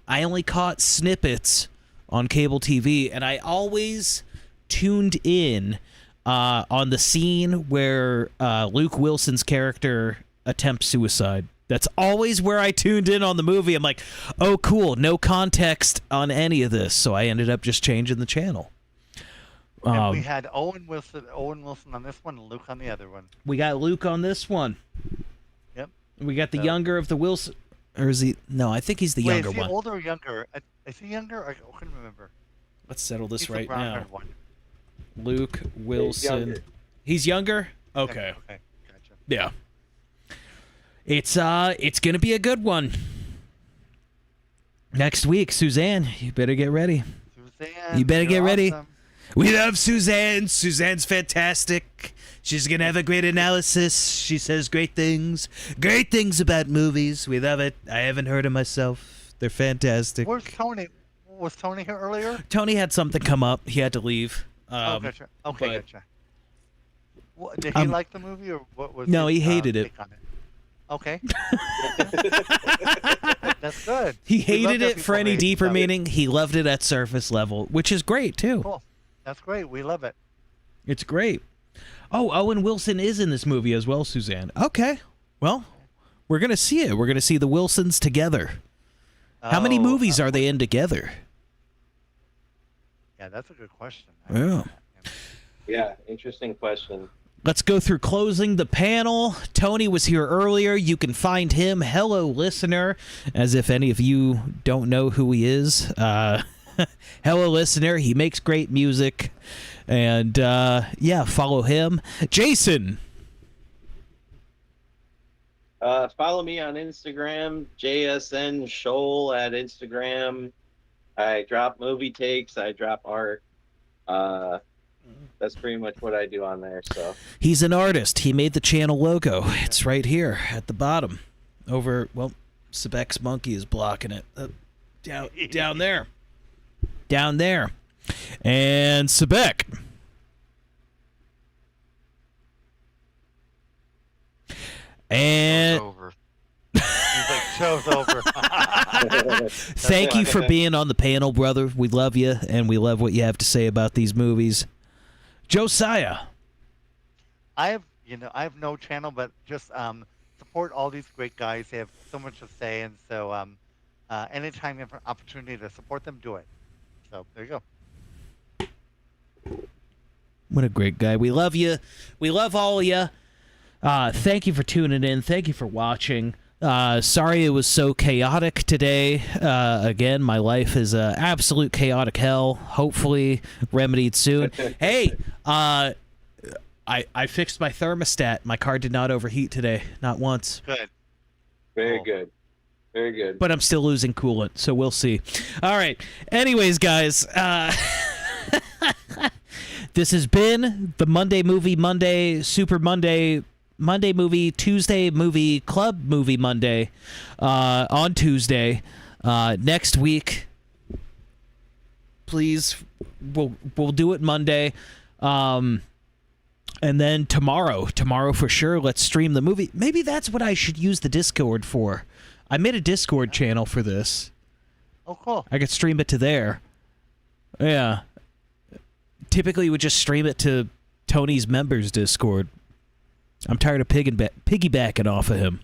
I only caught snippets on cable TV, and I always tuned in on the scene where Luke Wilson's character attempts suicide. That's always where I tuned in on the movie. I'm like, oh, cool, no context on any of this, so I ended up just changing the channel. And we had Owen Wilson on this one, and Luke on the other one. We got Luke on this one. Yep. We got the younger of the Wilson, or is he? No, I think he's the younger is he one. older or younger? Is he younger? I couldn't remember. Let's settle this He's the right now. brown-haired one. Luke Wilson. He's younger? Okay. Okay, gotcha. Yeah. It's gonna be a good one. Next week, Suzanne, you better get ready. Suzanne, You better you're get ready. awesome. We love Suzanne. Suzanne's fantastic. She's gonna have a great analysis. She says great things about movies. We love it. I haven't heard it myself. They're fantastic. Where's Tony? Was Tony here earlier? Tony had something come up. He had to leave. Gotcha. Okay, but- gotcha. Did he Um, like the movie, or what was? No, his, he hated it. take on it? Okay. That's good. He We love hated that it for people any hate deeper stuff. meaning. He loved it at surface level, which is great too. Cool. That's great. We love it. It's great. Oh, Owen Wilson is in this movie as well, Suzanne. Okay. Well, we're going to see it. We're going to see the Wilsons together. How many Oh, movies are they in together? Yeah, that's a good question. Yeah. Yeah, interesting question. Let's go through closing the panel. Tony was here earlier. You can find him. Hello, listener. As if any of you don't know who he is. Hello, listener. He makes great music. And, yeah, follow him. Jason. Follow me on Instagram, JSN Shoal at Instagram. I drop movie takes. I drop art. That's pretty much what I do on there. So He's an artist. He made the channel logo. It's right here at the bottom. Over, well, Sebek's monkey is blocking it. Down there. Down there. And Sebek. And Over. He's like, show's over. thank you for being on the panel, brother. We love you, and we love what you have to say about these movies. Josiah. I have no channel, but just support all these great guys. They have so much to say, and so anytime you have an opportunity to support them, do it. So there you go. What a great guy. We love you. We love all of you. Thank you for tuning in. Thank you for watching. Sorry it was so chaotic today. Again, my life is absolute chaotic hell. Hopefully remedied soon. Hey, I fixed my thermostat. My car did not overheat today. Not once. Good. very Cool. good. Very good. But I'm still losing coolant, so we'll see. All right. Anyways, guys, this has been the Monday Movie Monday, Super Monday, Monday Movie, Tuesday Movie, Club Movie Monday on Tuesday. Next week, please, we'll do it Monday. And then tomorrow for sure, let's stream the movie. Maybe that's what I should use the Discord for. I made a Discord channel for this. Oh, cool. I could stream it to there. Yeah. Typically, we just stream it to Tony's members' Discord. I'm tired of piggybacking off of him.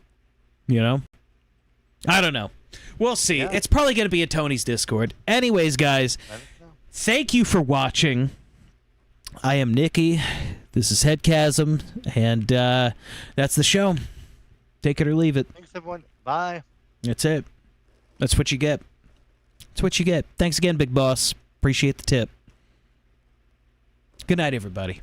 You know? I don't know. We'll see. Yeah. It's probably going to be in Tony's Discord. Anyways, guys, Let us know. thank you for watching. I am Nikki. This is Headchasm. And that's the show. Take it or leave it. Thanks, everyone. Bye. That's it. That's what you get. That's what you get. Thanks again, Big Boss. Appreciate the tip. Good night, everybody.